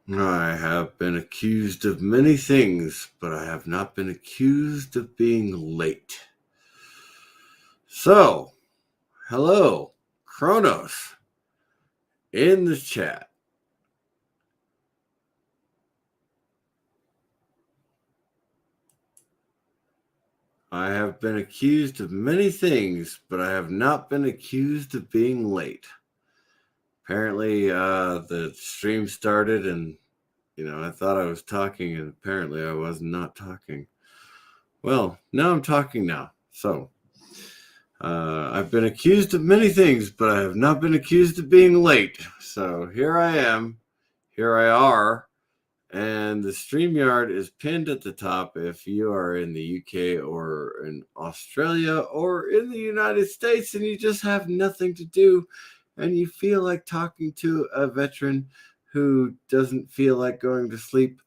I have been accused of many things, but I have not been accused of being late. So, hello, Kronos, in the chat. I have been accused of many things, but I have not been accused of being late. Apparently, the stream started and, I thought I was talking, and apparently I was not talking. Well, now I'm talking now. So, I've been accused of many things, but I have not been accused of being late. So here I am. Here I are. And the StreamYard is pinned at the top if you are in the UK or in Australia or in the United States and you just have nothing to do and you feel like talking to a veteran who doesn't feel like going to sleep.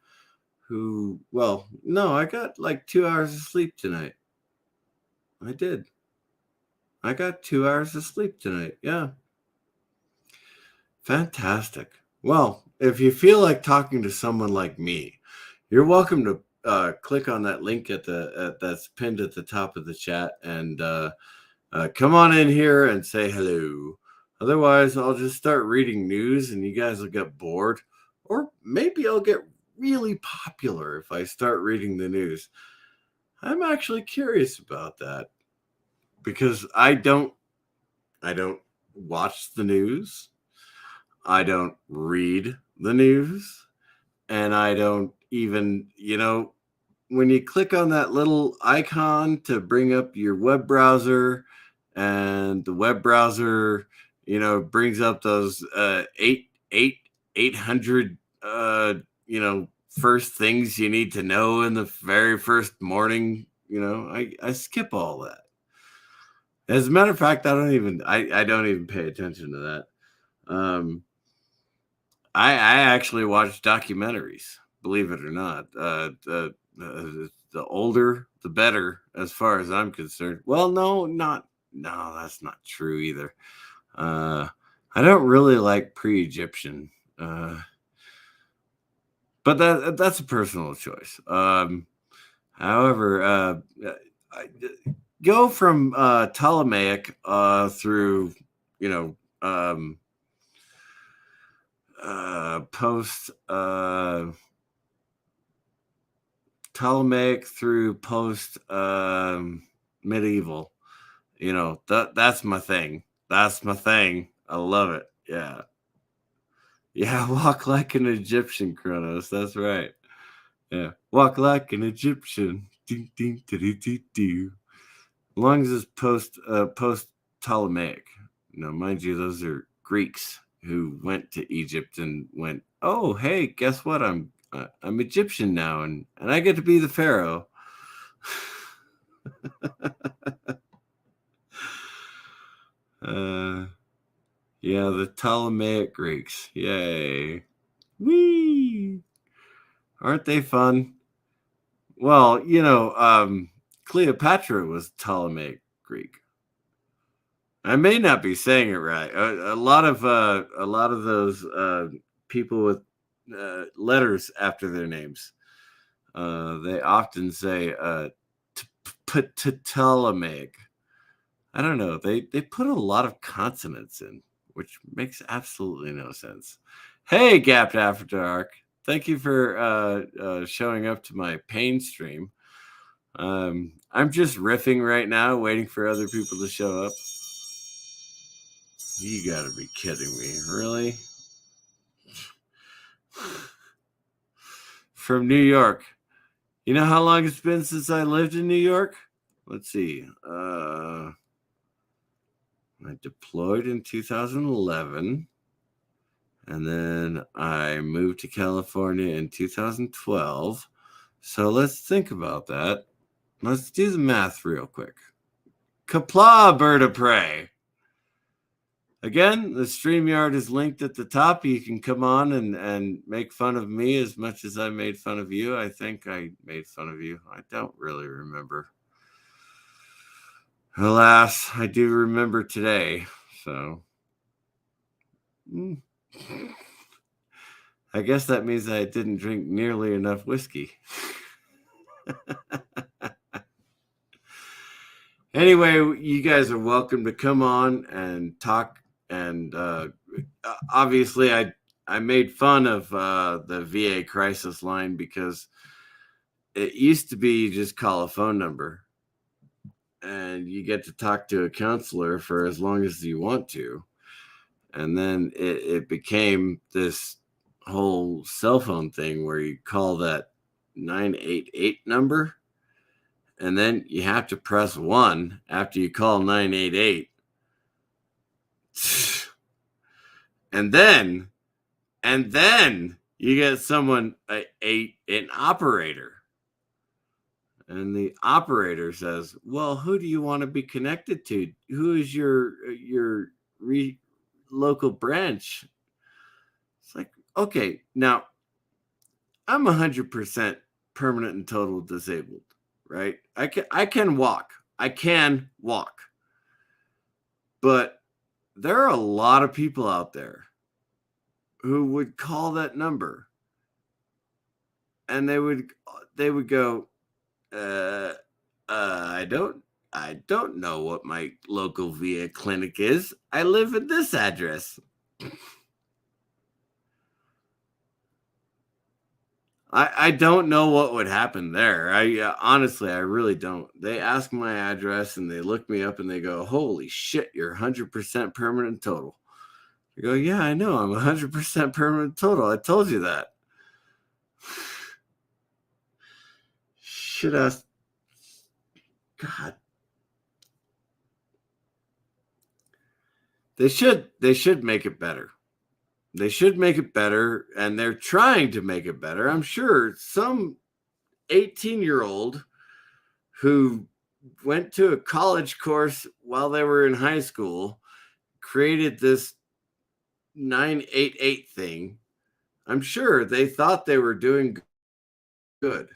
No, I got like 2 hours of sleep tonight. I did. I got 2 hours of sleep tonight. Yeah. Fantastic. Well, if you feel like talking to someone like me, you're welcome to click on that link that's pinned at the top of the chat and come on in here and say hello. Otherwise, I'll just start reading news and you guys will get bored. Or maybe I'll get really popular if I start reading the news. I'm actually curious about that because I don't watch the news. I don't read the news, and I don't even, when you click on that little icon to bring up your web browser, and the web browser, brings up those 800 first things you need to know in the very first morning. I skip all that. As a matter of fact, I don't even pay attention to that. I actually watch documentaries, believe it or not. The older, the better, as far as I'm concerned. Well, no, that's not true either. I don't really like pre-Egyptian, but that's a personal choice. However, I go from Ptolemaic through, post Ptolemaic through post medieval. That's my thing. That's my thing. I love it. Yeah. Yeah, walk like an Egyptian, Kronos. That's right. Yeah. Walk like an Egyptian. Ding, ding, doo, doo, doo. As long as it's post Ptolemaic. Mind you, those are Greeks who went to Egypt and went, oh, hey, guess what? I'm Egyptian now, and I get to be the pharaoh. Yeah, the Ptolemaic Greeks. Yay. Whee! Aren't they fun? Well, Cleopatra was Ptolemaic Greek. I may not be saying it right. A lot of those people with letters after their names, they often say Ptolemaic. I don't know. They put a lot of consonants in, which makes absolutely no sense. Hey, Gapped After Dark. Thank you for showing up to my pain stream. I'm just riffing right now, waiting for other people to show up. You gotta be kidding me. Really? From New York. You know how long it's been since I lived in New York? Let's see. I deployed in 2011. And then I moved to California in 2012. So let's think about that. Let's do the math real quick. Kapla, bird of prey. Again, the StreamYard is linked at the top. You can come on and make fun of me as much as I made fun of you. I think I made fun of you. I don't really remember. Alas, I do remember today. So. I guess that means I didn't drink nearly enough whiskey. Anyway, you guys are welcome to come on and talk. And obviously, I made fun of the VA crisis line because it used to be you just call a phone number and you get to talk to a counselor for as long as you want to. And then it became this whole cell phone thing where you call that 988 number, and then you have to press 1 after you call 988. And then you get someone, an operator. And the operator says, "Well, who do you want to be connected to? Who is your local branch?" It's like, okay, now I'm 100% permanent and total disabled, right? I can walk. I can walk. But there are a lot of people out there who would call that number and they would go, I don't know what my local VA clinic is. I live at this address. I don't know what would happen there. Honestly, I really don't. They ask my address and they look me up and they go, "Holy shit, you're 100% permanent total." I go, "Yeah, I know. I'm 100% permanent total. I told you that." Shit ass. God. They should make it better. They should make it better, and they're trying to make it better. I'm sure some 18-year-old who went to a college course while they were in high school created this 988 thing. I'm sure they thought they were doing good.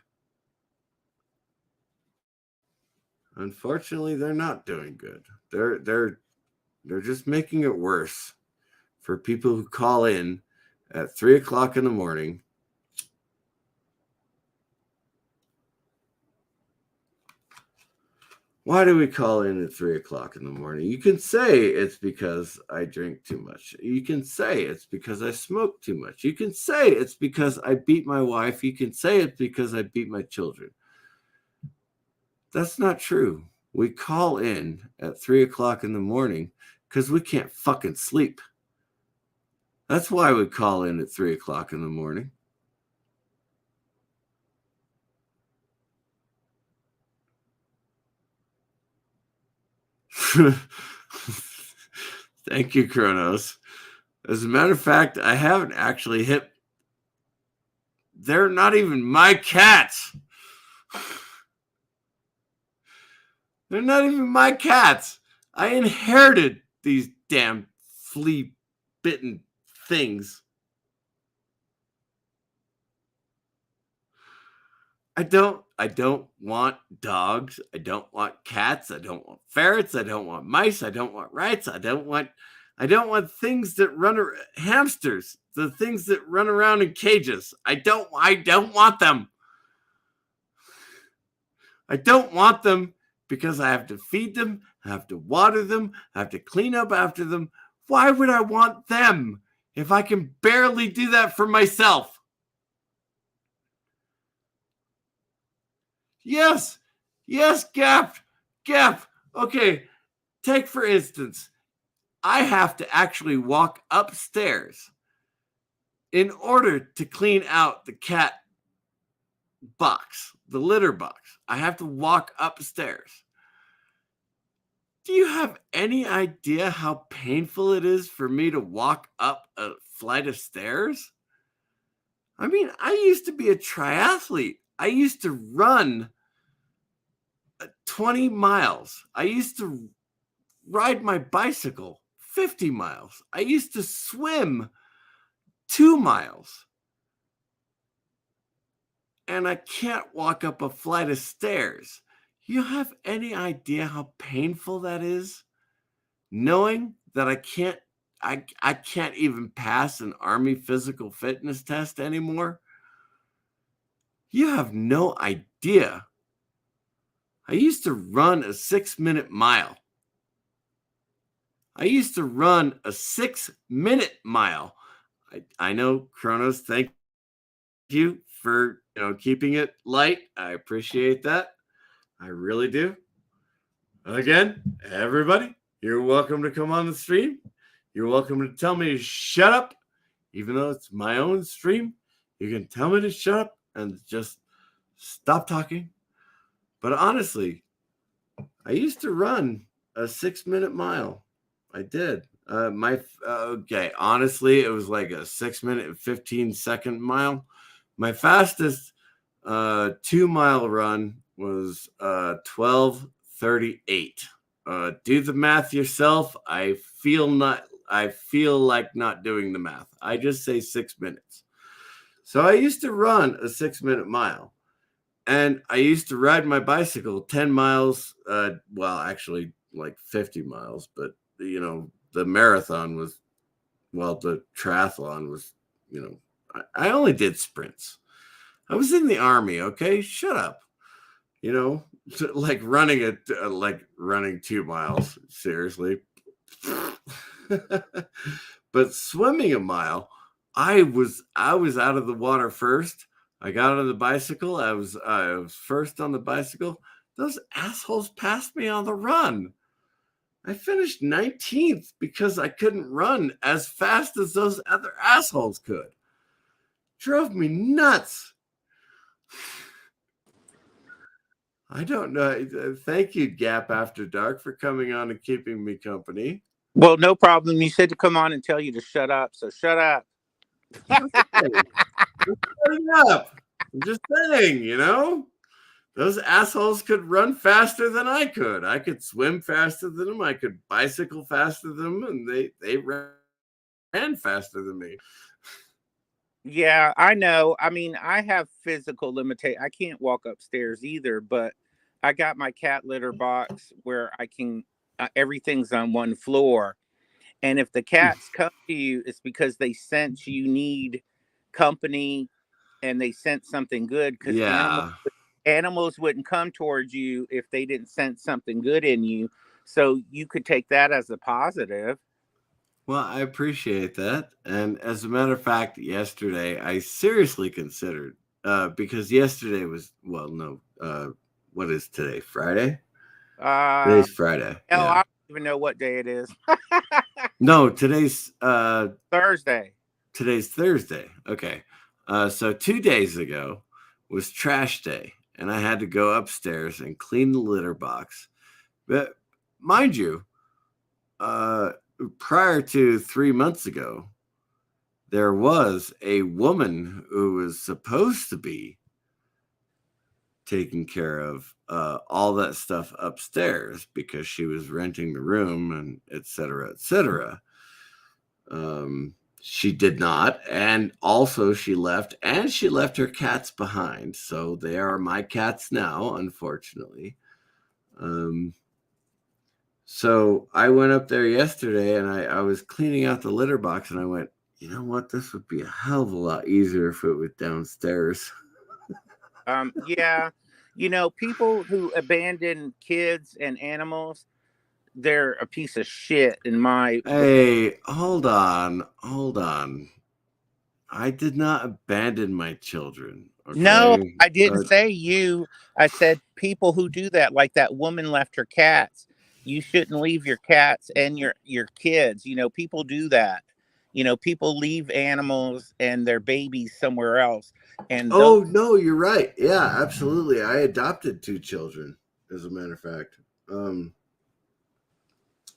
Unfortunately, they're not doing good. They're just making it worse for people who call in at 3 o'clock in the morning. Why do we call in at 3 o'clock in the morning? You can say it's because I drink too much. You can say it's because I smoke too much. You can say it's because I beat my wife. You can say it's because I beat my children. That's not true. We call in at 3 o'clock in the morning because we can't fucking sleep. That's why we call in at 3 o'clock in the morning. Thank you, Kronos. As a matter of fact, I haven't actually hit. They're not even my cats. They're not even my cats. I inherited these damn flea bitten things. I don't want dogs. I don't want cats. I don't want ferrets. I don't want mice. I don't want rats. I don't want things that hamsters, the things that run around in cages. I don't want them. I don't want them because I have to feed them, I have to water them, I have to clean up after them. Why would I want them if I can barely do that for myself? Yes, Gap. Okay, take for instance, I have to actually walk upstairs in order to clean out the cat box, the litter box. I have to walk upstairs. Do you have any idea how painful it is for me to walk up a flight of stairs? I mean, I used to be a triathlete. I used to run 20 miles. I used to ride my bicycle 50 miles. I used to swim 2 miles. And I can't walk up a flight of stairs. You have any idea how painful that is? Knowing that I I can't even pass an Army physical fitness test anymore. You have no idea. I used to run a 6-minute mile. I used to run a 6-minute mile. I know, Kronos, thank you for keeping it light. I appreciate that. I really do. Again, everybody, you're welcome to come on the stream. You're welcome to tell me to shut up, even though it's my own stream. You can tell me to shut up and just stop talking. But honestly, I used to run a 6-minute mile. I did. Okay. Honestly, it was like a 6-minute and 15-second mile. My fastest 2-mile run was 12:38. Do the math yourself. I feel like not doing the math. I just say 6 minutes. So I used to run a 6-minute mile, and I used to ride my bicycle 10 miles. Well, actually, like 50 miles, but the marathon was, the triathlon was, I only did sprints. I was in the Army. Okay, shut up. Like running 2 miles. Seriously. But swimming a mile, I was out of the water first. I got on the bicycle. I was first on the bicycle. Those assholes passed me on the run. I finished 19th because I couldn't run as fast as those other assholes could. Drove me nuts. I don't know. Thank you, Gap After Dark, for coming on and keeping me company. Well, no problem. You said to come on and tell you to shut up, so shut up. Okay. Shut up. I'm just saying, those assholes could run faster than I could. I could swim faster than them. I could bicycle faster than them, and they ran faster than me. Yeah, I know. I mean, I have physical limitation. I can't walk upstairs either, but I got my cat litter box where I can. Everything's on one floor, and if the cats come to you, it's because they sense you need company, and they sense something good. Because Yeah. animals wouldn't come towards you if they didn't sense something good in you. So you could take that as a positive. Well, I appreciate that. And as a matter of fact, yesterday I seriously considered because yesterday was no, what is today? Friday? Uh, Today's Friday. hell, I Yeah. don't even know what day it is. No, today's Thursday. today's Thursday. Okay. So 2 days ago was trash day, and I had to go upstairs and clean the litter box. But mind you, prior to 3 months ago, there was a woman who was supposed to be taking care of all that stuff upstairs because she was renting the room and et cetera, et cetera. She did not, and also she left her cats behind, so they are my cats now, unfortunately. So I went up there yesterday, and I was cleaning out the litter box, and I went, you know what, this would be a hell of a lot easier if it was downstairs. Yeah, people who abandon kids and animals, they're a piece of shit in my book. Hey, hold on. I did not abandon my children. No, Okay. I didn't say you. I said people who do that, like that woman left her cats. You shouldn't leave your cats and your kids. People do that. People leave animals and their babies somewhere else, and those. Oh no, you're right. Yeah, absolutely. I adopted 2 children, as a matter of fact. Um,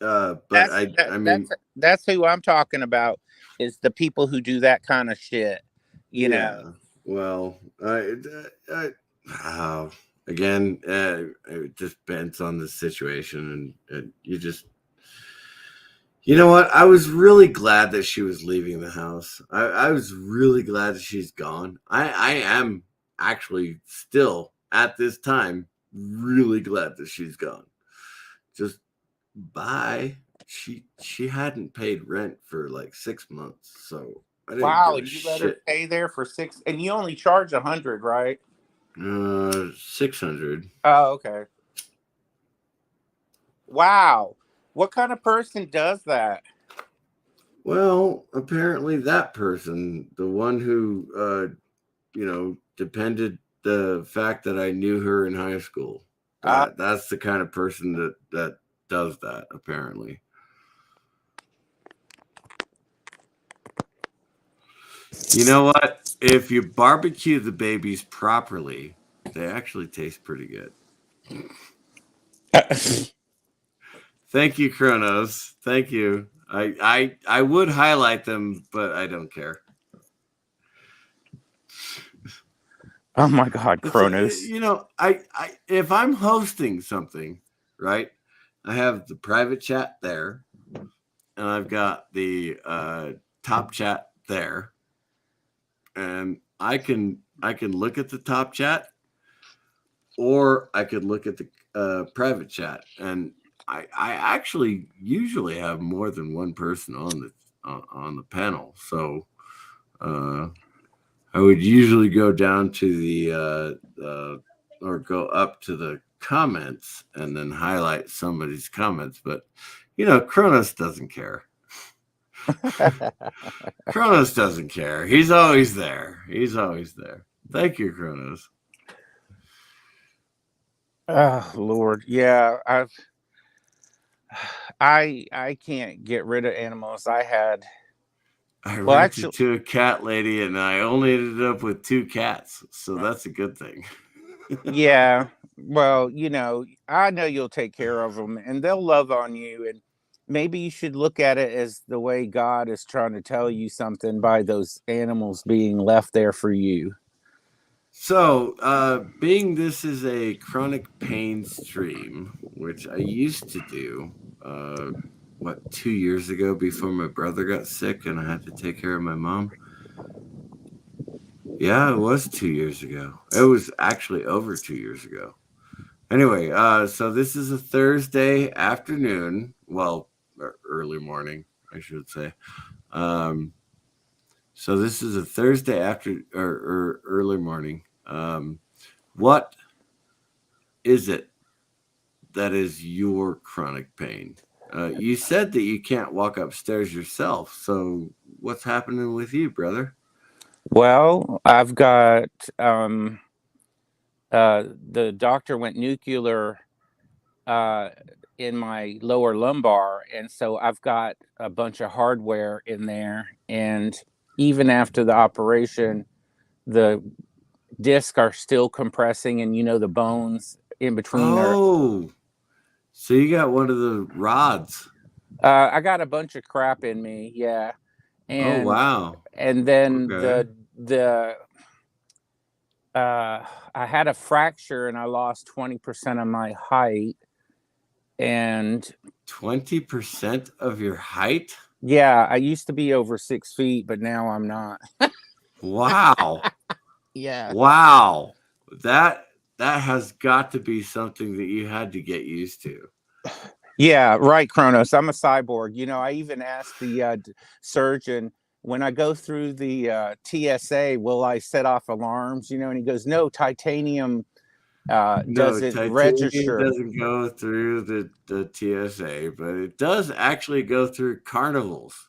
but That's I, that, I mean, that's who I'm talking about. Is the people who do that kind of shit. You know. yeah. Well, wow. Again, it just depends on the situation, and you just, you know what? I was really glad that she was leaving the house. I was really glad that she's gone. I am actually still at this time really glad that she's gone. Just bye. she hadn't paid rent for like 6 months, so I didn't Wow, give a and you let her shit. stay there for 6, and you only charge 100, right? 600. Oh, okay. Wow. What kind of person does that? Well, apparently that person, the one who depended the fact that I knew her in high school. Uh, That's the kind of person that does that apparently. You know what? If you barbecue the babies properly, they actually taste pretty good. Thank you, Kronos. Thank you. I would highlight them, but I don't care. oh my God, It's Kronos. I if I'm hosting something, right? I have the private chat there, and I've got the top chat there, and I can look at the top chat, or I could look at the private chat, and I actually usually have more than one person on the panel, so uh, I would usually go down to or go up to the comments and then highlight somebody's comments, but Kronos doesn't care. Kronos doesn't care. He's always there. He's always there. Thank you, Kronos. Oh Lord, yeah. I can't get rid of animals. I had I well, rented actually, to a cat lady and I only ended up with two cats, so that's a good thing. yeah. Well, I know you'll take care of them, and they'll love on you. And maybe you should look at it as the way God is trying to tell you something by those animals being left there for you. So, being this is a chronic pain stream, which I used to do, uh, 2 years ago before my brother got sick and I had to take care of my mom. Yeah, it was 2 years ago. It was actually over 2 years ago. Anyway, so this is a Thursday afternoon. Well, early morning, I should say. Um, so this is a Thursday after or early morning. What is it that is your chronic pain? You said that you can't walk upstairs yourself. So what's happening with you, brother? Well, I've got the doctor went nuclear uh, in my lower lumbar, and so I've got a bunch of hardware in there. And even after the operation, the discs are still compressing, and the bones in between are. Oh, so you got one of the rods. I got a bunch of crap in me, yeah, Oh, and wow. then Okay. the uh, I had a fracture and I lost 20% of my height, and 20% of your height? yeah, I used to be over 6 feet, but now I'm not. Wow. Yeah. Wow. That that has got to be something that you had to get used to. Yeah, right, Kronos. I'm a cyborg. I even asked the surgeon when I go through the TSA, will I set off alarms? And he goes, no, titanium No, doesn't titanium register. doesn't go through the TSA, but it does actually go through carnivals.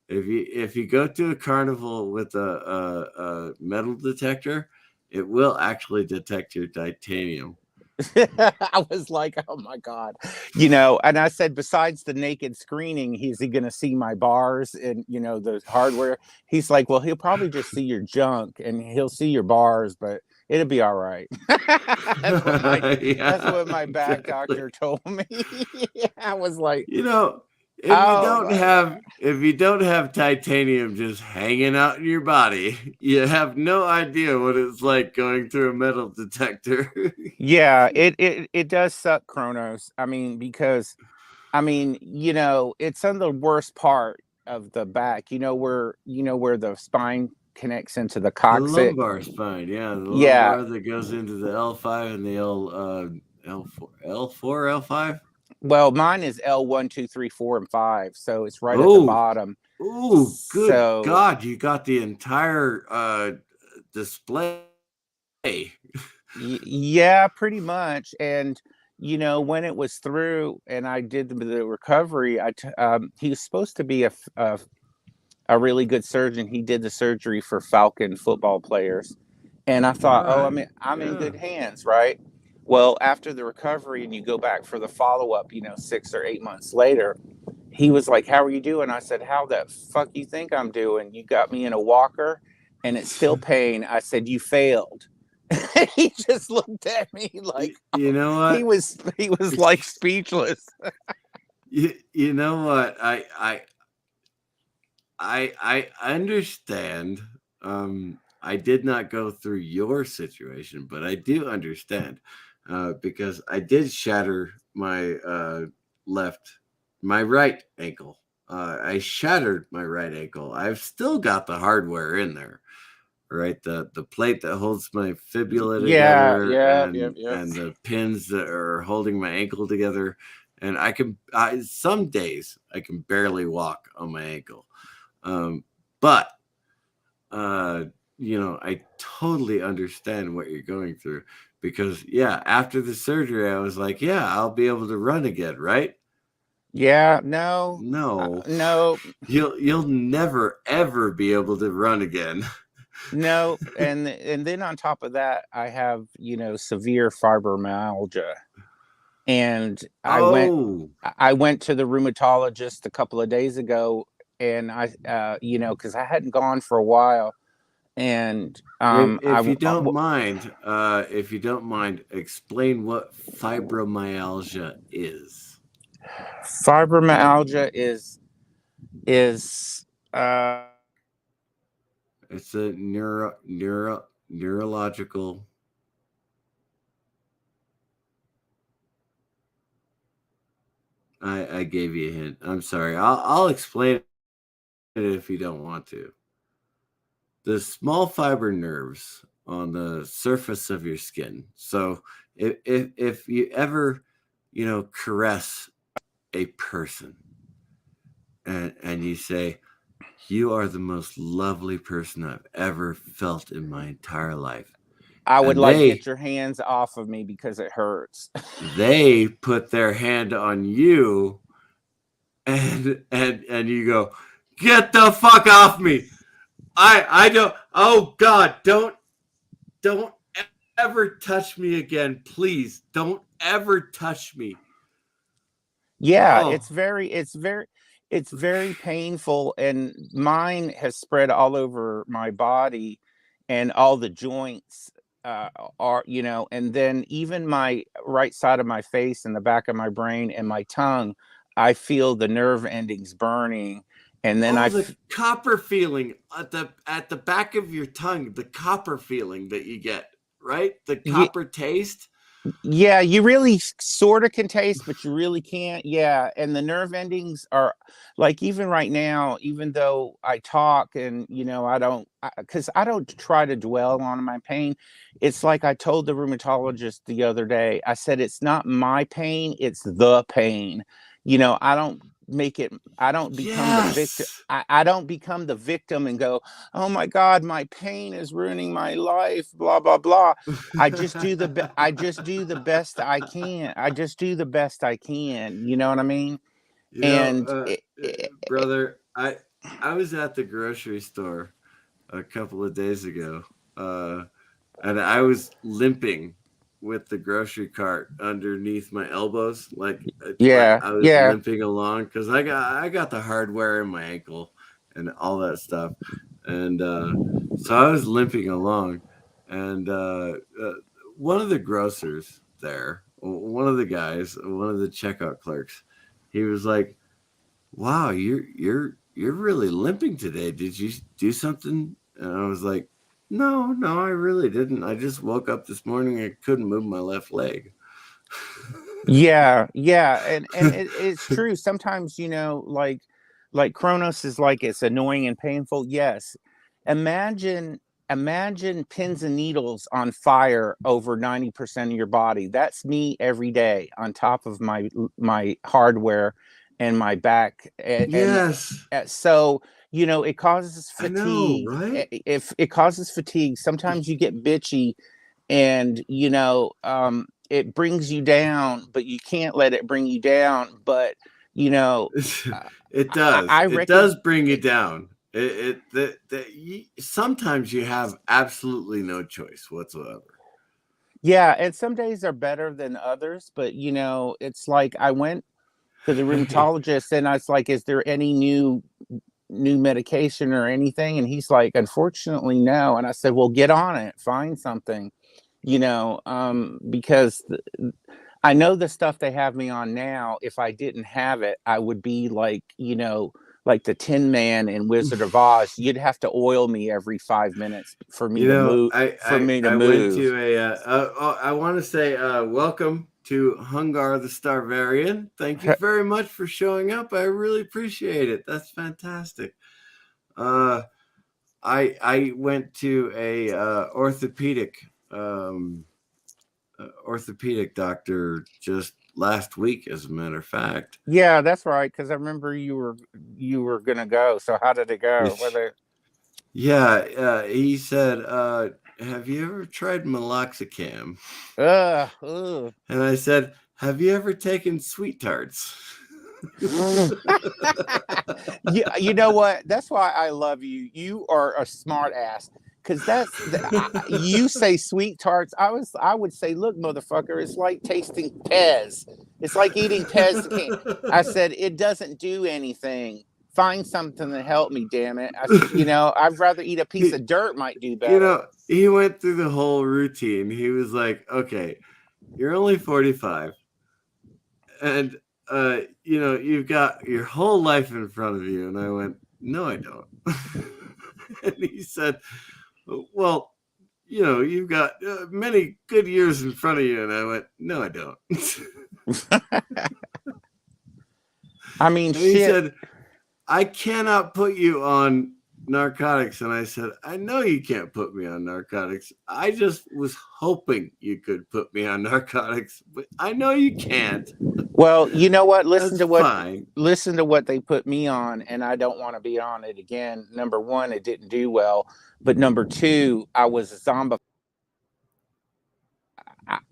If you go to a carnival with a metal detector, it will actually detect your titanium. I was like, oh my God. And I said, besides the naked screening, is he going to see my bars and, the hardware? He's like, well, he'll probably just see your junk and he'll see your bars, but it'll be all right. that's what my that's Yeah, what my back exactly. doctor told me. I was like, You know, oh my God. if you don't have titanium just hanging out in your body, you have no idea what it's like going through a metal detector. Yeah, it does suck, Kronos. I mean, because it's on the worst part of the back. Where the spine connects into the The coccyx. lumbar spine, yeah, the Yeah, lumbar that goes into the L5 and the L4, L4, L5. Well, mine is L 1, 2, 3, 4, and 5, so it's right at the Oh, bottom. oh, good So God! You got the entire display. yeah, pretty much. And when it was through and I did the recovery, he was supposed to be a really good surgeon. He did the surgery for Falcon football players. And I thought, oh, Right. I'm in Yeah. good hands, right? Well, after the recovery and you go back for the follow up, 6 or 8 months later, he was like, "How are you doing?" I said, "How the fuck you think I'm doing? You got me in a walker and it's still pain." I said, "You failed." He just looked at me like You know he what? was like speechless. You know what? I understand. I did not go through your situation, but I do understand because I did shatter my left, my right ankle. I shattered my right ankle. I've still got the hardware in there, right? The plate that holds my fibula Yeah, together, yeah, yep, yep. and the pins that are holding my ankle together. And some days I can barely walk on my ankle. But uh, I totally understand what you're going through because yeah, after the surgery, I was like, yeah, I'll be able to run again, right? Yeah, no, No, no, you'll never ever be able to run again. no. And then on top of that, I have severe fibromyalgia, and Oh, I went to the rheumatologist a couple of days ago, and because I hadn't gone for a while, and if you don't mind, explain what fibromyalgia is. fibromyalgia is uh It's a neurological. I gave you a hint. I'm sorry. I'll explain it if you don't want to. The small fiber nerves on the surface of your skin. So if you ever, caress a person and you say, "You are the most lovely person I've ever felt in my entire life," I would and like get your hands off of me because it hurts. they put their hand on you and you go, "Get the fuck off me. I don't, oh God, don't ever touch me again, please. Don't ever touch me." Yeah, Oh, it's very painful, and mine has spread all over my body, and all the joints uh, are, and then even my right side of my face and the back of my brain and my tongue, I feel the nerve endings burning, and then oh, the copper feeling at the back of your tongue, the copper feeling that you get, right? The copper taste. yeah, you really sort of can taste, but you really can't. Yeah. And the nerve endings are like, even right now, even though I talk and, because I don't try to dwell on my pain. It's like I told the rheumatologist the other day, I said, it's not my pain, it's the pain. I don't make it, I don't become the victim. Yes. I don't become the victim and go, oh my God, my pain is ruining my life, blah, blah, blah. I just do the best I can. I just do the best I can. You know what I mean? You know, And brother, I was at the grocery store a couple of days ago, uh, and I was limping with the grocery cart underneath my elbows, like yeah, I was yeah, limping along because I got the hardware in my ankle and all that stuff, and so I was limping along, and one of the grocers there, one of the guys, one of the checkout clerks, he was like, "Wow, you're really limping today. Did you do something?" And I was like, "No, I really didn't. I just woke up this morning and couldn't move my left leg." yeah, yeah. And it's true. Sometimes, like Kronos is like, it's annoying and painful. Yes. Imagine imagine pins and needles on fire over 90% of your body. That's me every day on top of my hardware and my back. Yes, So, it causes I know, fatigue. right? If it causes fatigue, sometimes you get bitchy, and it brings you down, but you can't let it bring you down. But you know uh, It does. I It reckon does bring you down. Sometimes you have absolutely no choice whatsoever. yeah, and some days are better than others, but it's like I went to the rheumatologist and I was like, is there any new medication or anything? And he's like, unfortunately, no. And I said, well, get on it, find something, because I know the stuff they have me on now, if I didn't have it, I would be like, like the Tin Man in Wizard of Oz. You'd have to oil me every 5 minutes for me You to know, move, I went to I want to say welcome to Hungar the Starvarian. Thank you very much for showing up. I really appreciate it. That's fantastic. Uh, I went to a orthopedic doctor just last week, as a matter of fact. Yeah, that's right. Because I remember you were gonna go. So how did it go? Whether Yeah, he said, "Have you ever tried meloxicam?" ugh. And I said, "Have you ever taken sweet tarts?" Yeah, you know what? That's why I love you. You are a smart ass. Because you say sweet tarts. I would say, look, motherfucker, it's like tasting Pez. It's like eating Pez. I said it doesn't do anything. Find something to help me, damn it. I said, I'd rather eat a piece he, of dirt. Might do better. he went through the whole routine. He was like, "Okay, you're only 45, and you've got your whole life in front of you." And I went, "No, I don't." And he said, "Well, you've got many good years in front of you." And I went, "No, I don't." I mean, And he shit. said, "I cannot put you on narcotics." And I said, "I know you can't put me on narcotics. I just was hoping you could put me on narcotics, but I know you can't." Well, you know what? That's fine. Listen to what they put me on, and I don't want to be on it again. Number one, it didn't do well, but number two, I was a zombie.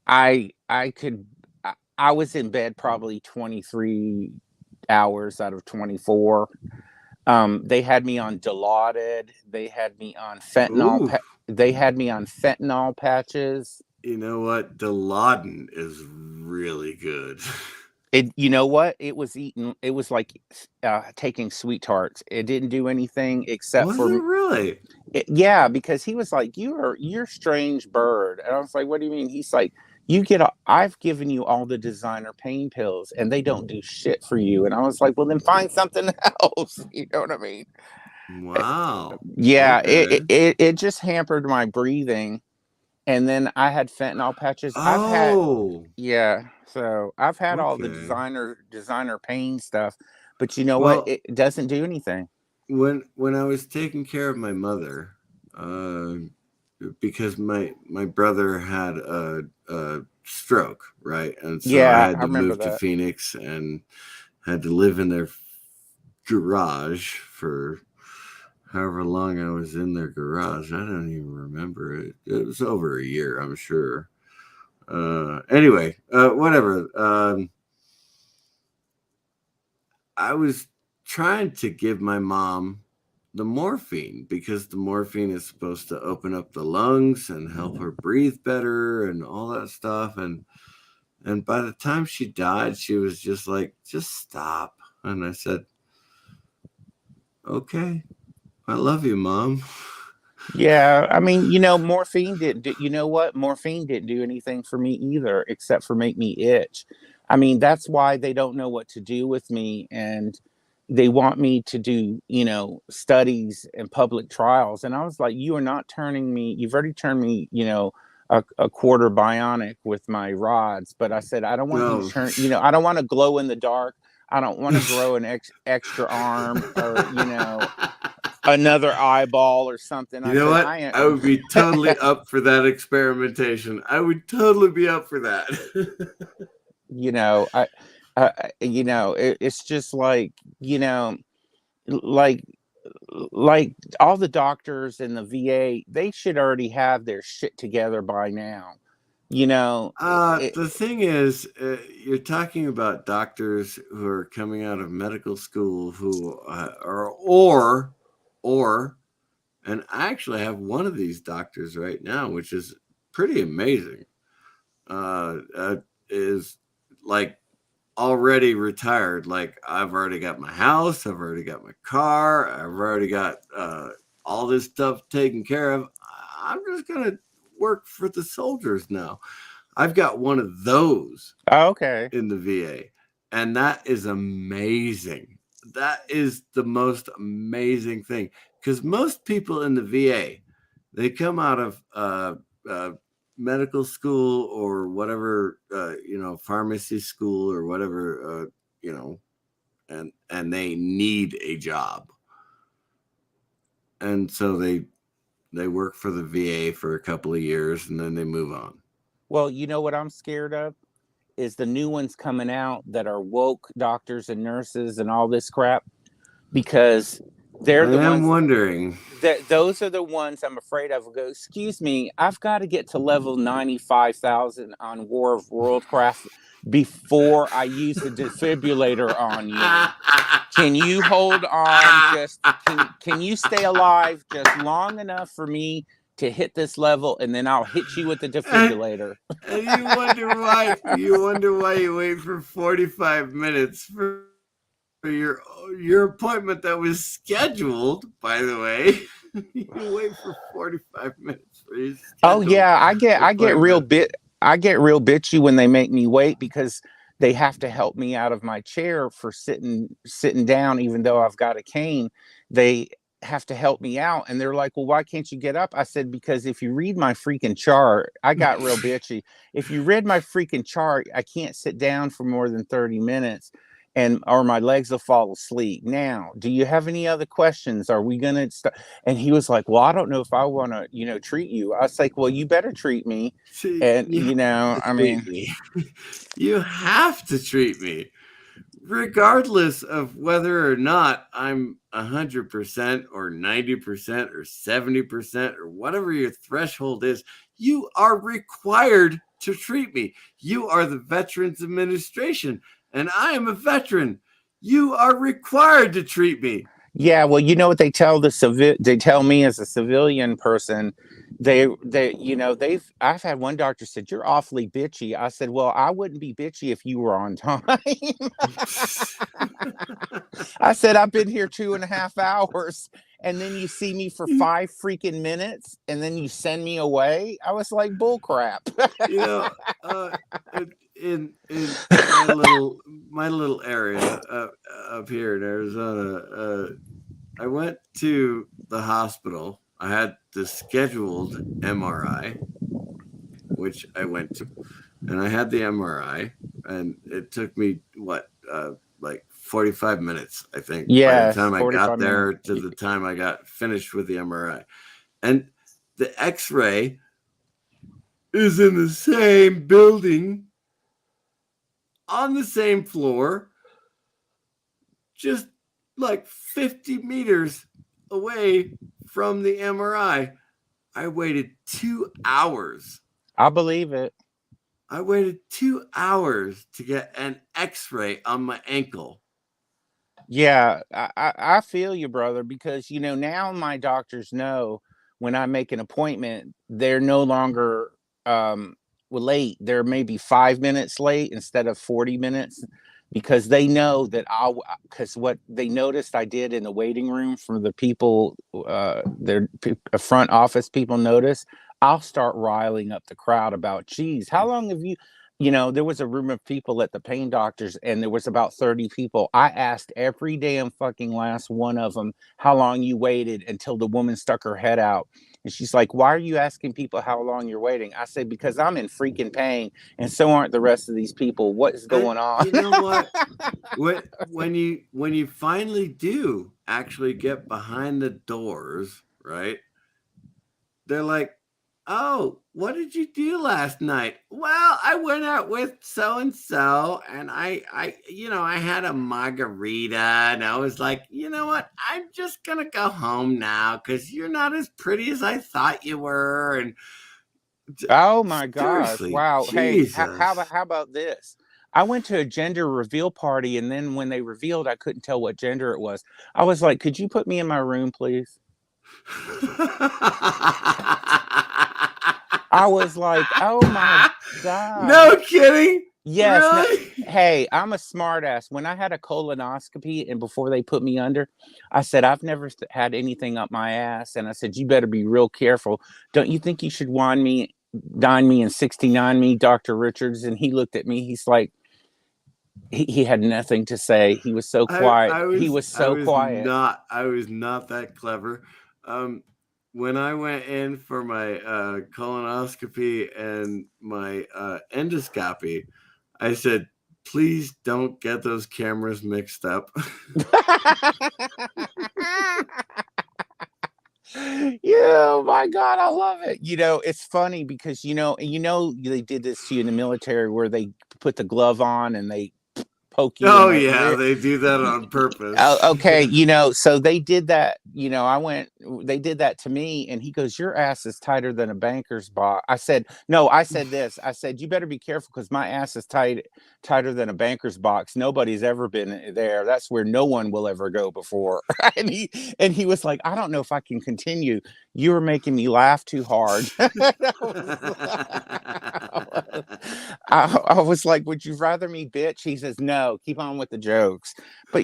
I could I was in bed probably 23 hours out of 24. They had me on Dilaudid. They had me on fentanyl. Ooh, They had me on fentanyl patches. you know what? Dilaudid is really good. You know what? It was eating. It was like taking sweet tarts. It didn't do anything except Was it for really? yeah, because he was like, you're a strange bird. And I was like, what do you mean? He's like, I've given you all the designer pain pills and they don't do shit for you. And I was like, well, then find something else. You know what I mean? Wow. Yeah, Okay. it just hampered my breathing. And then I had fentanyl patches. Oh, Yeah, so I've had all the okay. designer pain stuff, but you know what? Well, It doesn't do anything. when I was taking care of my mother, uh, because my brother had a stroke, right, and so I Yeah, had I to remember move to that. Phoenix and had to live in their garage for however long I was in their garage. I don't even remember it. It was over a year, I'm sure. Anyway, whatever. I was trying to give my mom the morphine because the morphine is supposed to open up the lungs and help her breathe better and all that stuff. And by the time she died, she was just like, "Just stop." And I said, "Okay, I love you, Mom." Yeah, I mean, morphine didn't do, you know what? Morphine didn't do anything for me either, except for make me itch. I mean, that's why they don't know what to do with me. And they want me to do, studies and public trials. And I was like, you are not turning me, you've already turned me, a quarter bionic with my rods. But I said, I don't want you to No. turn, I don't want to glow in the dark. I don't want to grow an extra arm or, another eyeball or something. You I know said, what? I I am. would be totally up for that experimentation. I would totally be up for that. you know, it's just like, like like all the doctors in the VA, they should already have their shit together by now. You know, it, The thing is, you're talking about doctors who are coming out of medical school who or, and I actually have one of these doctors right now, which is pretty amazing. Is like already retired. Like I've already got my house, I've already got my car, I've already got all this stuff taken care of. I'm just gonna work for the soldiers now. I've got one of those okay. in the VA, and that is amazing. That is the most amazing thing because most people in the VA, they come out of uh, medical school or whatever, pharmacy school or whatever, and they need a job, and so they work for the VA for a couple of years and then they move on. Well, you know what I'm scared of is the new ones coming out that are woke doctors and nurses and all this crap, because they're I the am ones wondering. that those are the ones I'm afraid of. Go, excuse me, I've got to get to level 95,000 on War of Worldcraft before I use the defibrillator on you. Can you hold on? Just can you stay alive just long enough for me to hit this level, and then I'll hit you with the and, defibrillator. and you wonder why you wait for 45 minutes for your appointment that was scheduled, by the way. You wait for 45 minutes for your Oh scheduled yeah, appointment. I get real bitchy when they make me wait, because they have to help me out of my chair for sitting down even though I've got a cane. They have to help me out, and they're like, "Well, why can't you get up?" I said, "Because if you read my freaking chart," I got real bitchy. "If you read my freaking chart, I can't sit down for more than 30 minutes, and or my legs will fall asleep. Now, do you have any other questions? Are we going to start?" And he was like, "Well, I don't know if I want to, treat you." I was like, "Well, you better treat me." See, And, you have to I treat mean, me. You have to treat me, regardless of whether or not I'm 100% or 90% or 70% or whatever your threshold is. You are required to treat me. You are the Veterans Administration, and I am a veteran. You are required to treat me. yeah, well, you know what they tell me as a civilian person. I've had one doctor said, "You're awfully bitchy." I said, "Well, I wouldn't be bitchy if you were on time." I said, "I've been here 2.5 hours, and then you see me for you 5 freaking minutes, and then you send me away." I was like, "Bull crap." know, uh, in my little area up here in Arizona, I went to the hospital. I had the scheduled MRI, which I went to, and I had the MRI, and it took me like 45 minutes, I think, by the Yes, time I got 45 minutes. there to the time I got finished with the MRI. And the X-ray is in the same building, on the same floor, just like 50 meters away from the MRI. I waited 2 hours. I believe it. I waited 2 hours to get an X-ray on my ankle. Yeah, I feel you, brother, because now my doctors know when I make an appointment, they're no longer late. They're maybe 5 minutes late instead of 40 minutes, because they know that because what they noticed I did in the waiting room from the people, their front office people notice, I'll start riling up the crowd about, geez, how long have you, there was a room of people at the pain doctors, and there was about 30 people. I asked every damn fucking last one of them how long you waited, until the woman stuck her head out. And she's like, "Why are you asking people how long you're waiting?" I said, "Because I'm in freaking pain, and so aren't the rest of these people. What is And going on?" you know what? When you finally do actually get behind the doors, right? They're like, "Oh, what did you do last night?" "Well, I went out with so and so, and I had a margarita, and I was like, you know what? I'm just gonna go home now because you're not as pretty as I thought you were." And Oh my gosh. seriously, Wow. Hey, Jesus. how about this? I went to a gender reveal party, and then when they revealed, I couldn't tell what gender it was. I was like, "Could you put me in my room, please?" I was like, "Oh my god." No kidding. Yes. No, Really? hey, I'm a smartass. When I had a colonoscopy and before they put me under, I said, "I've never had anything up my ass." And I said, "You better be real careful. Don't you think you should dine me and 69 me, Dr. Richards?" And he looked at me. He's like, he had nothing to say. He was so I quiet. I He was was I so was quiet. not I was not that clever. Um, when I went in for my colonoscopy and my endoscopy, I said, "Please don't get those cameras mixed up." Yeah, my God, I love it. It's funny because they did this to you in the military where they put the glove on and they poke you in Oh the yeah, rear. they do that on purpose. Oh, okay, so they did that. They did that to me, and he goes, "Your ass is tighter than a banker's box." I said, "No," I said this. I said, "You better be careful because my ass is tighter than a banker's box. Nobody's ever been there. That's where no one will ever go before." And he was like, "I don't know if I can continue. You were making me laugh too hard." I was like, "Would you rather me bitch?" He says, "No, keep on with the jokes." But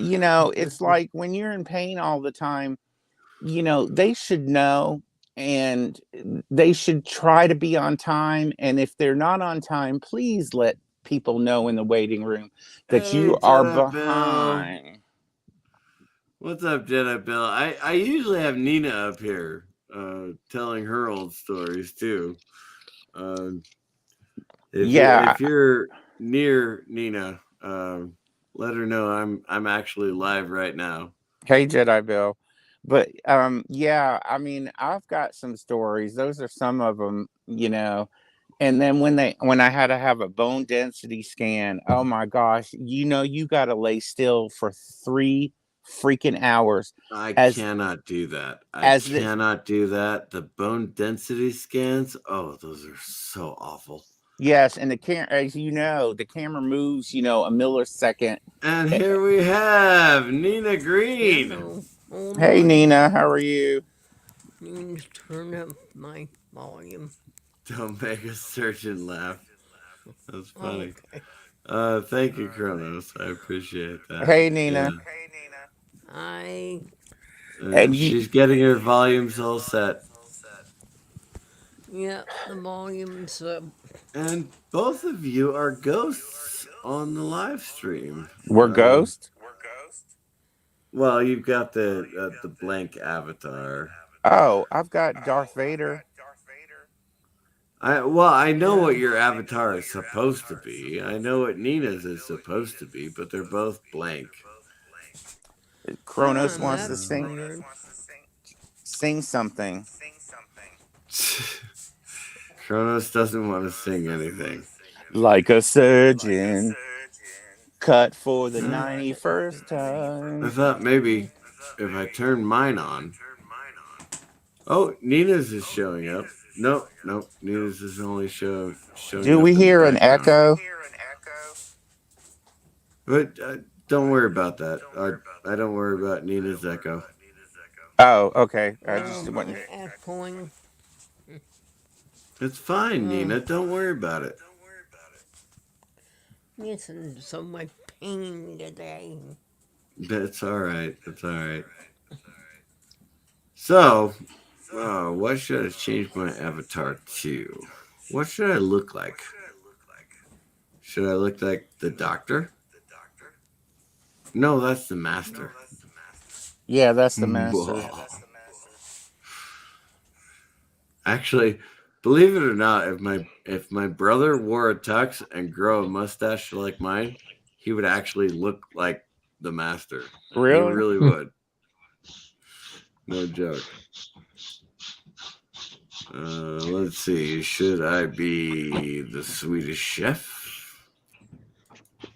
it's like when you're in pain all the time, they should know, and they should try to be on time. And if they're not on time, please let people know in the waiting room that Hey you are Jedi Bill. behind. What's up, Jedi Bill? I usually have Nina up here telling her old stories too. Um, Yeah. if you're near Nina, let her know I'm actually live right now. Hey, Jedi Bill. But yeah, I mean, I've got some stories. Those are some of them. And then when I had to have a bone density scan, oh my gosh, you got to lay still for 3 freaking hours I as cannot do that. I as the cannot do that. The bone density scans, oh, those are so awful. yes, and the camera, as the camera moves, a millisecond. And here we have Nina Green. Hello, hold Hey on. Nina, how are you? You need to turn up my volume. Don't make a surgeon laugh. That's funny. Okay. Thank you, Kronos. I appreciate that. Hey Nina. Yeah. I, And you She's getting her volumes all set. yeah, the volume's up. And both of you are ghosts on the live stream. were ghost? Well, you've got the blank avatar. Oh, I've got Darth Vader. I know what Yeah. your avatar is supposed to be. I know what Nina's is supposed to be, but they're both blank. Kronos wants to That's Uh, weird. sing something. Kronos doesn't want to sing anything. Like a surgeon cut for the Huh? 91st I time. thought maybe if I turn mine on. Oh, Nina's is showing up. Nope, nope. Nina's is only showing Do we up in the hear an background. echo? But don't worry about that. I don't worry about Nina's echo. Oh, okay. I Oh, just wouldn't. my echoing. It's fine, Oh, Nina. Don't worry about it. listen, so much pain today. That's all right. That's all right. So, what should I change my avatar to? What should I look like? Should I look like the doctor? No, that's the master. Yeah, that's the master. Actually, believe it or not, if my brother wore a tux and grow a mustache like mine, he would actually look like the master. He Really? really would. No joke. Let's see. Should I be the Swedish chef?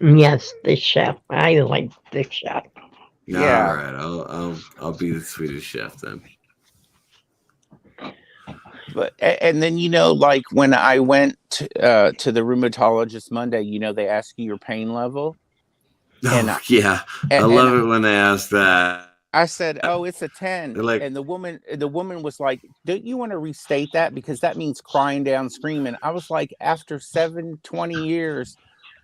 Yes, the chef. I like the chef. Yeah. All right. I'll be the Swedish chef then. But and then like when I went to the rheumatologist Monday, they ask you your pain level, and Oh yeah, I and love it when they ask that. I said, "Oh, it's a 10." They're like, And the woman was like, "Don't you want to restate that, because that means crying down, screaming?" I was like, "After 20 years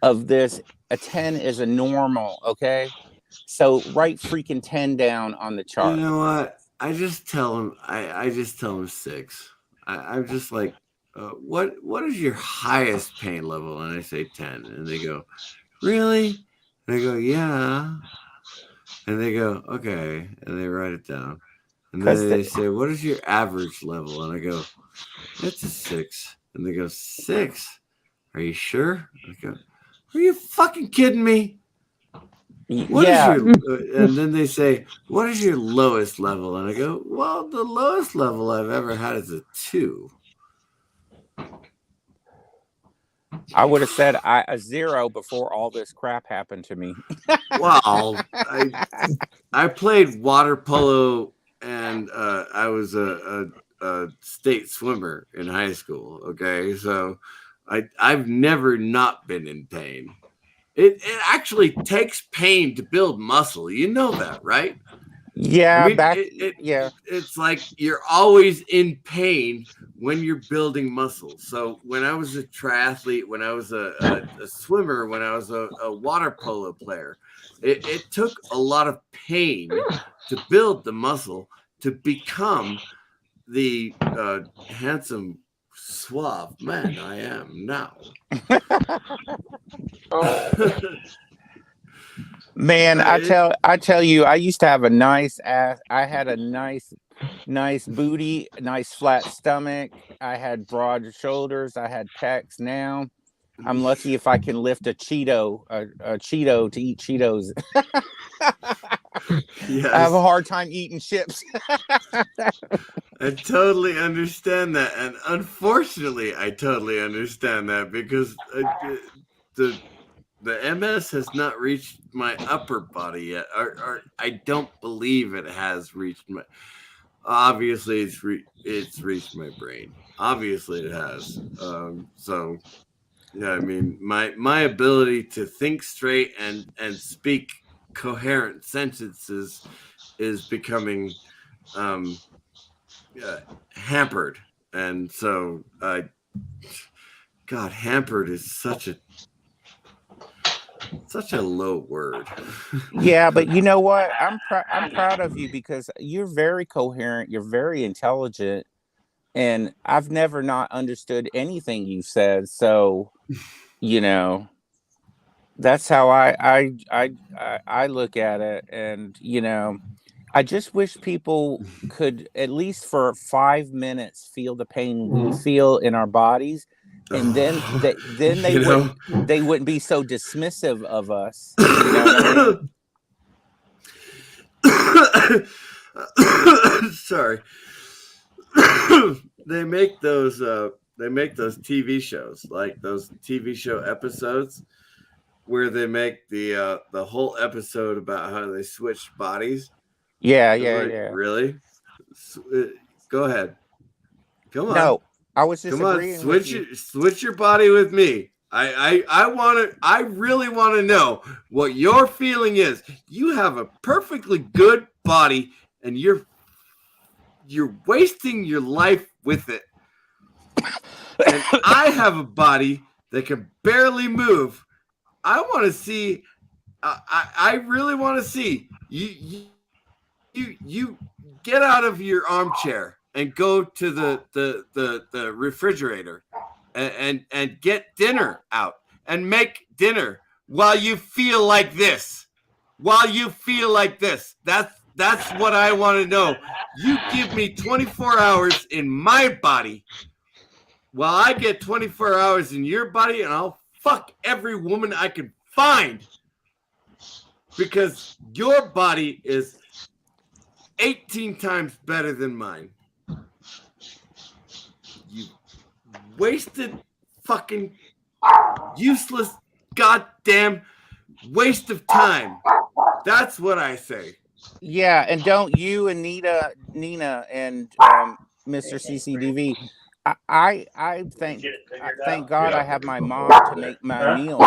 of this, a 10 is a normal, okay? So write freaking 10 down on the you chart." know what? I just tell them. I just tell them 6. I'm just like, what is your highest pain level? And I say 10, and they go, really? And I go, yeah. And they go, okay, and they write it down. And then they say, what is your average level? And I go, it's a 6. And they go, 6? Are you sure? I go, are you fucking kidding me? What is your? And then they say, what is your lowest level? And I go, well, the lowest level I've ever had is a 2. I would have said a 0 before all this crap happened to me. Well, I played water polo, and I was a state swimmer in high school. Okay, so I've never not been in pain. It actually takes pain to build muscle. You know that, right? Yeah, I mean, it's like you're always in pain when you're building muscle. So when I was a triathlete, when I was a swimmer, when I was a water polo player, it took a lot of pain to build the muscle to become the handsome, suave man I am now. Man, I tell you, I used to have a nice ass. I had a nice booty, nice flat stomach. I had broad shoulders. I had pecs. Now I'm lucky if I can lift a Cheeto to eat Cheetos. Yes. I have a hard time eating chips. I totally understand that, and unfortunately, I totally understand that because the MS has not reached my upper body yet, or I don't believe it has reached my. Obviously, it's reached my brain. Obviously, it has. So, yeah, I mean, my ability to think straight and speak coherent sentences is becoming hampered, and so God, hampered is such a low word. Yeah, but you know what? I'm proud of you, because you're very coherent. You're very intelligent, and I've never not understood anything you said. So, that's how I look at it. And I just wish people could, at least for 5 minutes, feel the pain we feel in our bodies, and then they wouldn't be so dismissive of us. You know what I mean? Sorry. They make those TV shows, like those TV show episodes where they make the whole episode about how they switch bodies. Yeah. Really? Go ahead. Come on. No, I was just Come on, agreeing with you. switch your body with me. I really want to know what your feeling is. You have a perfectly good body, and you're wasting your life with it. And I have a body that can barely move. I want to see. I really want to see you get out of your armchair and go to the refrigerator and get dinner out and make dinner while you feel like this. That's what I want to know. You give me 24 hours in my body while I get 24 hours in your body, and I'll fuck every woman I can find, because your body is 18 times better than mine. You wasted fucking useless goddamn waste of time. That's what I say. Yeah, and don't you and Nina and Mr. CCDV. I thank God I have my mom to make my meals.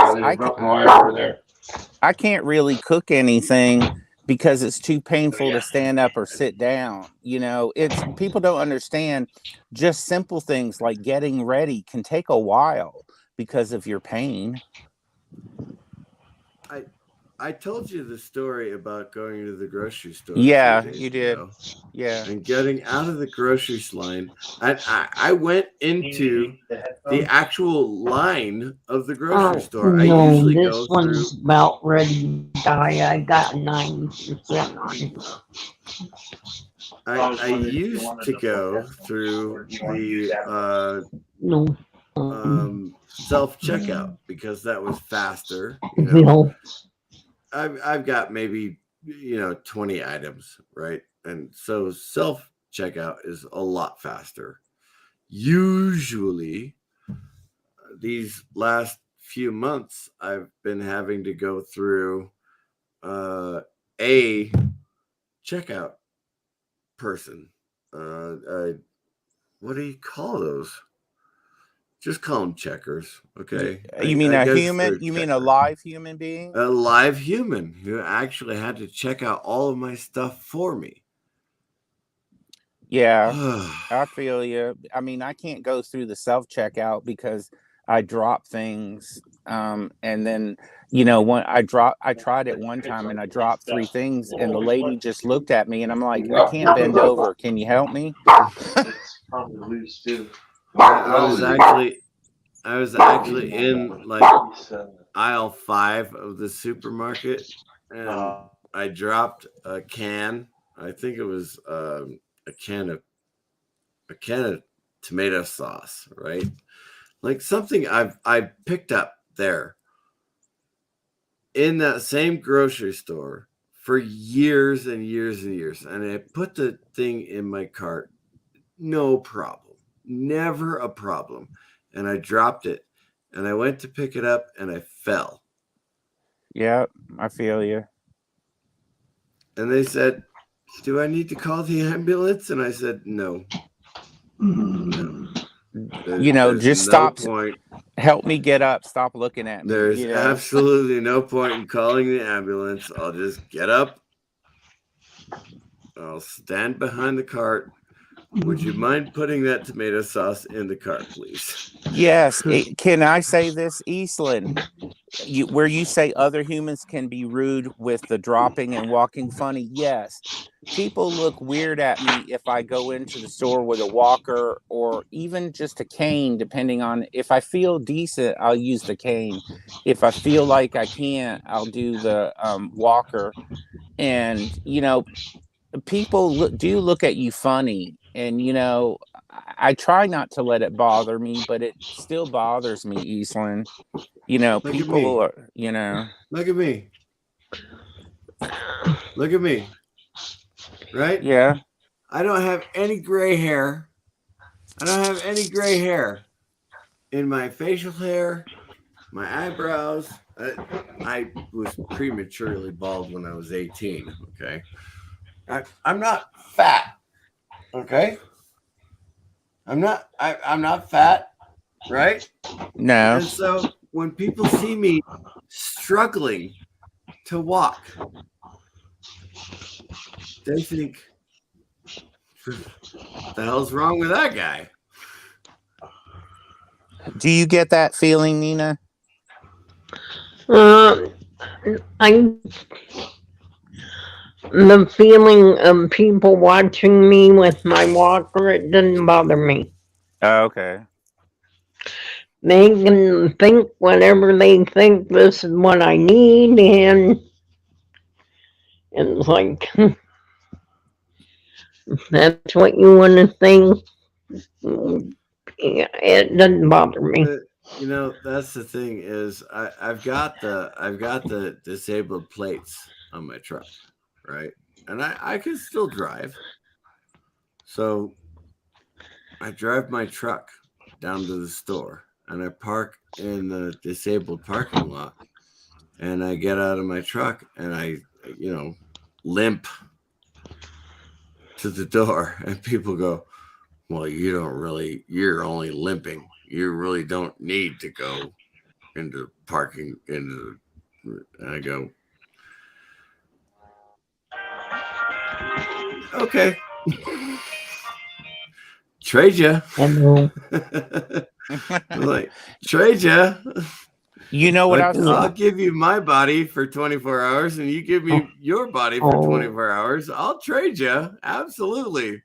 I can't really cook anything because it's too painful to stand up or sit down. You know, it's people don't understand just simple things like getting ready can take a while because of your pain. I told you the story about going to the grocery store Yeah, a few days you did. ago Yeah. and getting out of the grocery line. I went into the actual line of the grocery store. I no, usually this go one's through. about ready to die. I got 90% on it. I used to go through the No. self checkout because that was faster. You know, I've got maybe 20 items, right? And so self checkout is a lot faster. Usually, these last few months, I've been having to go through a checkout person. What do you call those? Just call them checkers, okay? You mean I a guess human? they're You mean a checkers. live human being? A live human who actually had to check out all of my stuff for me. Yeah, I feel you. I mean, I can't go through the self checkout because I drop things. And then, when I tried it one time and I dropped 3 things, and the lady just looked at me, and I'm like, I can't bend over. Can you help me? I was actually in like aisle 5 of the supermarket, and I dropped a can. I think it was a can of tomato sauce, right? Like something I picked up there in that same grocery store for years and years and years, and I put the thing in my cart, no problem, never a problem, and I dropped it, and I went to pick it up, and I fell. Yeah, I feel you. And they said, "Do I need to call the ambulance?" And I said, "No, no. There's Just no stop. point. Help me get up. Stop looking at me. There's absolutely no point in calling the ambulance. I'll just get up. I'll stand behind the cart. Would you mind putting that tomato sauce in the cart, please?" Yes. Can I say this, Eastland? Where you say other humans can be rude with the dropping and walking funny. Yes. People look weird at me if I go into the store with a walker or even just a cane, depending on if I feel decent, I'll use the cane. If I feel like I can't, I'll do the walker. And, people do look at you funny. And, I try not to let it bother me, but it still bothers me, Eastland. Look at People me. are. Look at me. Look at me. Right? Yeah. I don't have any gray hair. I don't have any gray hair in my facial hair, my eyebrows. I was prematurely bald when I was 18. Okay. I'm not fat. Okay. I'm not fat. Right? No. And so when people see me struggling to walk, they think, what the hell's wrong with that guy? Do you get that feeling, Nina? I the feeling of people watching me with my walker, it doesn't bother me. Oh, okay. They can think whatever they think this is what I need, and it's like, that's what you want to think. It doesn't bother me. That's the thing is I've got the disabled plates on my truck, right? and I can still drive. So I drive my truck down to the store and I park in the disabled parking lot. And I get out of my truck and I, limp to the door. And people go, well, you're only limping. You really don't need to go into parking. And I go, okay. Trade ya. Hello. I'm like, trade ya. You know what I'll give you my body for 24 hours and you give me your body for 24 hours. I'll trade you. Absolutely.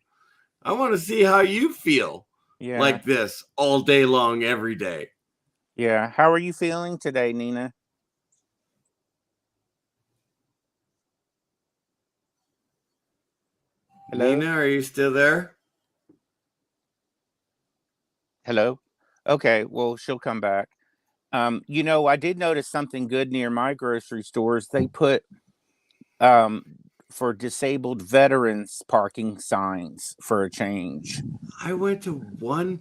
I want to see how you feel like this all day long, every day. Yeah. How are you feeling today, Nina? Hello? Nina, are you still there? Hello? Okay. Well, she'll come back. I did notice something good near my grocery stores. They put for disabled veterans parking signs for a change. I went to one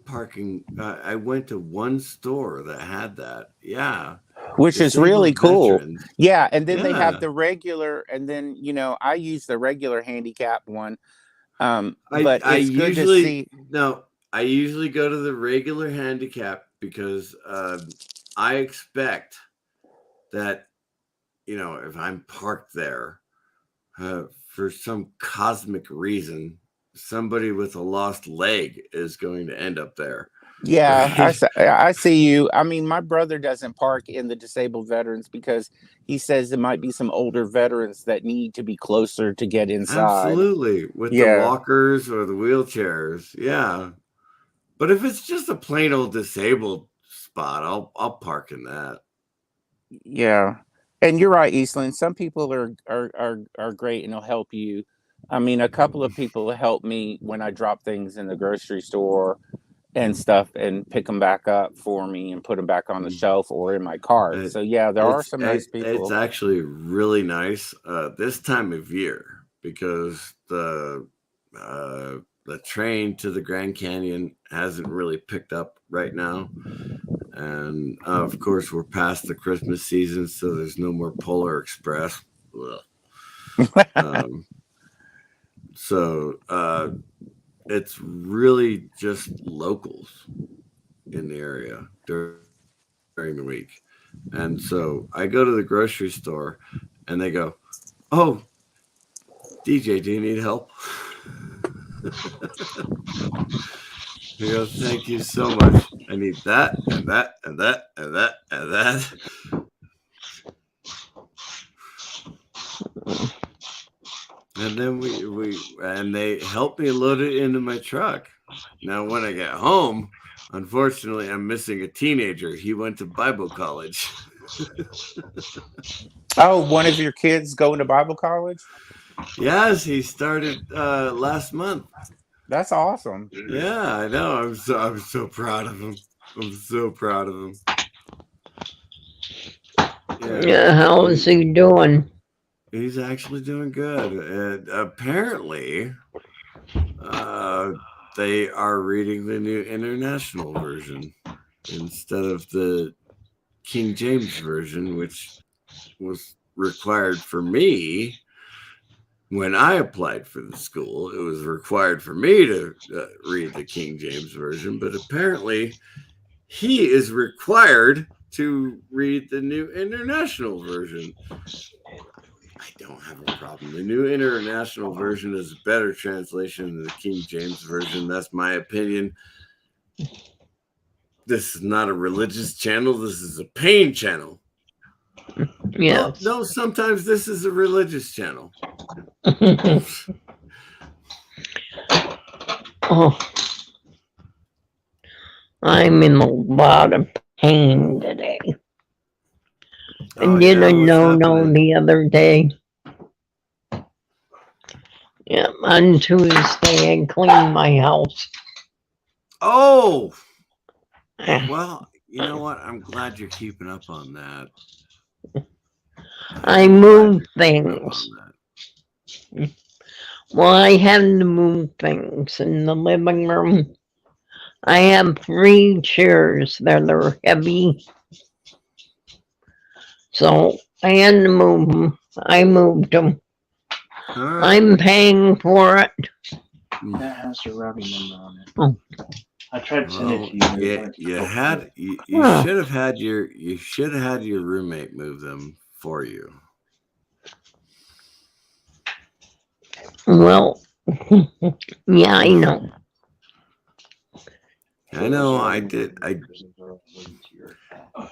store that had that. Yeah. Which is really cool. Veterans. Yeah. And then they have the regular, and then, I use the regular handicap one. But it's good to see. No, I usually go to the regular handicap because I expect that, if I'm parked there for some cosmic reason, somebody with a lost leg is going to end up there. Yeah, right? I see you. I mean, my brother doesn't park in the disabled veterans because he says there might be some older veterans that need to be closer to get inside. Absolutely. With the walkers or the wheelchairs. Yeah. But if it's just a plain old disabled spot, I'll park in that. Yeah. And you're right, Eastland. Some people are great and they'll help you. I mean, a couple of people help me when I drop things in the grocery store and stuff and pick them back up for me and put them back on the shelf or in my cart. So yeah, there are some nice people. It's actually really nice this time of year because the train to the Grand Canyon hasn't really picked up right now. And of course, we're past the Christmas season, so there's no more Polar Express. So it's really just locals in the area during the week. And so I go to the grocery store and they go, oh, DJ, do you need help? He goes, thank you so much. I need that and that and that and that and that. And then they helped me load it into my truck. Now, when I get home, unfortunately, I'm missing a teenager. He went to Bible college. Oh, one of your kids going to Bible college? Yes, he started last month. That's awesome. Yeah, I know. I'm so proud of him. I'm so proud of him. Yeah, how is he doing? He's actually doing good. And apparently, they are reading the New International Version instead of the King James Version, which was required for me. When I applied for the school, it was required for me to read the King James Version, but apparently he is required to read the New International Version. I don't have a problem. The New International Version is a better translation than the King James Version. That's my opinion. This is not a religious channel. This is a pain channel. Yeah. Well, no, sometimes this is a religious channel. Oh, I'm in a lot of pain today. I did a no the other day. Yeah, on Tuesday I cleaned my house. Oh, well, you know what? I'm glad you're keeping up on that. I moved things. Well, I had to move things in the living room. I have 3 chairs that are heavy, so I had to move them. I moved them. All right. I'm paying for it. That has a routing number on it. Oh. I tried to send it Well, to you. But it yeah, wouldn't you go had through. you Huh. should have had your roommate move them for you. Well, yeah, I know. I know. I did.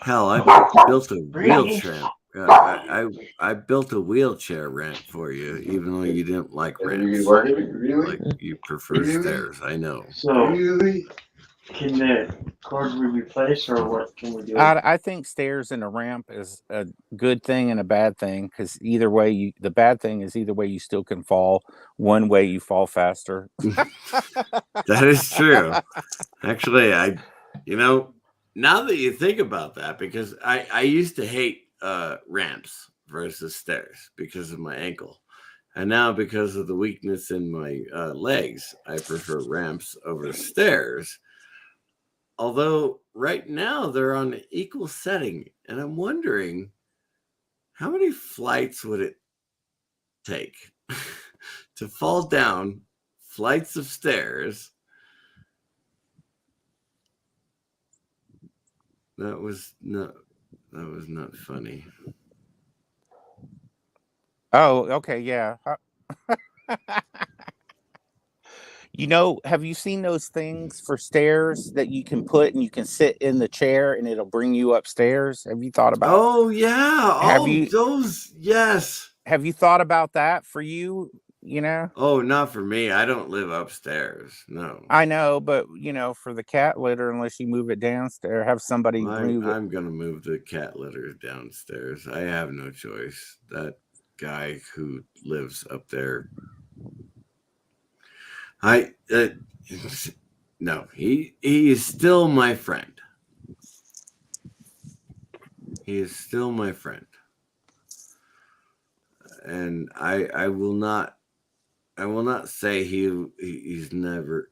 Hell, I built a Brady. wheelchair. I built a wheelchair ramp for you, even though you didn't like ramps. Like you prefer stairs. I know. So, can the cord be replaced, or what can we do? I think stairs and a ramp is a good thing and a bad thing because either way, the bad thing is either way you still can fall. One way you fall faster. That is true. Actually, now that you think about that, because I used to hate ramps versus stairs because of my ankle. And now because of the weakness in my legs, I prefer ramps over stairs. Although right now they're on an equal setting. And I'm wondering how many flights would it take to fall down flights of stairs? That was not funny. Oh, okay, yeah. Have you seen those things for stairs that you can put and you can sit in the chair and it'll bring you upstairs? Have you thought about? Oh yeah. Have Oh, you those, yes. have you thought about that for you? You know, Oh, not for me. I don't live upstairs. No. I know, but for the cat litter, unless you move it downstairs, have somebody move it. I'm gonna move the cat litter downstairs. I have no choice. That guy who lives up there, no, he is still my friend. He is still my friend, and I will not say he's never.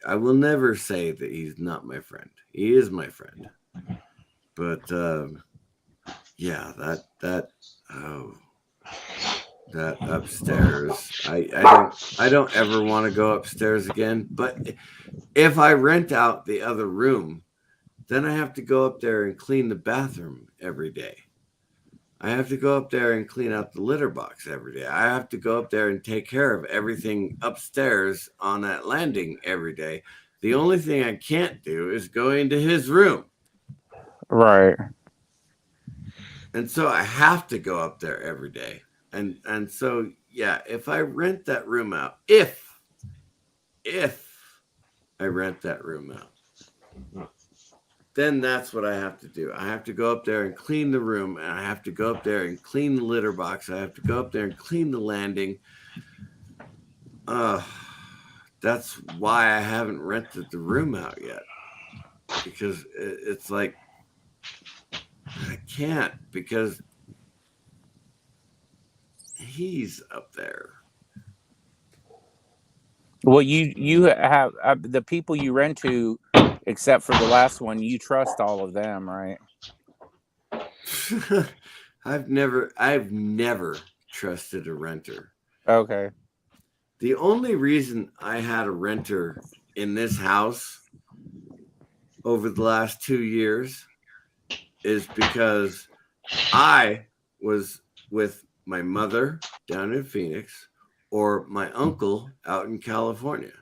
I will never say that he's not my friend. He is my friend. But yeah, that upstairs. I don't ever want to go upstairs again. But if I rent out the other room, then I have to go up there and clean the bathroom every day. I have to go up there and clean out the litter box every day. I have to go up there and take care of everything upstairs on that landing every day. The only thing I can't do is go into his room. Right. And so I have to go up there every day. And so yeah, if I rent that room out, if I rent that room out, then that's what I have to do. I have to go up there and clean the room, and I have to go up there and clean the litter box. I have to go up there and clean the landing. That's why I haven't rented the room out yet, because it's like I can't, because he's up there. Well, you have the people you rent to, except for the last one. You trust all of them, right? I've never trusted a renter. Okay. The only reason I had a renter in this house over the last 2 years is because I was with my mother down in Phoenix or my uncle out in California.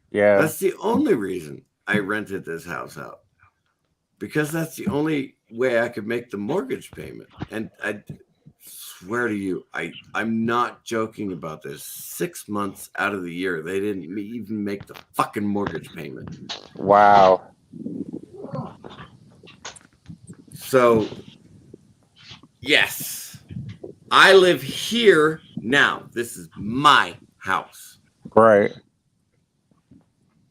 Yeah. That's the only reason I rented this house out, because that's the only way I could make the mortgage payment. And I swear to you, I'm not joking about this. 6 months out of the year, they didn't even make the fucking mortgage payment. Wow. So, yes, I live here now. This is my house. Right.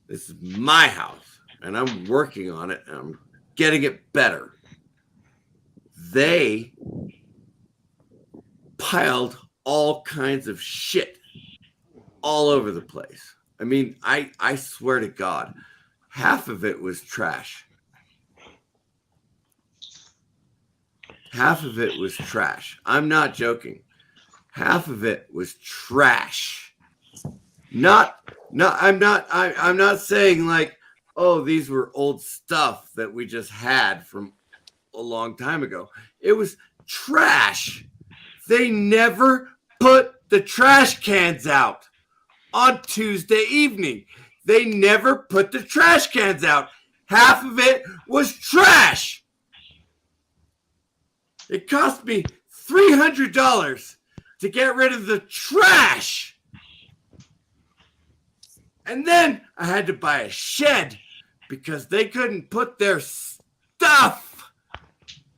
This is my house, and I'm working on it, and I'm getting it better. They piled all kinds of shit all over the place. I mean, I swear to God, half of it was trash. Half of it was trash. I'm not joking. Half of it was trash. I'm not saying like, oh, these were old stuff that we just had from a long time ago. It was trash. They never put the trash cans out on Tuesday evening. They never put the trash cans out. Half of it was trash. It cost me $300 to get rid of the trash. And then I had to buy a shed because they couldn't put their stuff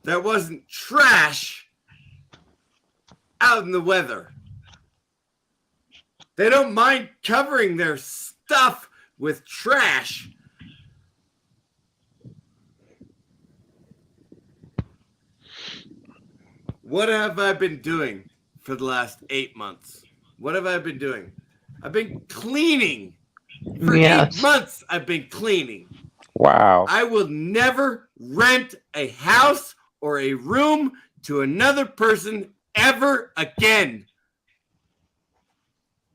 that wasn't trash out in the weather. They don't mind covering their stuff with trash. What have I been doing for the last 8 months? What have I been doing? I've been cleaning. For 8 months, I've been cleaning. Wow. I will never rent a house or a room to another person ever again.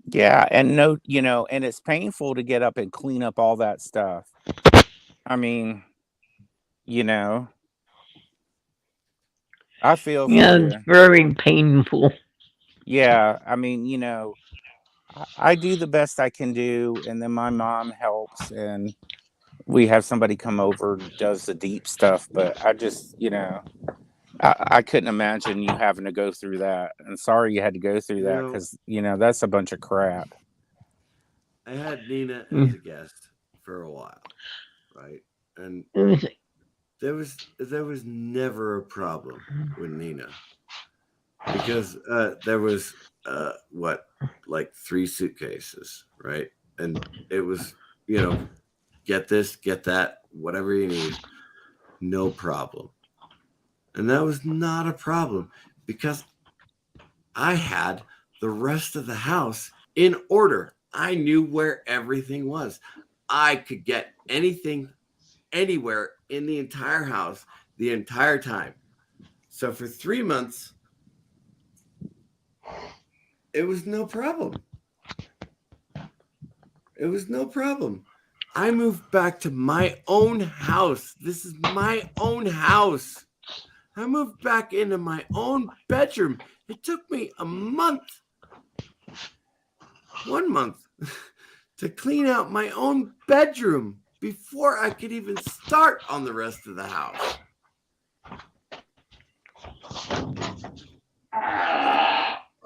Yeah, and and it's painful to get up and clean up all that stuff. I mean, I feel for it's you. very painful. Yeah, I mean, I do the best I can do, and then my mom helps, and we have somebody come over and does the deep stuff. But I just, I couldn't imagine you having to go through that. And sorry you had to go through that because, that's a bunch of crap. I had Nina as a guest for a while, right? And there was never a problem with Nina because there was like 3 suitcases, right? And it was, get this, get that, whatever you need, no problem. And that was not a problem because I had the rest of the house in order. I knew where everything was. I could get anything anywhere in the entire house the entire time. So for 3 months, it was no problem. It was no problem. I moved back to my own house. This is my own house. I moved back into my own bedroom. It took me a month, 1 month, to clean out my own bedroom before I could even start on the rest of the house.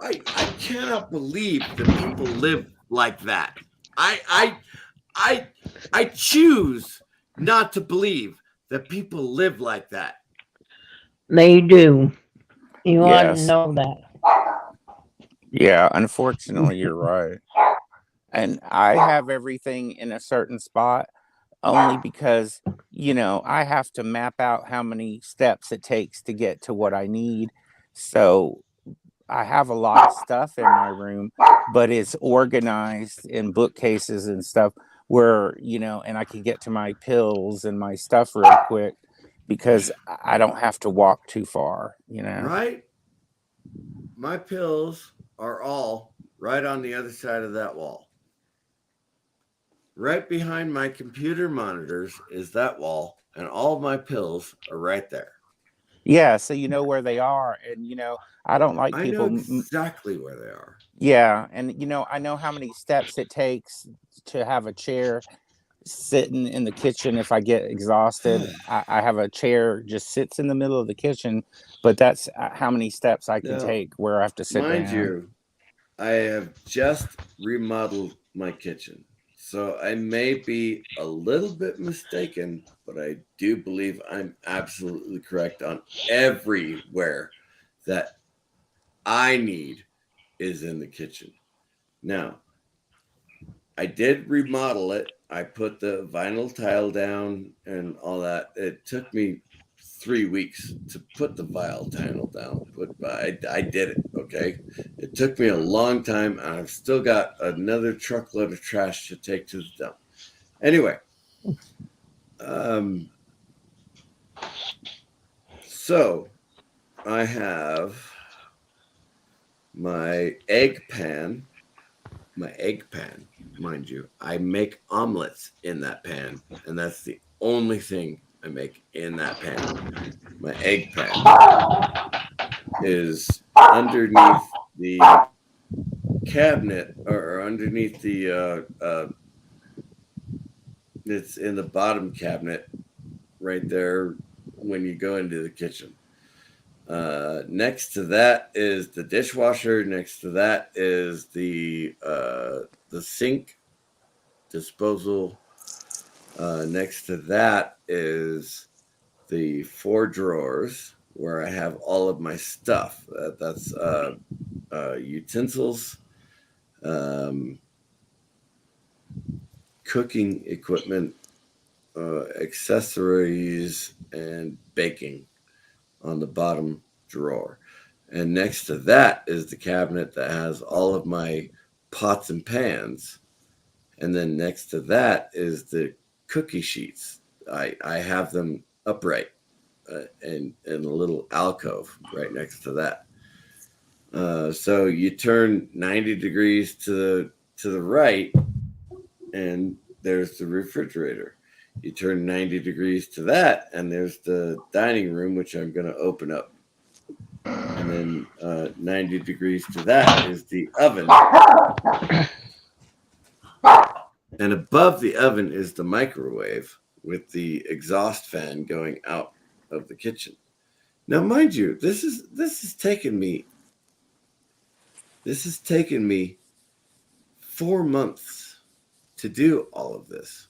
I cannot believe that people live like that. I choose not to believe that people live like that. They do. You ought to Yes. know that. Yeah, unfortunately, you're right. And I have everything in a certain spot only because, I have to map out how many steps it takes to get to what I need. So I have a lot of stuff in my room, but it's organized in bookcases and stuff where, and I can get to my pills and my stuff real quick because I don't have to walk too far, Right? My pills are all right on the other side of that wall. Right behind my computer monitors is that wall, and all of my pills are right there. Yeah, so you know where they are, and I don't like I people. know exactly where they are. Yeah, and I know how many steps it takes to have a chair sitting in the kitchen. If I get exhausted, I have a chair just sits in the middle of the kitchen, but that's how many steps I can take where I have to sit mind down. you, I have just remodeled my kitchen. So I may be a little bit mistaken, but I do believe I'm absolutely correct on everywhere that I need is in the kitchen. Now, I did remodel it. I put the vinyl tile down and all that. It took me 3 weeks to put the vial panel down, but I did it. Okay, it took me a long time, and I've still got another truckload of trash to take to the dump. Anyway, so I have my egg pan, mind you. I make omelets in that pan, and that's the only thing I make in that pan. My egg pan is underneath the cabinet, or underneath the it's in the bottom cabinet right there when you go into the kitchen. Next to that is the dishwasher. Next to that is the sink disposal. Next to that is the 4 drawers where I have all of my stuff. That's utensils, cooking equipment, accessories, and baking on the bottom drawer. And next to that is the cabinet that has all of my pots and pans. And then next to that is the cookie sheets. I have them upright in a little alcove right next to that. So you turn 90 degrees to the right, and there's the refrigerator. You turn 90 degrees to that, and there's the dining room, which I'm going to open up. And then 90 degrees to that is the oven. And above the oven is the microwave with the exhaust fan going out of the kitchen. Now, mind you, this has taken me 4 months to do all of this.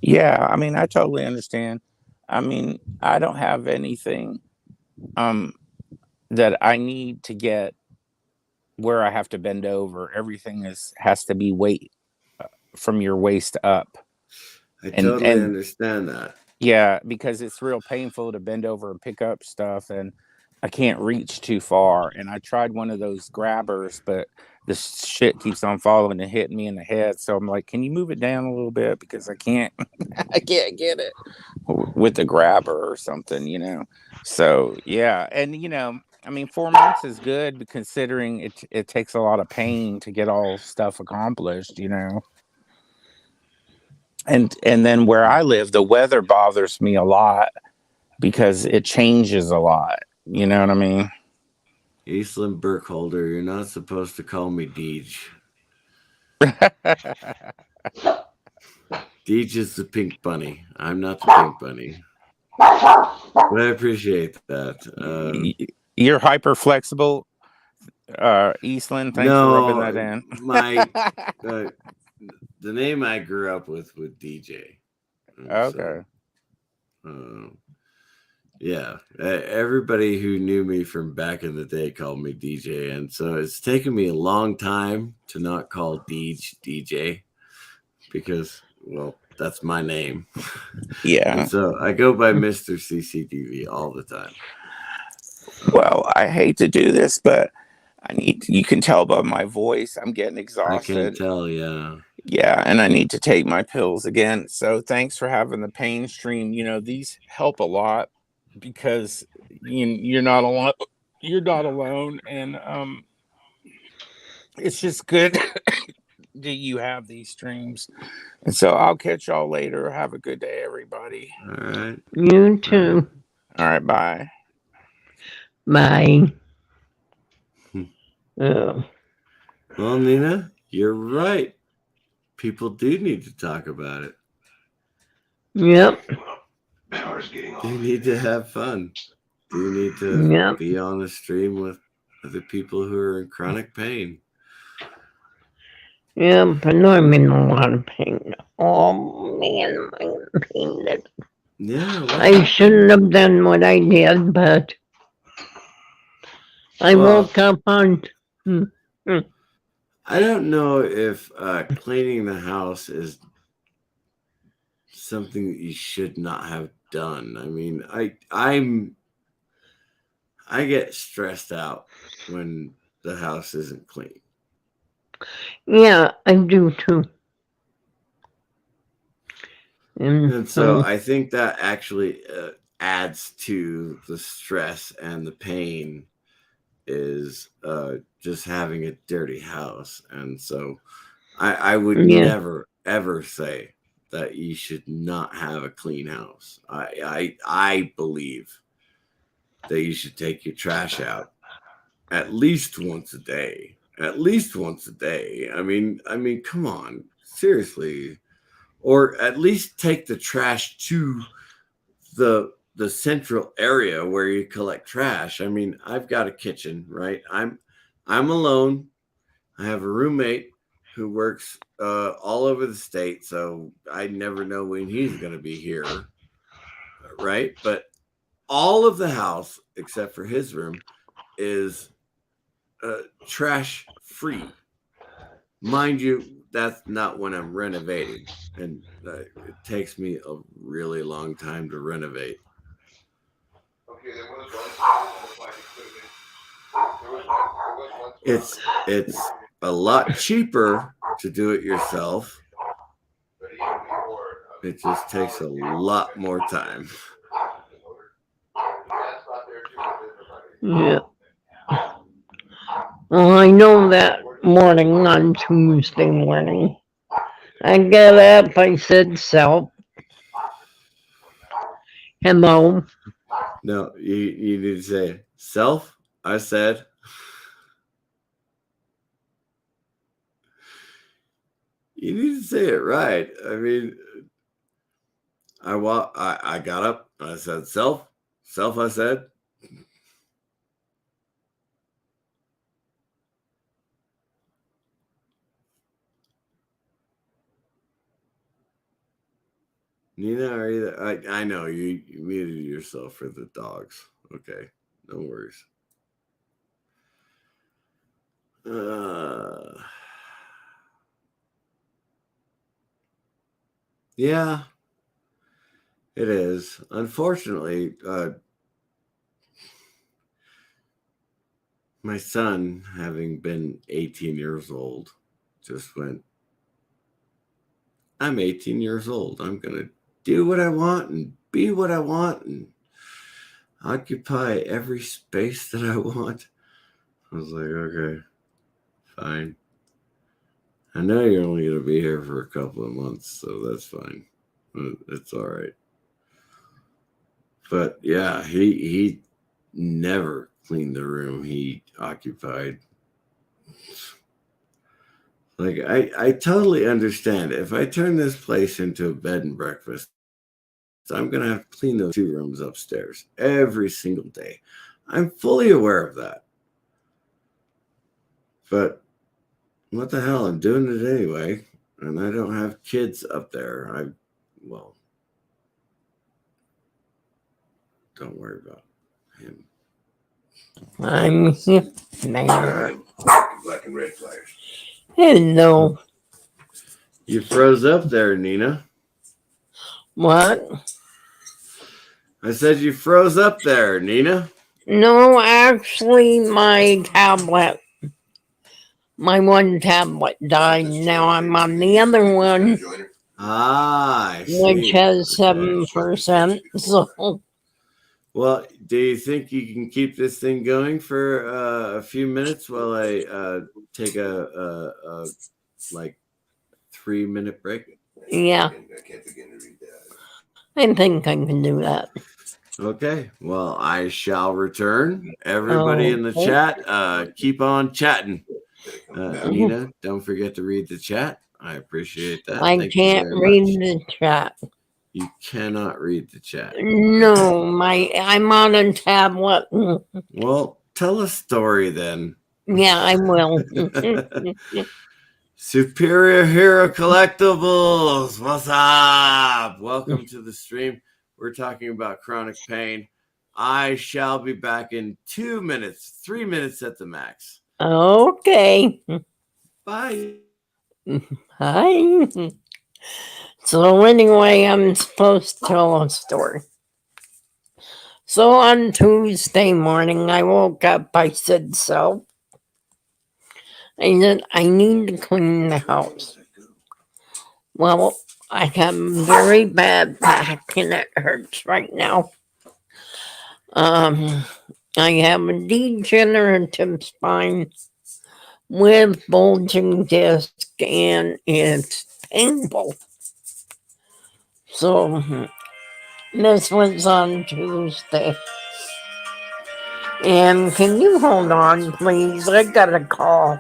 Yeah, I mean, I totally understand. I mean, I don't have anything that I need to get where I have to bend over. Everything has to be weight from your waist up. I totally understand that. Yeah, because it's real painful to bend over and pick up stuff, and I can't reach too far. And I tried one of those grabbers, but the shit keeps on falling and hitting me in the head. So I'm like, can you move it down a little bit, because I can't I can't get it with the grabber or something, you know. So yeah, and you know, I mean, 4 months is good considering it takes a lot of pain to get all stuff accomplished, you know. And then where I live, the weather bothers me a lot because it changes a lot. You know what I mean? Eastland Burkholder, you're not supposed to call me Deej. Deej is the pink bunny. I'm not the pink bunny. But I appreciate that. You're hyper flexible, Eastland. Thanks for rubbing that in. My the name I grew up with DJ. Okay. So, yeah, everybody who knew me from back in the day called me DJ, and so it's taken me a long time to not call Deej DJ, because, well, that's my name. Yeah. And so I go by Mr. CCTV all the time. Well, I hate to do this, but you can tell by my voice, I'm getting exhausted. I can tell, yeah. Yeah, and I need to take my pills again. So thanks for having the pain stream. You know, these help a lot because you're not alone. You're not alone, and it's just good that you have these streams. And so I'll catch y'all later. Have a good day, everybody. All right. You too. All right, bye. Bye. Oh. Well, Nina, you're right. People do need to talk about it. Yep. You need to have fun. You need to be on a stream with other people who are in chronic pain. Yeah, but I'm in a lot of pain. Oh man, I'm in pain. Yeah. I shouldn't have done what I did, but I woke up on. I don't know if cleaning the house is something that you should not have done. I mean, I get stressed out when the house isn't clean. Yeah, I do too. And so I think that actually adds to the stress and the pain is just having a dirty house. And so I would never, ever say that you should not have a clean house. I believe that you should take your trash out at least once a day. At least once a day. I mean, come on, seriously. Or at least take the trash to the central area where you collect trash. I mean, I've got a kitchen, right? I'm alone. I have a roommate who works all over the state, so I never know when he's going to be here, right? But all of the house, except for his room, is trash free. Mind you, that's not when I'm renovating, and it takes me a really long time to renovate. It's a lot cheaper to do it yourself. It just takes a lot more time. Yeah. Well, I know that morning on Tuesday morning, I got up, I said, "Self, hello." No, you need to say, "Self," I said. You need to say it right. I mean, I got up, I said, "Self," I said. Nina, are you there? I know you muted yourself for the dogs. Okay, no worries. Yeah, it is. Unfortunately, my son, having been 18 years old, just went, I'm 18 years old. I'm going to do what I want and be what I want and occupy every space that I want. I was like, okay, fine. I know you're only going to be here for a couple of months, so that's fine. It's all right. But yeah, he never cleaned the room he occupied. Like, I totally understand. If I turn this place into a bed and breakfast, I'm going to have to clean those 2 rooms upstairs every single day. I'm fully aware of that. But what the hell? I'm doing it anyway. And I don't have kids up there. Well, don't worry about him. I'm here. Black and red flyers. Hello. You froze up there, Nina. What? I said you froze up there, Nina. No, actually, my one tablet died. Now I'm on the other one, I see. which has 7%. So, well, do you think you can keep this thing going for a few minutes while I take a like 3-minute break? yeah, I think I can do that. Okay, well, I shall return. Everybody in the chat, keep on chatting. Nina, don't forget to read the chat. I appreciate that. I can't read the chat. You cannot read the chat. No, I'm on a tablet. Well, tell a story then. Yeah, I will. Superior Hero Collectibles, what's up? Welcome to the stream. We're talking about chronic pain. I shall be back in 2 minutes, 3 minutes at the max. Okay. Bye. Hi. So So anyway, I'm supposed to tell a story. So on Tuesday morning, I woke up. I said, so I said, I need to clean the house. Well, I have a very bad back and it hurts right now. I have a degenerative spine with bulging disc and it's painful. So this was on Tuesday. And can you hold on, please? I got a call.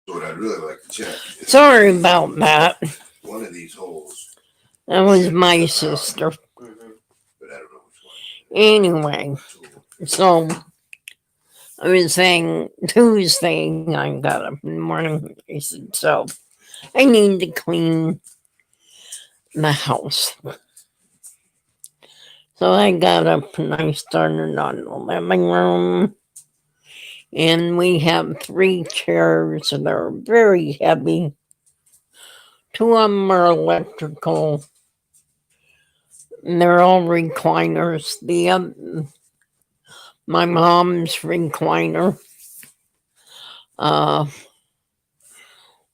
What I'd really like to check. Sorry about that. One of these holes. That was my sister. But I don't know which one. Anyway, so I was saying Tuesday, I got up in the morning. I said, so I need to clean the house. So I got up and I started on the living room. And we have 3 chairs that are very heavy. 2 of them are electrical. And they're all recliners. My mom's recliner.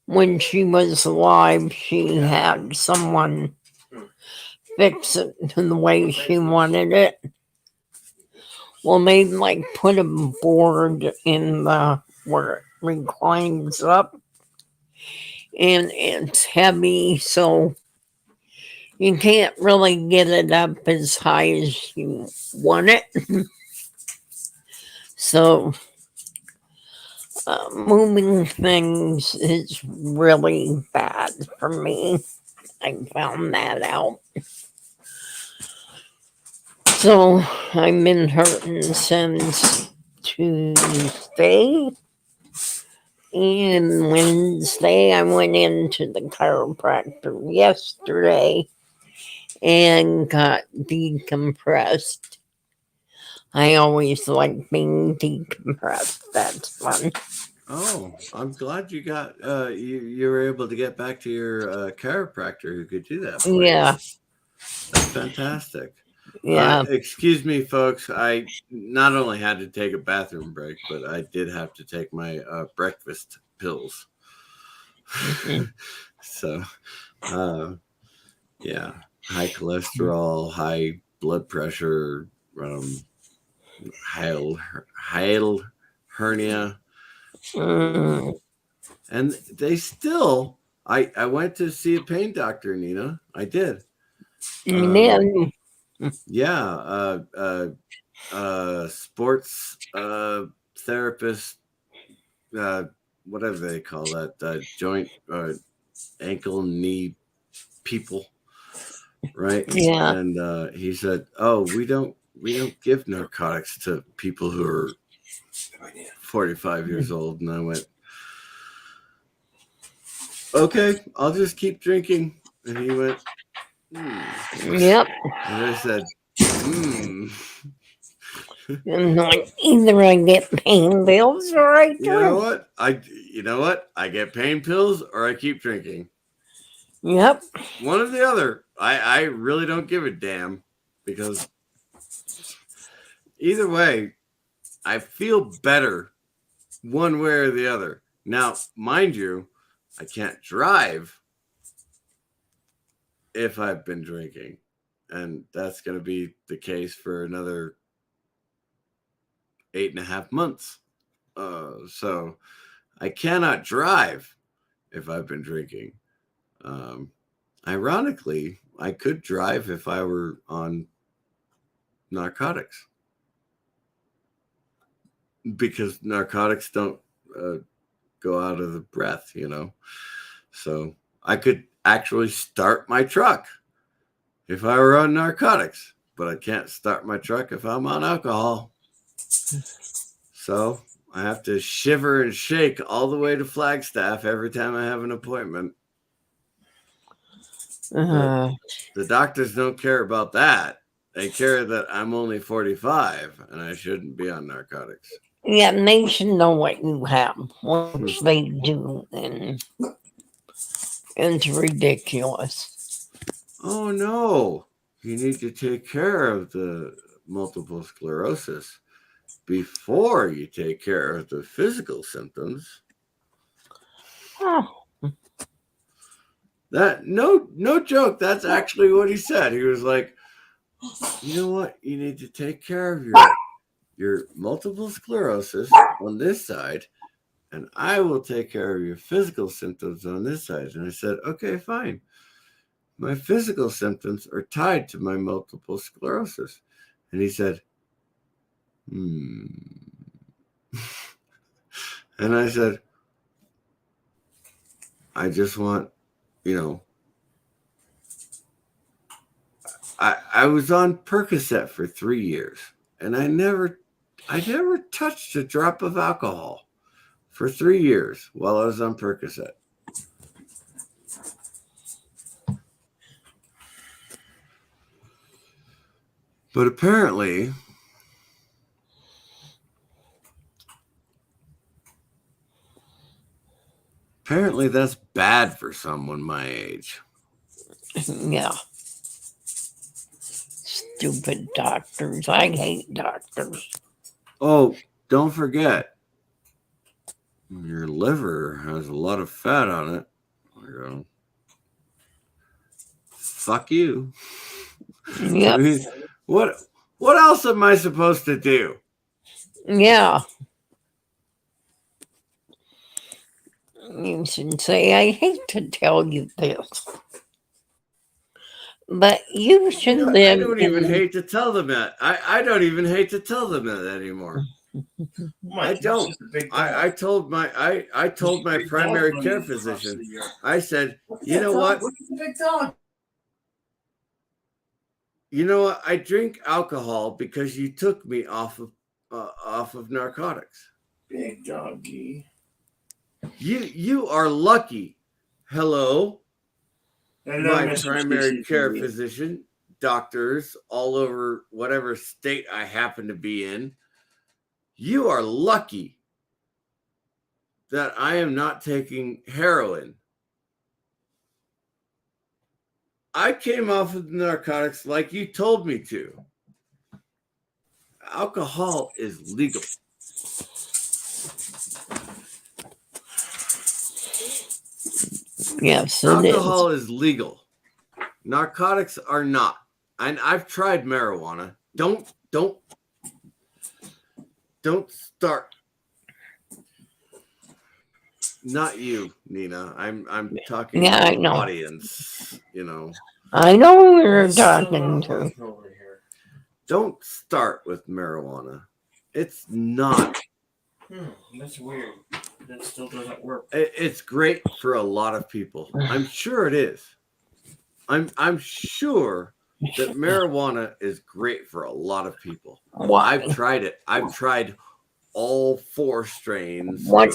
When she was alive, she had someone fix it to the way she wanted it. Well, they put a board in where it reclines up, and it's heavy, so you can't really get it up as high as you want it. So moving things is really bad for me. I found that out. So I've been hurting since Tuesday. And Wednesday, I went into the chiropractor yesterday and got decompressed. I always like being decompressed. That's fun. Oh, I'm glad you got you were able to get back to your chiropractor who could do that for you. Yeah. That's fantastic. Yeah. Excuse me, folks. I not only had to take a bathroom break, but I did have to take my breakfast pills. So, yeah, high cholesterol, high blood pressure, hiatal hernia. And they still, I went to see a pain doctor, Nina. I did. Yeah. Sports therapist, whatever they call that, joint, ankle, knee people, right? Yeah. And he said, "Oh, we don't give narcotics to people who are 45 years old." And I went, "Okay, I'll just keep drinking." And he went, Yep. And I said, And either I get pain pills or I drink. You know what? I get pain pills or I keep drinking. Yep. One or the other. I really don't give a damn, because either way, I feel better one way or the other. Now, mind you, I can't drive if I've been drinking. And that's going to be the case for another 8.5 months. So I cannot drive if I've been drinking. Ironically, I could drive if I were on narcotics, because narcotics don't go out of the breath, So I could actually start my truck if I were on narcotics, but I can't start my truck if I'm on alcohol. So I have to shiver and shake all the way to Flagstaff every time I have an appointment. The doctors don't care about that. They care that I'm only 45 and I shouldn't be on narcotics. Yeah, they should know what you have, which they do, and it's ridiculous. Oh no, you need to take care of the multiple sclerosis before you take care of the physical symptoms. Oh, That no joke. That's actually what he said. He was like, you know what? You need to take care of your multiple sclerosis on this side, and I will take care of your physical symptoms on this side. And I said, okay, fine. My physical symptoms are tied to my multiple sclerosis. And he said, And I said, I just want, I was on Percocet for 3 years, and I never touched a drop of alcohol for 3 years while I was on Percocet. But apparently that's bad for someone my age. yeah. Stupid doctors. I hate doctors. Oh, don't forget, your liver has a lot of fat on it. Fuck you. Yeah. I mean, what else am I supposed to do? Yeah. You should say, I hate to tell you this, but you should live. I don't even hate to tell them that. I don't even hate to tell them that anymore. I don't. I told my primary care physician. I said, you know what? You know what? I drink alcohol because you took me off of narcotics. Big doggy. You are lucky. Hello, my primary care physician, doctors all over whatever state I happen to be in. You are lucky that I am not taking heroin. I came off of narcotics like you told me to. Alcohol is legal. Yes, alcohol is legal. Narcotics are not. And I've tried marijuana. Don't start. Not you, Nina. I'm talking to the audience, I know who you're talking to. Don't start with marijuana. It's not. That's weird. That still doesn't work. It's great for a lot of people. I'm sure it is. I'm sure that marijuana is great for a lot of people. Why? I've tried it. I've tried all 4 strains, or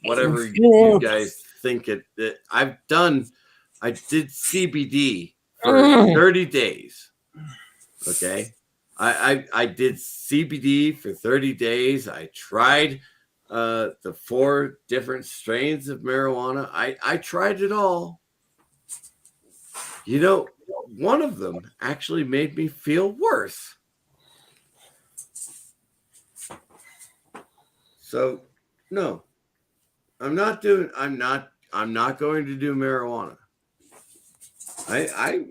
whatever you guys think it. I did CBD for 30 days. Okay. I did CBD for 30 days. I tried the 4 different strains of marijuana. I tried it all. One of them actually made me feel worse. So, no, I'm not I'm not going to do marijuana. I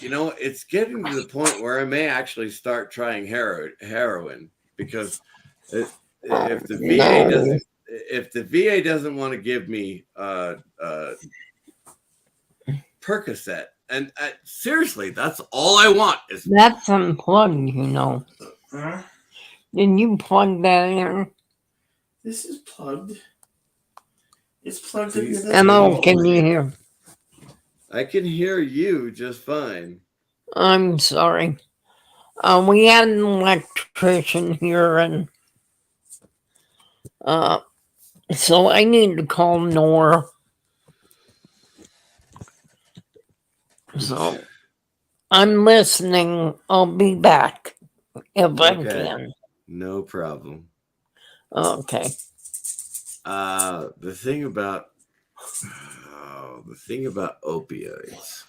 it's getting to the point where I may actually start trying heroin because if the VA No, doesn't want to give me Percocet, and seriously, that's all I want is that's unplugged, you know. Huh? Did you plug that in? This is plugged. It's plugged into See, the Emma, wall can over you here. hear? I can hear you just fine. I'm sorry. We had an electrician here, and so I need to call Nora. So I'm listening. I'll be back if I Okay, can. no problem. Okay. The thing about opioids.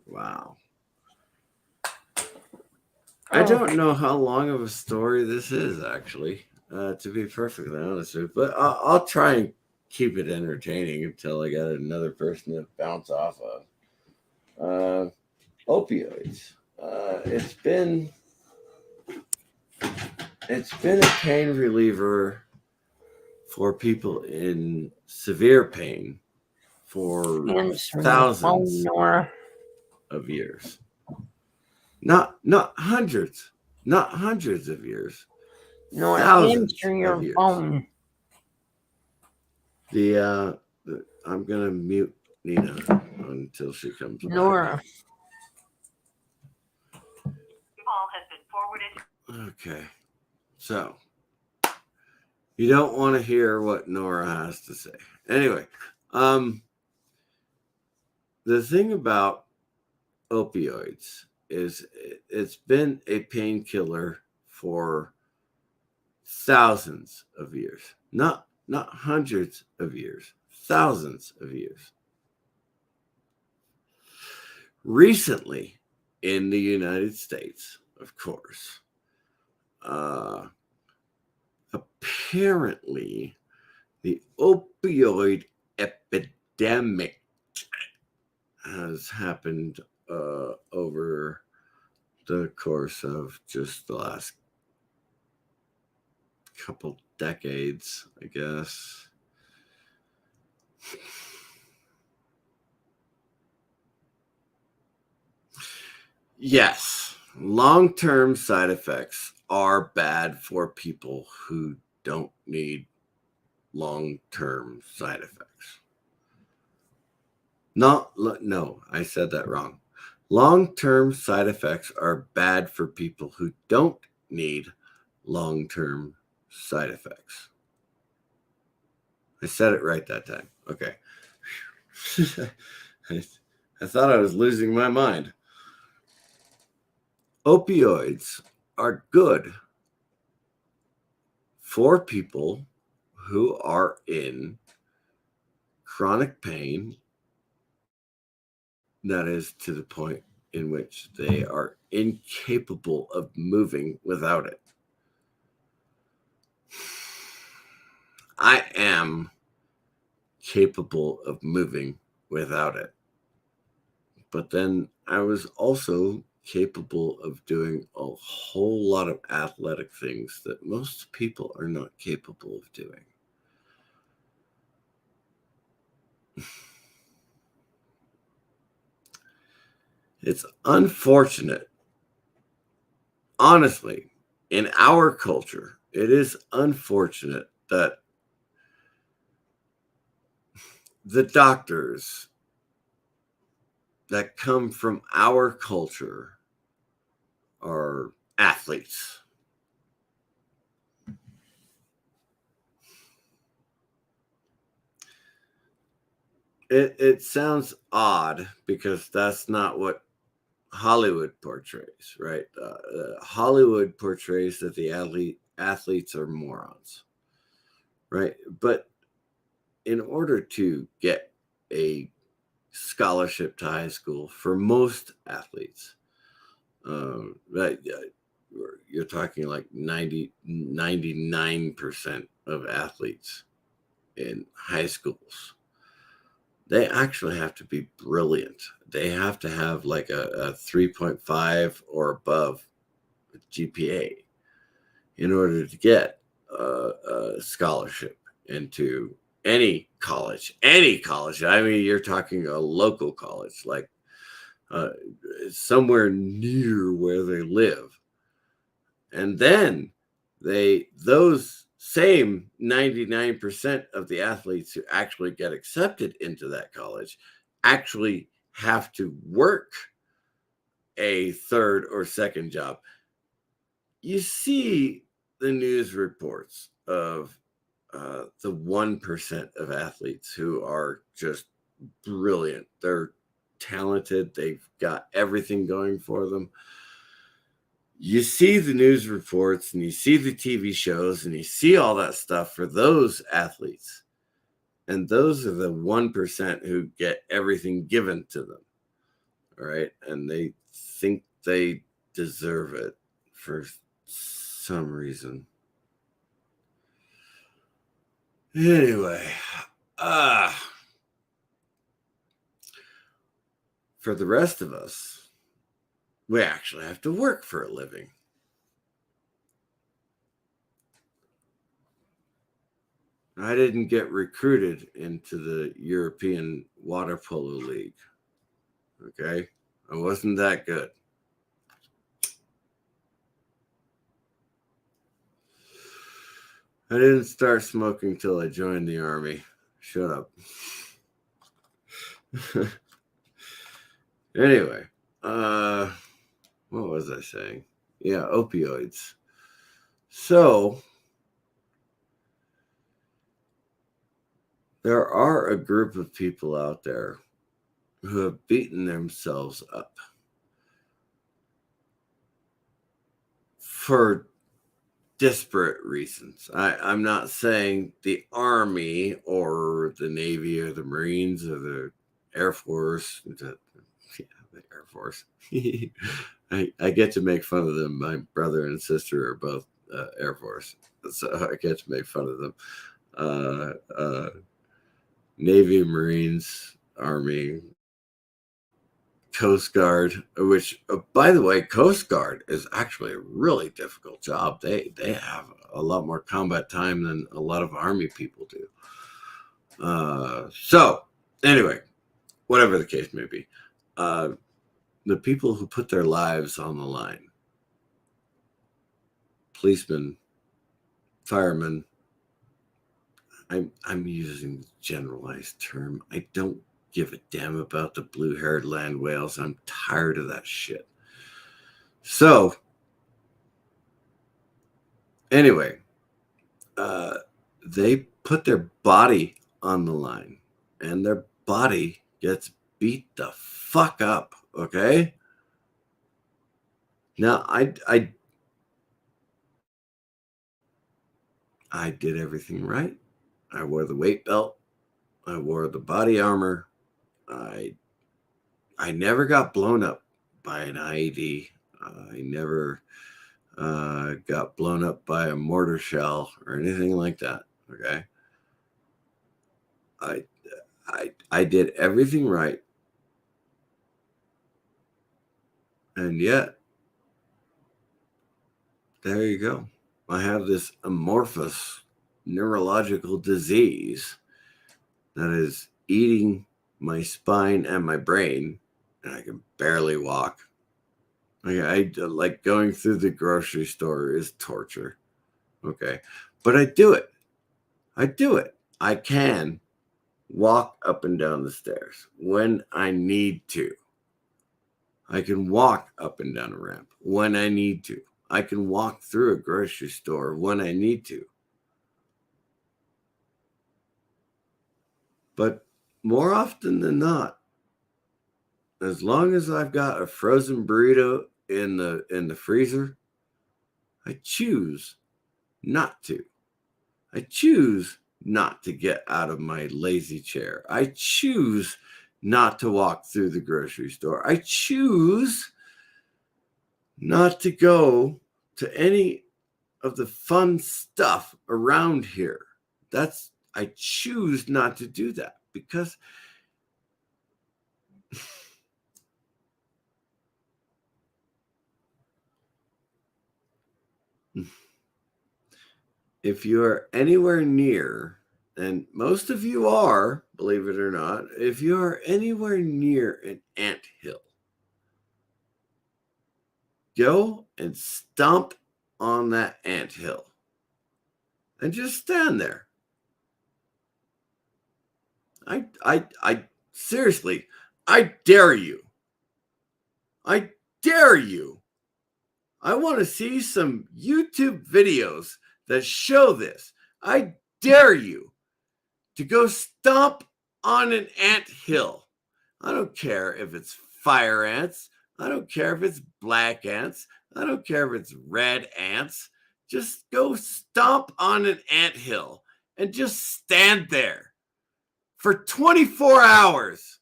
Wow. I don't know how long of a story this is, actually, to be perfectly honest with you, but I'll try and keep it entertaining until I got another person to bounce off of. Opioids. It's been a pain reliever for people in severe pain for Answer your phone, thousands Nora. of years. Not hundreds, not hundreds of years, Nora, thousands answer of your years. phone. I'm gonna mute Nina until she comes back. Nora. Okay, so you don't want to hear what Nora has to say. Anyway, the thing about opioids is it's been a painkiller for thousands of years, not hundreds of years, thousands of years. Recently, in the United States, of course, apparently the opioid epidemic has happened over the course of just the last couple decades, I guess. Yes, long-term side effects are bad for people who don't need long-term side effects. No, I said that wrong. Long-term side effects are bad for people who don't need long-term side effects. I said it right that time. Okay. I thought I was losing my mind. Opioids are good for people who are in chronic pain that is to the point in which they are incapable of moving without it. I am capable of moving without it. But then I was also capable of doing a whole lot of athletic things that most people are not capable of doing. It's unfortunate. Honestly, in our culture, it is unfortunate that the doctors that come from our culture are athletes. It sounds odd because that's not what Hollywood portrays, right? Hollywood portrays that the athletes are morons, right? But in order to get a scholarship to high school for most athletes, right, you're talking like 99% of athletes in high schools they actually have to be brilliant. They have to have like a 3.5 or above GPA in order to get a scholarship into any college. Any college. I mean, you're talking a local college, like somewhere near where they live. And then those same 99% of the athletes who actually get accepted into that college actually have to work a third or second job. You see the news reports of the 1% of athletes who are just brilliant. They're talented. They've got everything going for them. You see the news reports and you see the TV shows and you see all that stuff for those athletes. And those are the 1% who get everything given to them. All right. And they think they deserve it for some reason. Anyway, for the rest of us, we actually have to work for a living. I didn't get recruited into the European Water Polo League. Okay? I wasn't that good. I didn't start smoking till I joined the army. Shut up. Anyway, what was I saying? Yeah, opioids. So, there are a group of people out there who have beaten themselves up for disparate reasons. I'm not saying the Army or the Navy or the Marines or the Air Force. The Air Force. I get to make fun of them. My brother and sister are both Air Force, so I get to make fun of them. Navy, Marines, Army, Coast Guard, which, by the way, Coast Guard is actually a really difficult job. They have a lot more combat time than a lot of Army people do. So, anyway, whatever the case may be, the people who put their lives on the line, policemen, firemen, I'm using the generalized term. I don't give a damn about the blue-haired land whales. I'm tired of that shit. So, anyway, they put their body on the line, and their body gets beat the fuck up, okay? Now, I did everything right. I wore the weight belt. I wore the body armor. I never got blown up by an IED. I never got blown up by a mortar shell or anything like that. Okay. I did everything right. And yet, there you go. I have this amorphous neurological disease that is eating my spine and my brain, and I can barely walk. I like going through the grocery store is torture. Okay. But I do it. I can walk up and down the stairs when I need to. I can walk up and down a ramp when I need to. I can walk through a grocery store when I need to. But more often than not, as long as I've got a frozen burrito in the freezer, I choose not to. I choose not to get out of my lazy chair. I choose not to walk through the grocery store. I choose not to go to any of the fun stuff around here. I choose not to do that because If you are anywhere near, and most of you are, believe it or not, if you are anywhere near an ant hill, go and stomp on that ant hill and just stand there. I seriously, I dare you. I dare you. I want to see some YouTube videos that show this. I dare you to go stomp on an ant hill. I don't care if it's fire ants. I don't care if it's black ants. I don't care if it's red ants. Just go stomp on an ant hill and just stand there for 24 hours.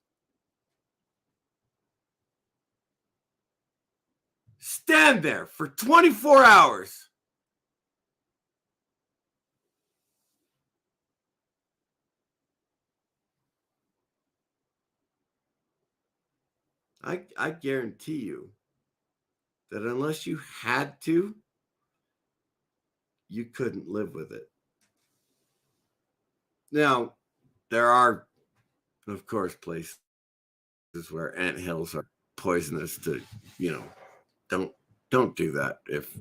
Stand there for 24 hours. I guarantee you that unless you had to, you couldn't live with it. Now, there are, of course, places where ant hills are poisonous to, don't do that. If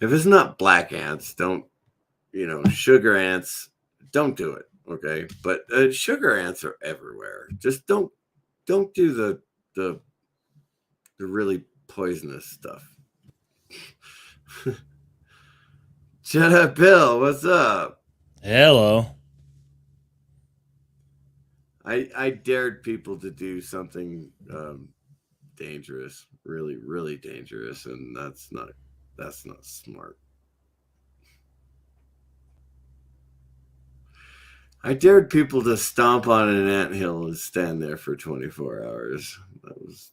it's not black ants, don't, sugar ants, don't do it. Okay. But sugar ants are everywhere. Just don't do the really poisonous stuff. Shut up, Bill. What's up? Hello. I dared people to do something dangerous, really, really dangerous, and that's not smart. I dared people to stomp on an anthill and stand there for 24 hours. That was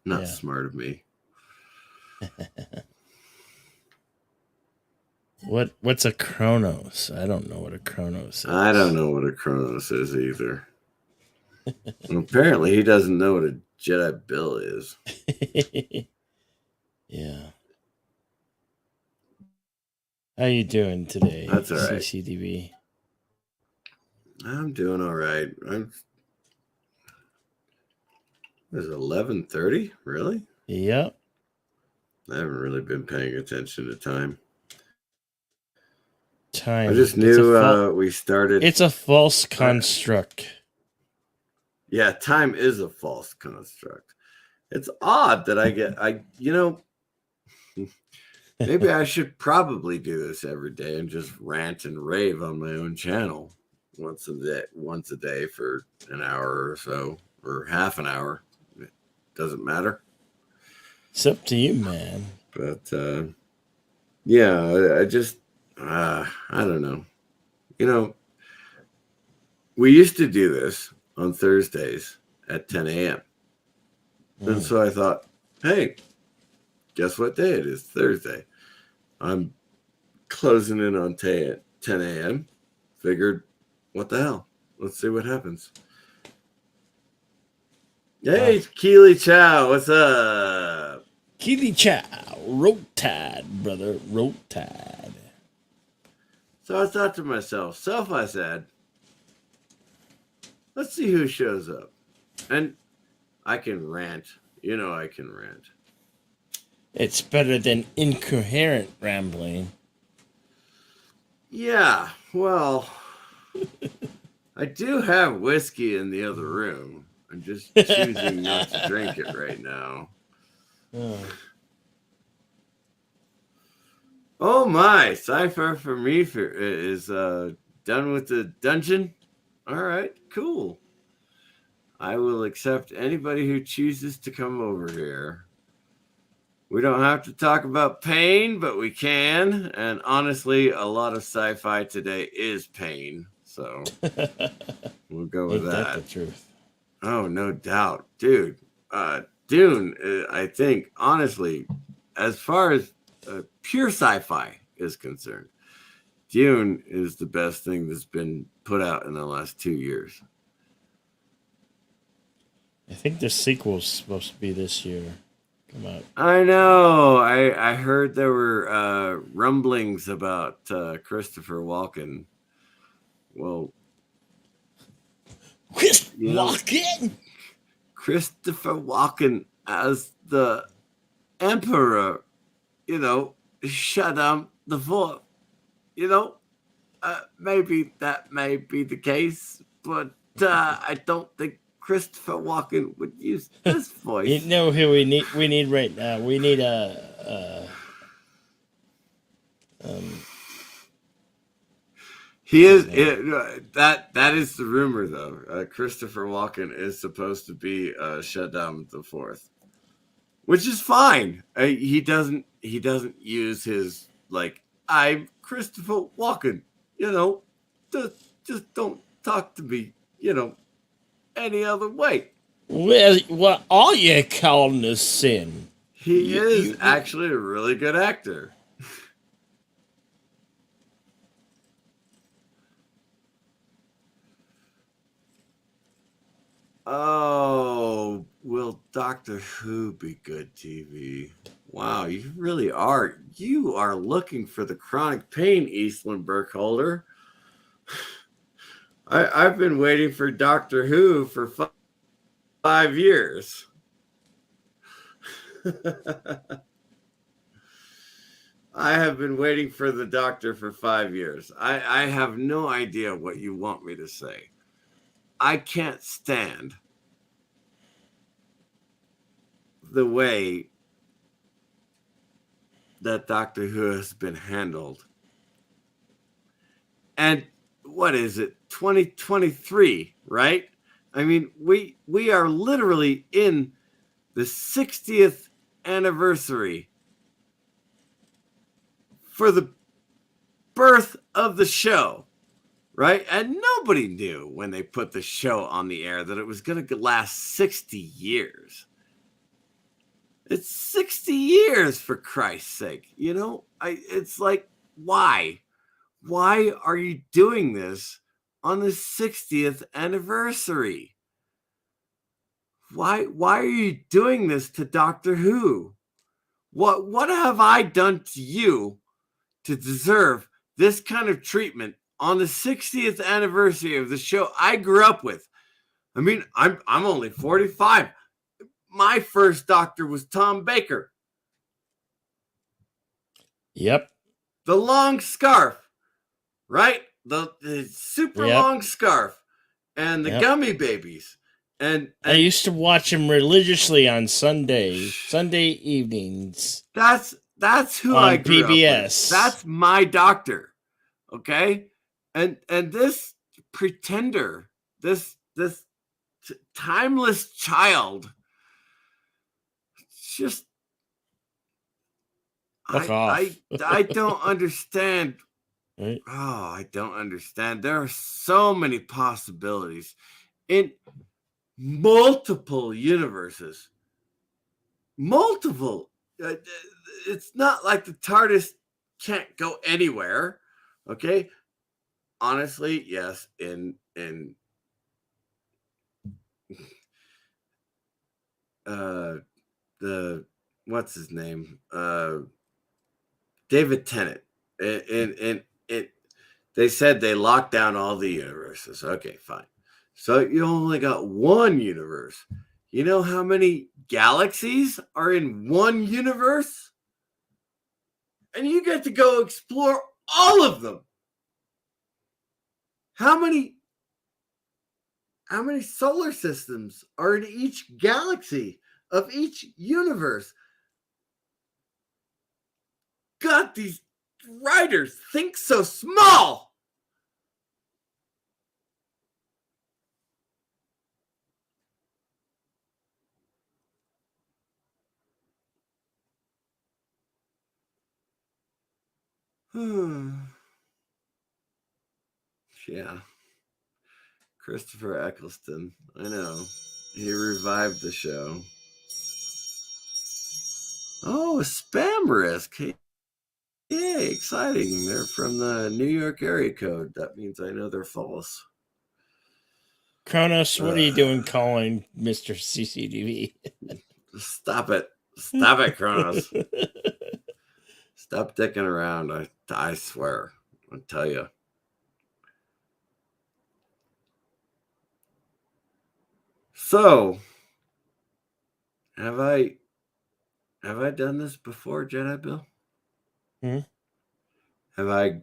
not smart of me. What's a Chronos? I don't know what a Chronos is. I don't know what a Chronos is either. Apparently, he doesn't know what a Jedi Bill is. Yeah. How you doing today? That's all right. CCDB. I'm doing all right. It's 11:30. Really? Yep. I haven't really been paying attention to time. Time. I just knew we started. It's a false construct. Yeah, time is a false construct. It's odd that maybe I should probably do this every day and just rant and rave on my own channel once a day for an hour or so, or half an hour. It doesn't matter. It's up to you, man. But yeah, I just I don't know. We used to do this on Thursdays at 10 a.m. And so I thought, hey, guess what day it is? Thursday. I'm closing in on 10 a.m. Figured, what the hell? Let's see what happens. Hey, Keely Chow, what's up? Keely Chow, Roll Tide, brother, Roll Tide. So I thought to myself, I said, let's see who shows up. And I can rant. I can rant. It's better than incoherent rambling. Yeah, well, I do have whiskey in the other room. I'm just choosing not to drink it right now. Oh my, Cypher for me is done with the dungeon. All right, cool. I will accept anybody who chooses to come over here. We don't have to talk about pain, but we can. And honestly, a lot of sci-fi today is pain. So we'll go with Ain't that. The truth. Oh, no doubt. Dude, Dune, I think, honestly, as far as pure sci-fi is concerned, Dune is the best thing that's been put out in the last 2 years. I think the sequel's supposed to be this year. Come out. I know. I heard there were rumblings about Christopher Walken. Well, Chris you know, Walken. Christopher Walken as the Emperor, you know, Shaddam the Fourth. You know, maybe that may be the case, but I don't think Christopher Walken would use this voice. You know who we need? We need right now. We need He is that is the rumor though. Christopher Walken is supposed to be Shaddam the Fourth, which is fine. He doesn't use his like I'm Christopher Walken. You know, just don't talk to me. You know, any other way. well, all you calling is sin. He is actually a really good actor. Oh, will Doctor Who be good TV? Wow, you really are. You are looking for the chronic pain, Eastland Burkholder. I've been waiting for Doctor Who for 5 years. I have been waiting for the Doctor for 5 years. I have no idea what you want me to say. I can't stand the way that Doctor Who has been handled. And what is it? 2023, right? I mean, we are literally in the 60th anniversary for the birth of the show. Right? And nobody knew when they put the show on the air that it was going to last 60 years. It's 60 years, for Christ's sake. You know, it's like, why? Why are you doing this on the 60th anniversary? Why are you doing this to Doctor Who? What have I done to you to deserve this kind of treatment on the 60th anniversary of the show I grew up with? I mean, I'm only 45. My first Doctor was Tom Baker. Yep. The long scarf, right? The super long scarf and the gummy babies. And I used to watch him religiously on Sunday evenings. That's who on I grew PBS. up with. That's my Doctor. Okay? And this pretender, this timeless child, just I don't understand. Right. Oh, I don't understand. There are so many possibilities in multiple universes. Multiple. It's not like the TARDIS can't go anywhere. Okay? Honestly, yes, in the what's his name? David Tennant. And they said they locked down all the universes. Okay, fine. So you only got one universe. You know how many galaxies are in one universe? And you get to go explore all of them. How many solar systems are in each galaxy of each universe? God, these writers think so small. Yeah. Christopher Eccleston. I know. He revived the show. Oh, a spam risk. Hey, yay, exciting. They're from the New York area code. That means I know they're false. Kronos, what are you doing calling Mr. CCTV? Stop it. Stop it, Kronos. Stop dicking around. I swear. I tell you. So, have I done this before, Jedi Bill? Hmm? Have I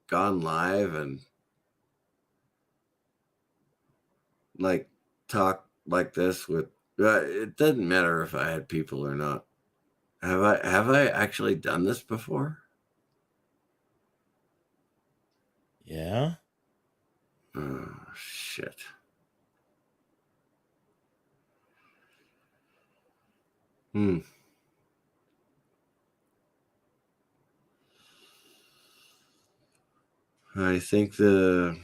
gone live and like talk like this with? It doesn't matter if I had people or not. Have I actually done this before? Yeah. Oh shit. I think the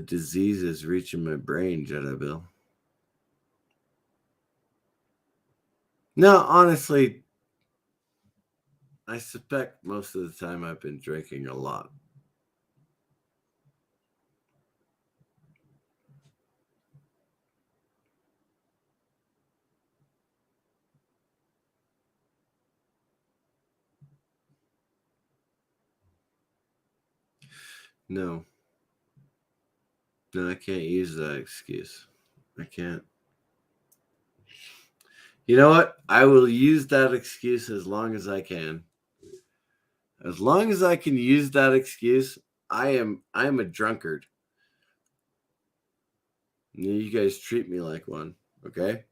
disease is reaching my brain, Jedi Bill. No, honestly, I suspect most of the time I've been drinking a lot. No, I can't use that excuse. I can't. You know what? I will use that excuse as long as I can. As long as I can use that excuse, I'm a drunkard. You guys treat me like one, okay?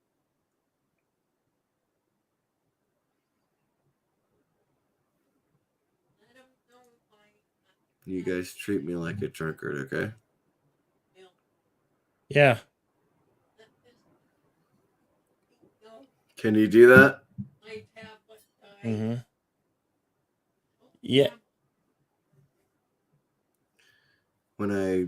You guys treat me like a drunkard, okay? Yeah. Can you do that? Mm-hmm. Yeah. When I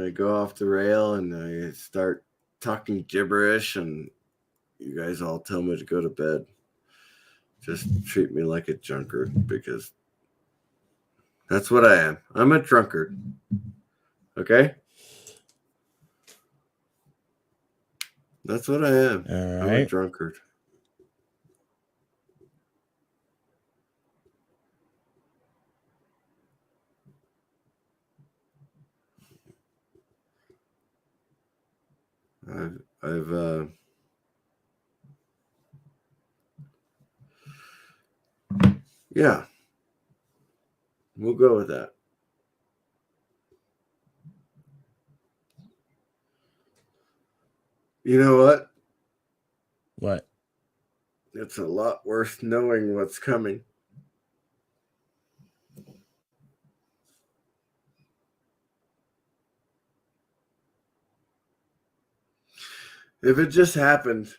go off the rail and I start talking gibberish and you guys all tell me to go to bed, just treat me like a drunkard because that's what I am. I'm a drunkard. Okay? That's what I am. All I'm a right. drunkard. I've yeah. We'll go with that. You know what? What? It's a lot worse knowing what's coming. If it just happened,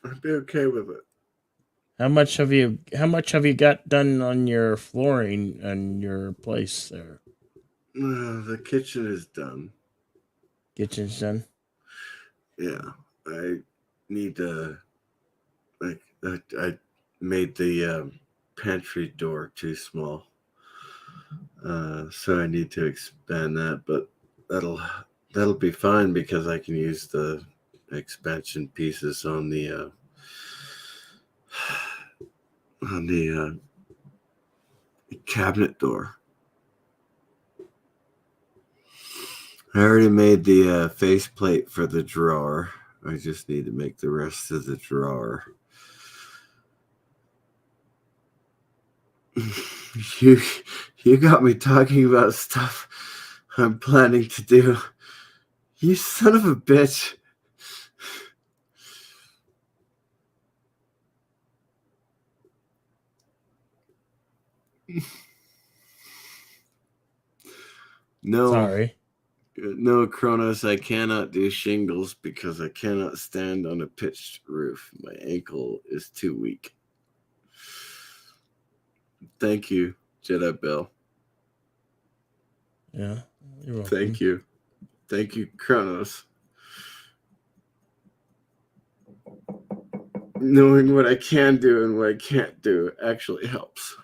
I'd be okay with it. How much have you got done on your flooring and your place there? The kitchen is done. Kitchen's done? Yeah. I need to I made the pantry door too small. So I need to expand that, but that'll be fine because I can use the expansion pieces on the cabinet door. I already made the faceplate for the drawer. I just need to make the rest of the drawer. You got me talking about stuff I'm planning to do. You son of a bitch. No. Sorry. No, Kronos, I cannot do shingles because I cannot stand on a pitched roof. My ankle is too weak. Thank you, Jedi Bill. Yeah. You're welcome. Thank you. Thank you, Kronos. Knowing what I can do and what I can't do actually helps.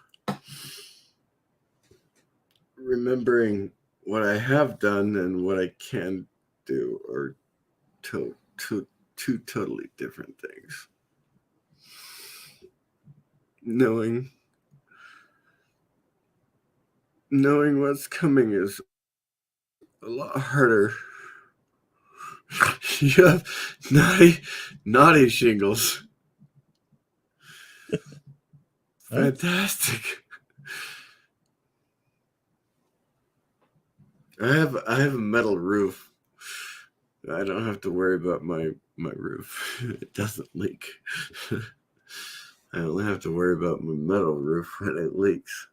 Remembering what I have done and what I can do are two totally different things. Knowing what's coming is a lot harder. You have naughty shingles. Fantastic. I have a metal roof. I don't have to worry about my roof. It doesn't leak. I only have to worry about my metal roof when it leaks.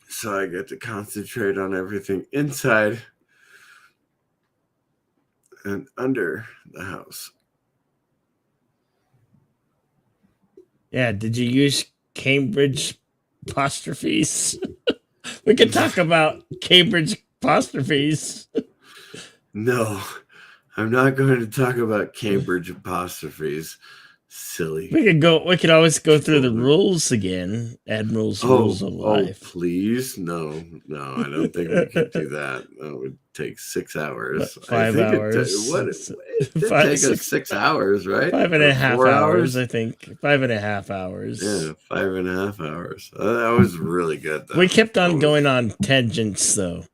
So I get to concentrate on everything inside and under the house. Yeah, did you use Cambridge apostrophes? We could talk about Cambridge apostrophes. No, I'm not going to talk about Cambridge apostrophes. Silly. We could always go through the rules again. Admiral's Rules of Life. Please. No, I don't think we could do that. That would take 6 hours. What, 5 hours? It did take us 6 hours, right? 5.5 4 hours, I think. 5.5 hours. Yeah, 5.5 hours. That was really good, though. We kept on going on tangents, though.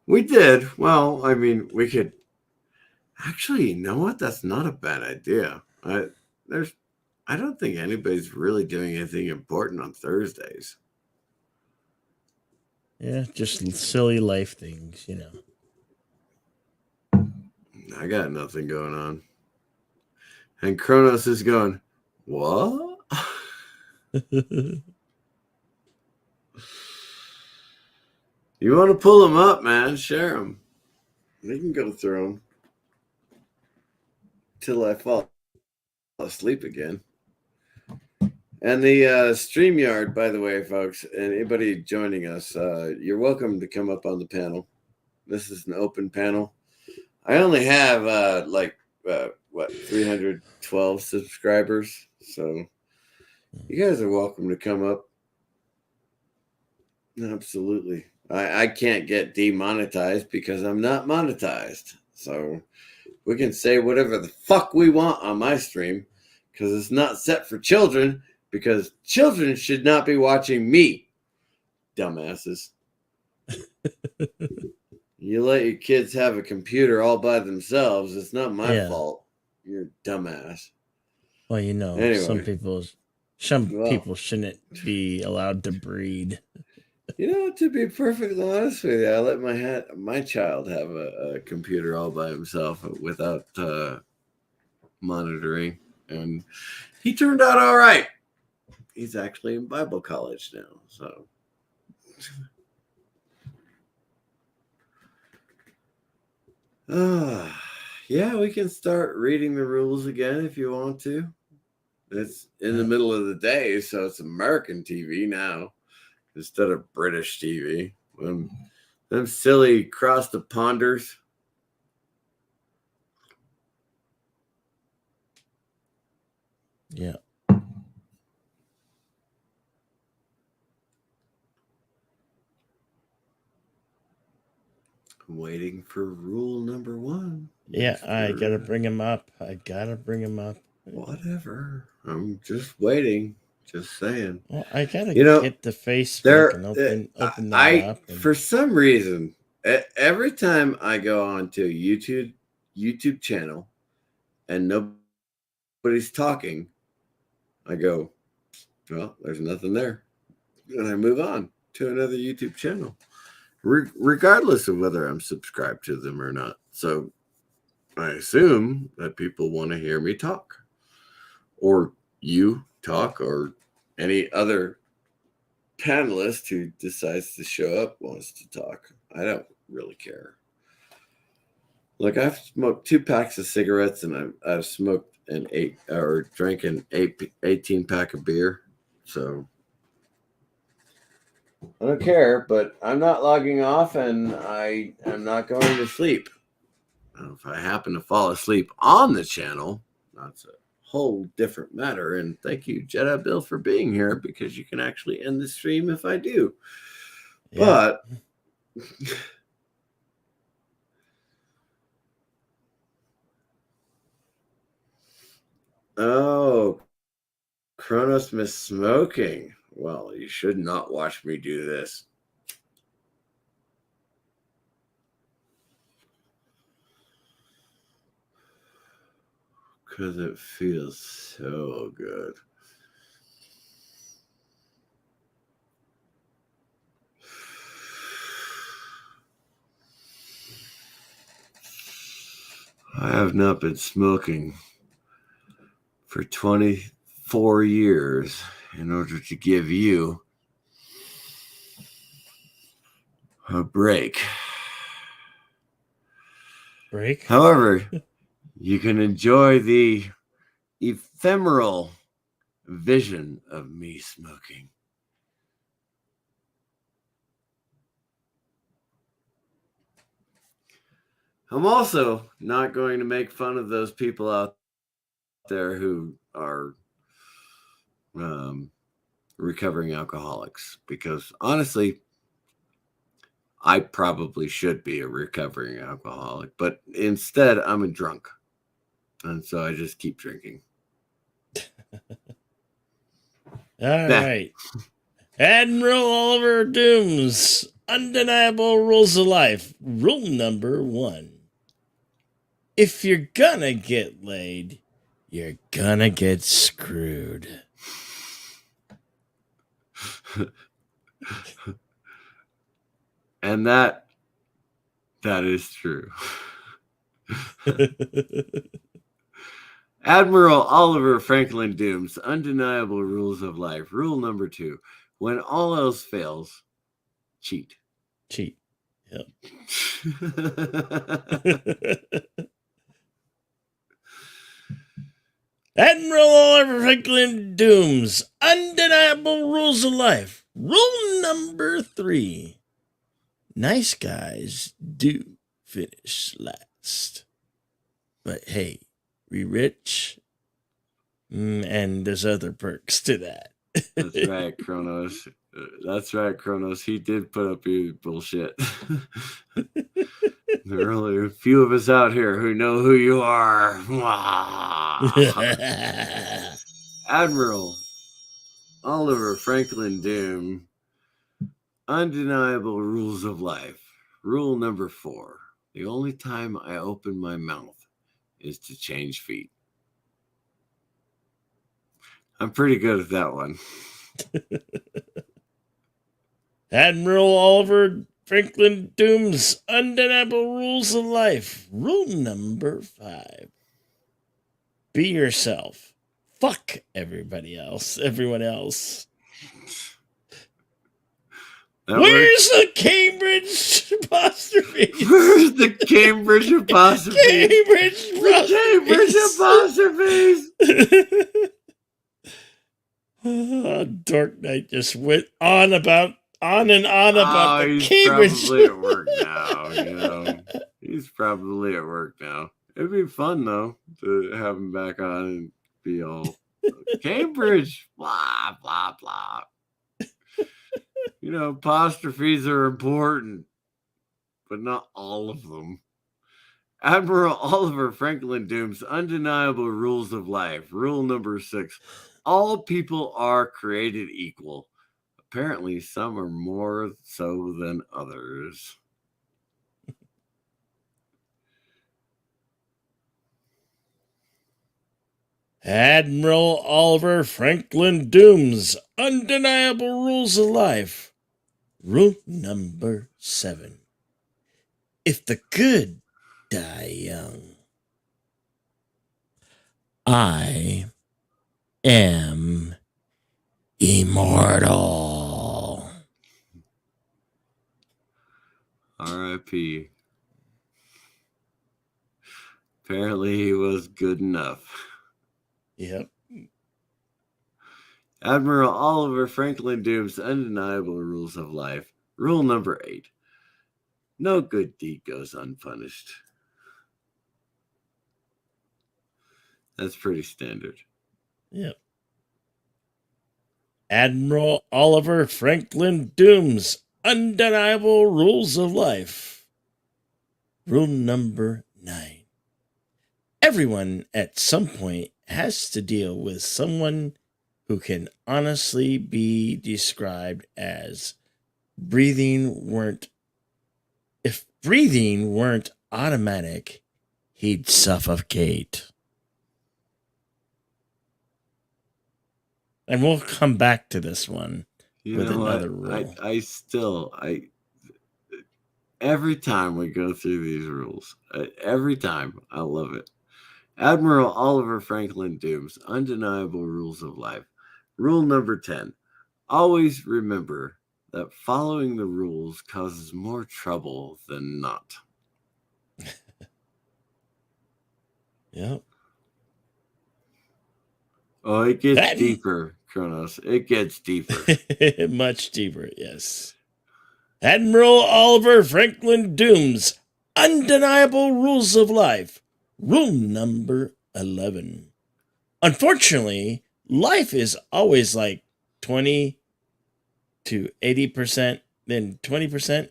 We did. Well, I mean, we could. Actually, you know what? That's not a bad idea. I don't think anybody's really doing anything important on Thursdays. Yeah, just silly life things, you know. I got nothing going on. And Kronos is going, what? You want to pull them up, man? Share them. We can go through them till I fall asleep again. And the StreamYard, by the way, folks, anybody joining us, you're welcome to come up on the panel. This is an open panel. I only have 312 subscribers, so you guys are welcome to come up. Absolutely. I can't get demonetized because I'm not monetized. So we can say whatever the fuck we want on my stream because it's not set for children because children should not be watching me. Dumbasses. You let your kids have a computer all by themselves. It's not my fault. You're a dumbass. Well, you know, anyway, some people shouldn't be allowed to breed. You know, to be perfectly honest with you, I let my child have a computer all by himself without monitoring, and he turned out all right. He's actually in Bible college now, so. Yeah, we can start reading the rules again if you want to. It's in the middle of the day, so it's American TV now instead of British TV. Them silly cross the ponders. Yeah. I'm waiting for rule number 1. Yeah, I gotta bring him up. Whatever. I'm just waiting. Just saying. Well, I gotta get the Facebook and open that up. For some reason, every time I go on to a YouTube channel and nobody's talking, I go, well, there's nothing there. And I move on to another YouTube channel, regardless of whether I'm subscribed to them or not. So I assume that people want to hear me talk, or you talk, or any other panelist who decides to show up wants to talk. I don't really care. Like, I've smoked 2 packs of cigarettes and I've smoked drank an 18 pack of beer. So I don't care, but I'm not logging off and I am not going to sleep. If I happen to fall asleep on the channel, that's a whole different matter. And thank you, Jedi Bill, for being here, because you can actually end the stream if I do. Yeah. But oh, Kronos missed smoking. Well, you should not watch me do this. Because it feels so good. I have not been smoking for 24 years in order to give you a break. Break. However, you can enjoy the ephemeral vision of me smoking. I'm also not going to make fun of those people out there who are recovering alcoholics, because honestly, I probably should be a recovering alcoholic, but instead I'm a drunk. And so I just keep drinking. All right. Admiral Oliver Doom's Undeniable Rules of Life. Rule number 1. If you're gonna get laid, you're gonna get screwed. And that is true. Admiral Oliver Franklin Doom's Undeniable Rules of Life. Rule number 2. When all else fails, cheat. Cheat. Yep. Admiral Oliver Franklin Doom's Undeniable Rules of Life. Rule number 3. Nice guys do finish last. But hey, we rich, and there's other perks to that. That's right, Kronos. That's right, Kronos. He did put up your bullshit. There are only a few of us out here who know who you are. Admiral Oliver Franklin Doom. Undeniable Rules of Life. Rule number 4. The only time I open my mouth is to change feet. I'm pretty good at that one. Admiral Oliver Franklin Doom's Undeniable Rules of Life. Rule number 5. Be yourself. Fuck everyone else. That Where's the Cambridge apostrophe? Where's the Cambridge apostrophe? Cambridge apostrophes. Dark Knight just went on and on about the he's Cambridge. Probably at work now. He's probably at work now. It'd be fun though to have him back on and be all Cambridge, blah blah blah. Apostrophes are important, but not all of them. Admiral Oliver Franklin Doom's Undeniable Rules of Life. Rule number 6. All people are created equal. Apparently, some are more so than others. Admiral Oliver Franklin Doom's Undeniable Rules of Life. Rule number 7. If the good die young, I am immortal. R.I.P. Apparently, he was good enough. Yep. Admiral Oliver Franklin Doom's undeniable rules of life. Rule number 8. No good deed goes unpunished. That's pretty standard. Yep. Admiral Oliver Franklin Doom's undeniable rules of life. Rule number 9. Everyone at some point has to deal with someone who can honestly be described as if breathing weren't automatic, he'd suffocate. And we'll come back to this one with another rule. Every time we go through these rules, every time, I love it. Admiral Oliver Franklin Doom's undeniable rules of life. Rule number 10. Always remember that following the rules causes more trouble than not. Yep. Oh, it gets deeper, Kronos. It gets deeper. Much deeper, yes. Admiral Oliver Franklin Doom's undeniable rules of life. Rule number 11. Unfortunately, life is always like 20 to 80%, then 20%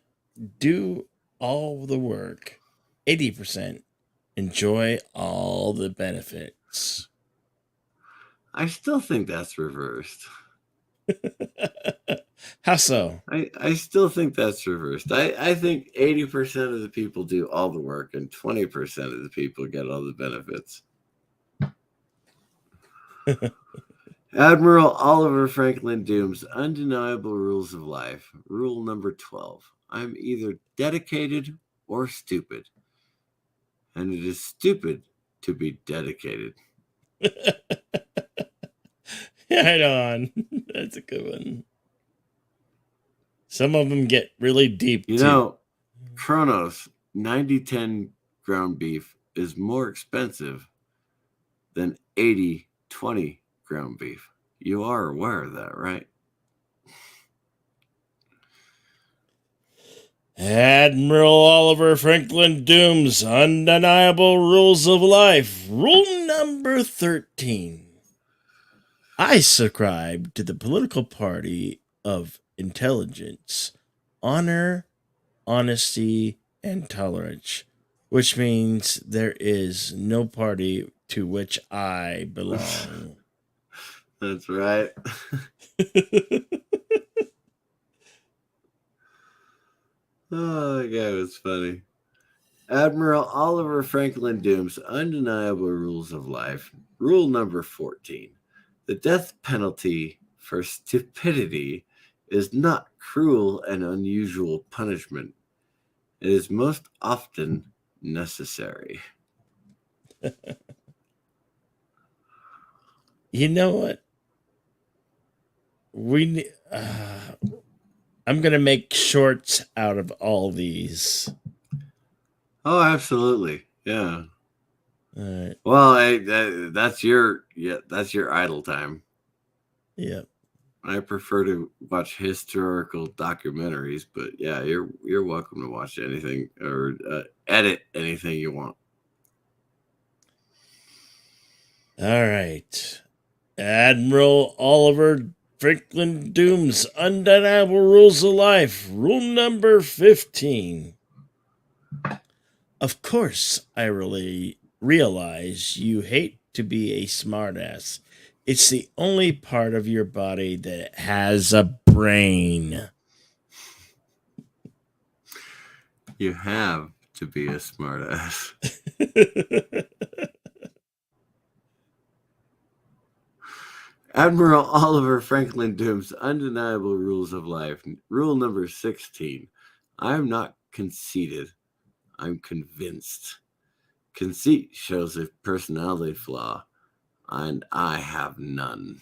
do all the work. 80% enjoy all the benefits. I still think that's reversed. How so? I still think that's reversed. I think 80% of the people do all the work and 20% of the people get all the benefits. Admiral Oliver Franklin Doom's undeniable rules of life. Rule number 12. I'm either dedicated or stupid. And it is stupid to be dedicated. Right on. That's a good one. Some of them get really deep, You too. know, Kronos 90-10 ground beef is more expensive than 80-20 ground beef. You are aware of that, right? Admiral Oliver Franklin Doom's undeniable rules of life. Rule number 13. I subscribe to the political party of intelligence, honor, honesty, and tolerance, which means there is no party to which I belong. That's right. Oh, that guy was funny. Admiral Oliver Franklin Doom's undeniable rules of life. Rule number 14. The death penalty for stupidity is not cruel and unusual punishment. It is most often necessary. You know what? I'm going to make shorts out of all these. Oh, absolutely. Yeah. All right. Well, that's your idle time. Yep. I prefer to watch historical documentaries, but yeah, you're welcome to watch anything or edit anything you want. All right. Admiral Oliver Franklin Doom's undeniable rules of life. Rule number 15. Of course, I really realize you hate to be a smartass. It's the only part of your body that has a brain. You have to be a smartass. Admiral Oliver Franklin Doom's undeniable rules of life. Rule number 16. I am not conceited. I'm convinced. Conceit shows a personality flaw, and I have none.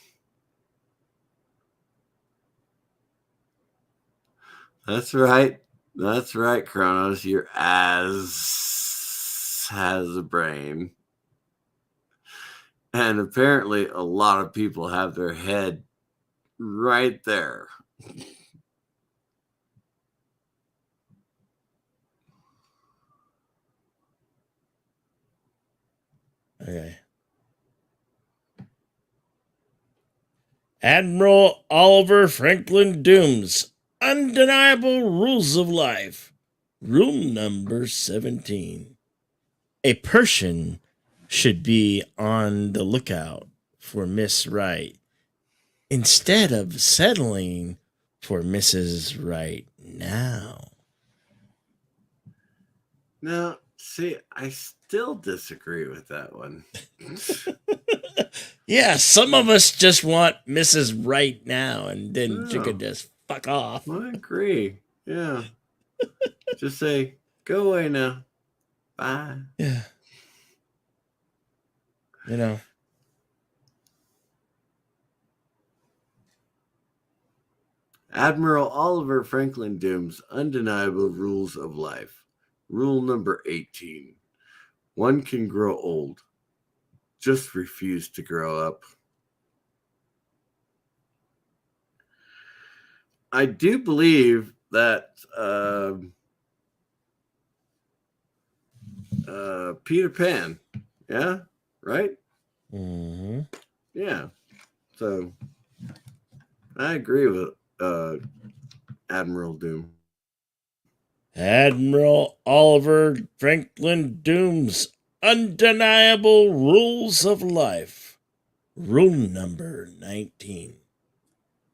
That's right. That's right, Kronos. Your ass has a brain. And apparently, a lot of people have their head right there. Okay. Admiral Oliver Franklin Doom's Undeniable Rules of Life. Rule number 17. A person should be on the lookout for Miss Right instead of settling for Mrs. Right now. Now, see, I still disagree with that one. Yeah, some of us just want Mrs. Right now, and then she Oh. could just fuck off. I agree. Yeah. Just say, go away now. Bye. Yeah. You know. Admiral Oliver Franklin Doom's Undeniable Rules of Life. Rule number 18. One can grow old. Just refuse to grow up. I do believe that Peter Pan, yeah, right? Mm-hmm. Yeah. So I agree with Admiral Doom. Admiral Oliver Franklin Doom's Undeniable Rules of Life. Rule number 19.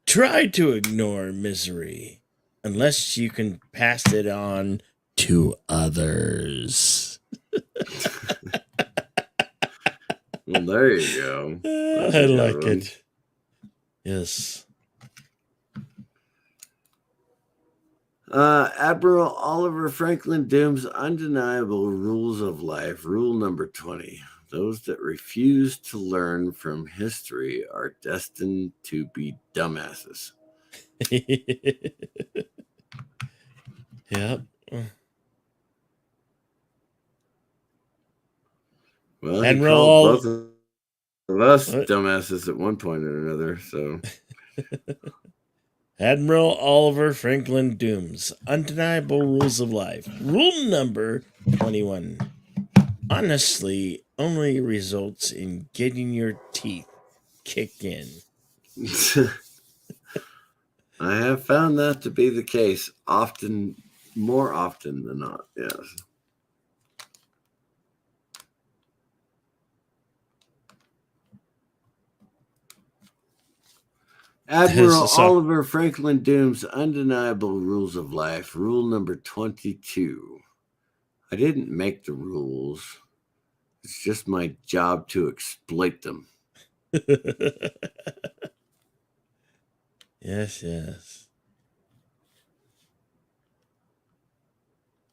Try to ignore misery unless you can pass it on to others. Well, there you go. That's a I good like one. it. Yes. Admiral Oliver Franklin Doom's Undeniable Rules of Life. Rule number 20. Those that refuse to learn from history are destined to be dumbasses. Yep. Well, he Admiral called both of us What? dumbasses at one point or another, so. Admiral Oliver Franklin Doom's Undeniable Rules of Life. Rule number 21. Honestly only results in getting your teeth kicked in. I have found that to be the case more often than not, yes. Admiral Oliver Franklin Doom's Undeniable Rules of Life. Rule number 22. I didn't make the rules. It's just my job to exploit them. Yes, yes.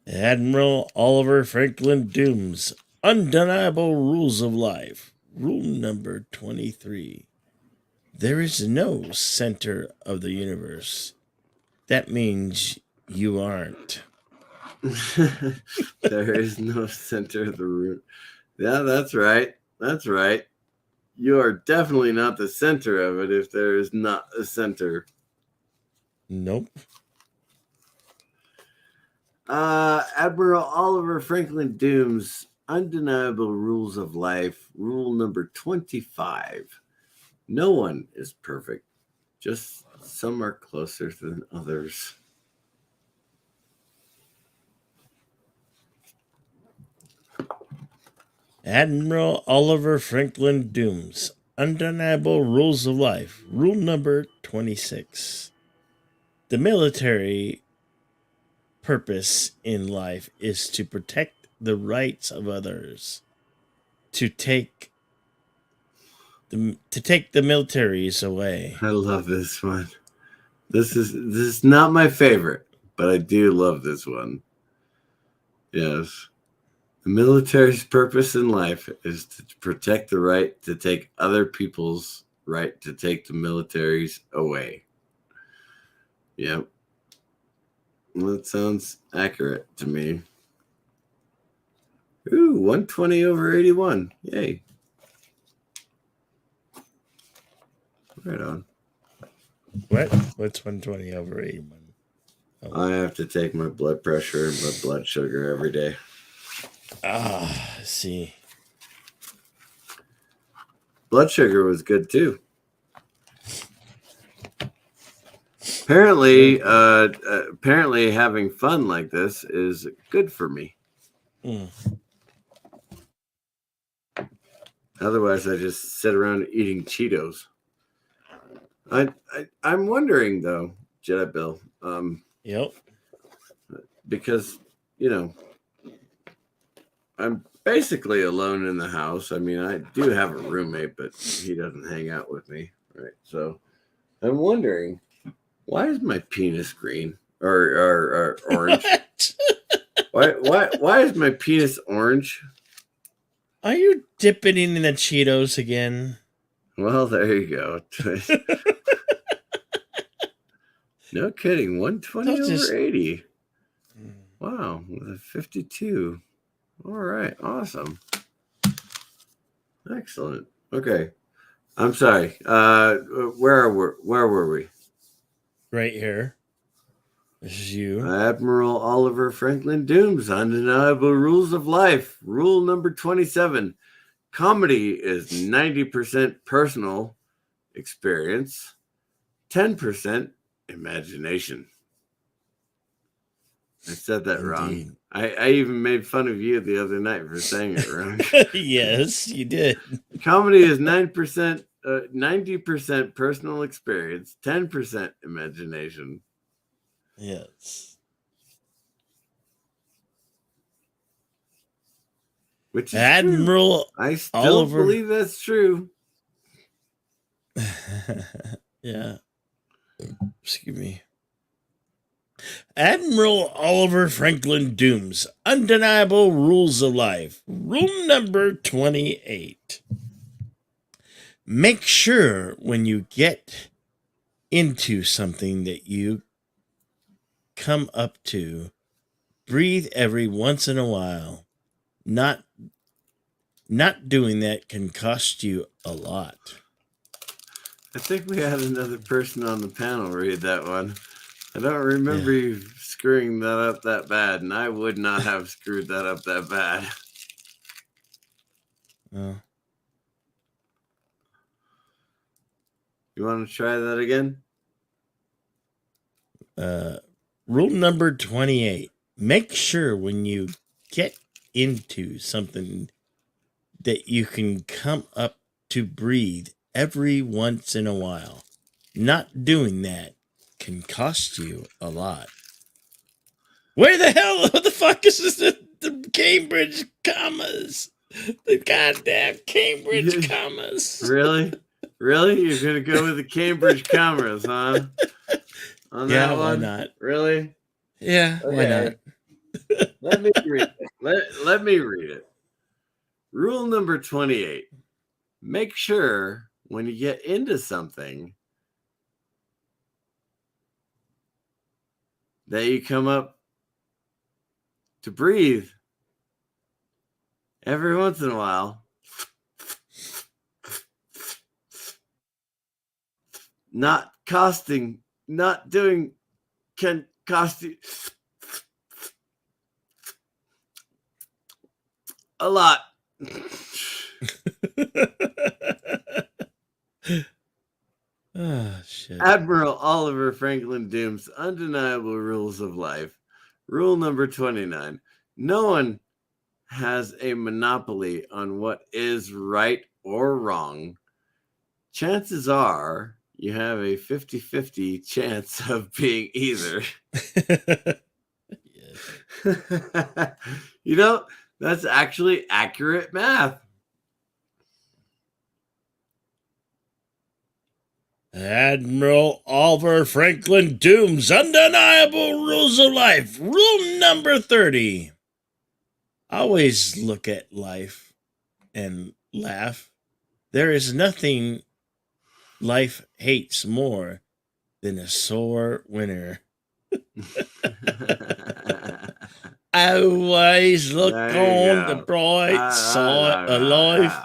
Admiral Oliver Franklin Doom's Undeniable Rules of Life. Rule number 23. There is no center of the universe. That means you aren't. There is no center of the root. Yeah, that's right. That's right. You are definitely not the center of it if there is not a center. Nope. Admiral Oliver Franklin Doom's Undeniable Rules of Life. Rule number 25. No one is perfect. Just some are closer than others. Admiral Oliver Franklin Doom's Undeniable Rules of Life. Rule number 26. The military purpose in life is to protect the rights of others. To take the militaries away. I love this one. This is not my favorite, but I do love this one. Yes. The military's purpose in life is to protect the right to take other people's right to take the militaries away. Yep. Well, that sounds accurate to me. Ooh, 120 over 81. Yay. Right on. What? What's 120 over 81? I have to take my blood pressure and my blood sugar every day. See. Blood sugar was good too. Apparently, apparently having fun like this is good for me. Mm. Otherwise, I just sit around eating Cheetos. I'm wondering though, Jedi Bill, Yep. because you know I'm basically alone in the house. I mean, I do have a roommate, but he doesn't hang out with me, right? So I'm wondering, why is my penis green or orange? Why is my penis orange? Are you dipping in the Cheetos again? Well, there you go. No kidding. 120 Don't over just- 80. Wow, with a 52. All right, awesome. Excellent. Okay. I'm sorry. Where were we? Right here. This is you. Admiral Oliver Franklin Doom's Undeniable Rules of Life. Rule number 27. Comedy is 90% personal experience, 10% imagination. I said that Indeed. wrong. I even made fun of you the other night for saying it wrong. Yes, you did. Comedy is 90% personal experience, 10% imagination. Yes. Which is true. Admiral I still Oliver. believe that's true. Yeah. Excuse me. Admiral Oliver Franklin Doom's Undeniable Rules of Life. Rule number 28. Make sure when you get into something that you come up to, breathe every once in a while. Not doing that can cost you a lot. I think we had another person on the panel read that one. I don't remember you screwing that up that bad, and I would not have screwed that up that bad. Oh. You want to try that again? Rule number 28. Make sure when you get into something that you can come up to breathe every once in a while. Not doing that can cost you a lot. Where the hell, what the fuck is this? The Cambridge commas. The goddamn Cambridge commas. Really? Really? You're going to go with the Cambridge commas, huh? On Yeah, that why one? not? Really? Yeah, why not? Let me read it. Let me read it. Rule number 28. Make sure when you get into something that you come up to breathe every once in a while. Not doing can cost you a lot. Oh, shit. Admiral Oliver Franklin Doom's Undeniable Rules of Life. Rule number 29. No one has a monopoly on what is right or wrong. Chances are you have a 50-50 chance of being either. You know, that's actually accurate math. Admiral Oliver Franklin Doom's Undeniable Rules of Life. Rule number 30. Always look at life and laugh. There is nothing life hates more than a sore winner. Always look on the bright side of life.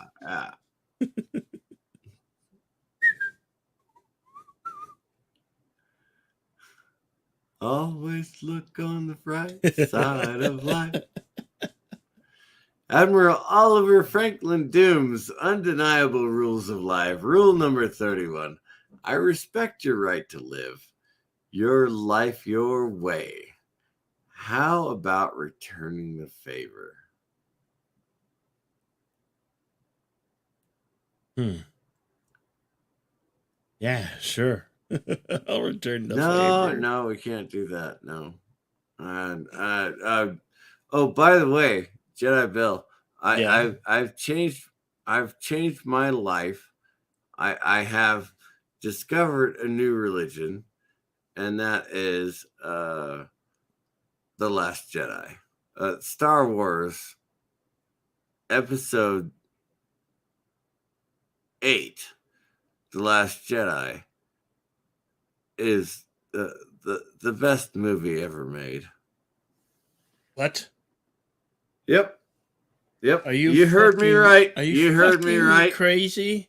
Always look on the bright side of life. Admiral Oliver Franklin Doom's Undeniable Rules of Life. Rule number 31. I respect your right to live your life your way. How about returning the favor? Yeah, sure. I'll return the No, favor. no, we can't do that. No. Oh, by the way, Jedi Bill, Yeah. I've changed my life. I have discovered a new religion, and that is The Last Jedi. Star Wars Episode 8, The Last Jedi, is the best movie ever made. What? Yep. Are you? You heard me right. Are You heard me fucking right. Crazy?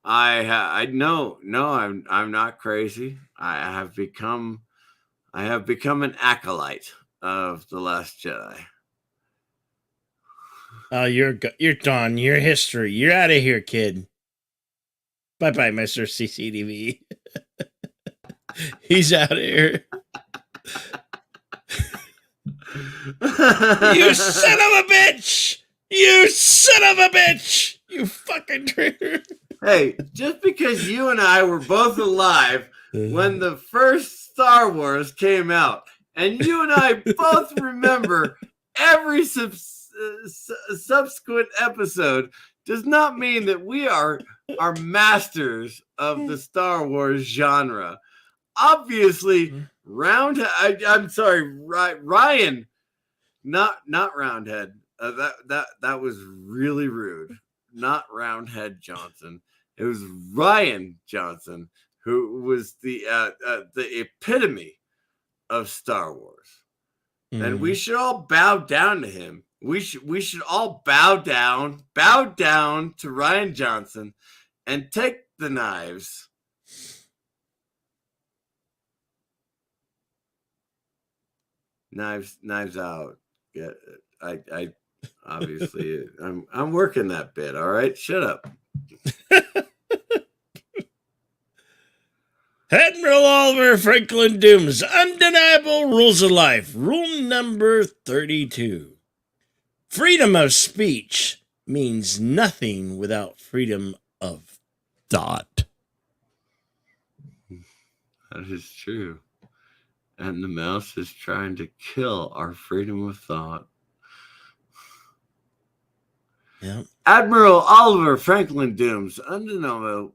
I no, I'm not crazy. I have become an acolyte of The Last Jedi. Oh, you're done. You're history. You're out of here, kid. Bye, bye, Mr. CCTV. He's out of here. You son of a bitch! You son of a bitch! You fucking traitor! Hey, just because you and I were both alive when the first Star Wars came out, and you and I both remember every subsequent episode, does not mean that we are masters of the Star Wars genre. Obviously, I'm sorry, Ryan, not Roundhead. That was really rude. Not Roundhead Johnson. It was Ryan Johnson who was the epitome of Star Wars, and we should all bow down to him. We should all bow down to Ryan Johnson, and take the knives. Knives out. Yeah, I obviously I'm working that bit. All right, shut up. Admiral Oliver Franklin Doom's Undeniable Rules of Life. Rule number 32. Freedom of speech means nothing without freedom of thought. That is true. And the mouse is trying to kill our freedom of thought. Yeah. Admiral Oliver Franklin Doom's undeniable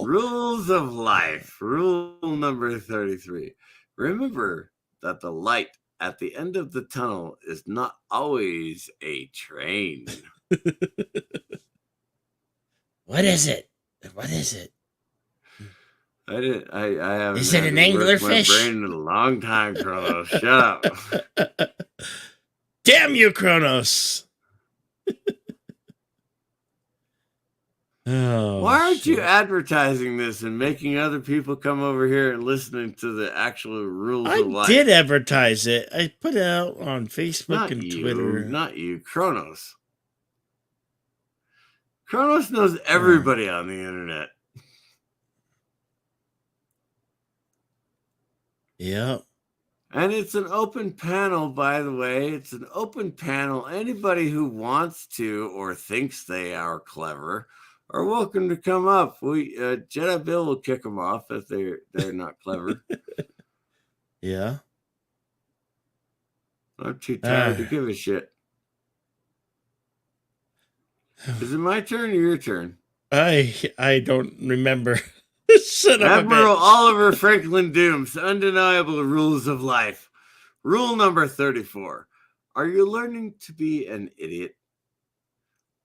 rules of life. Rule number 33. Remember that the light at the end of the tunnel is not always a train. What is it? What is it? I haven't. Is it an anglerfish? My brain in a long time, Kronos. Shut up. Damn you, Kronos! Oh, why aren't you advertising this and making other people come over here and listening to the actual rules of life? I did advertise it. I put it out on Facebook Not and you, Twitter. Not you, Kronos. Kronos knows everybody on the internet. Yep. And it's an open panel, by the way. It's an open panel. Anybody who wants to or thinks they are clever are welcome to come up. Jedi Bill will kick them off if they're not clever. Yeah. I'm too tired to give a shit. Is it my turn or your turn? I don't remember. Admiral Oliver Franklin Doom's Undeniable Rules of Life. Rule number 34. Are you learning to be an idiot,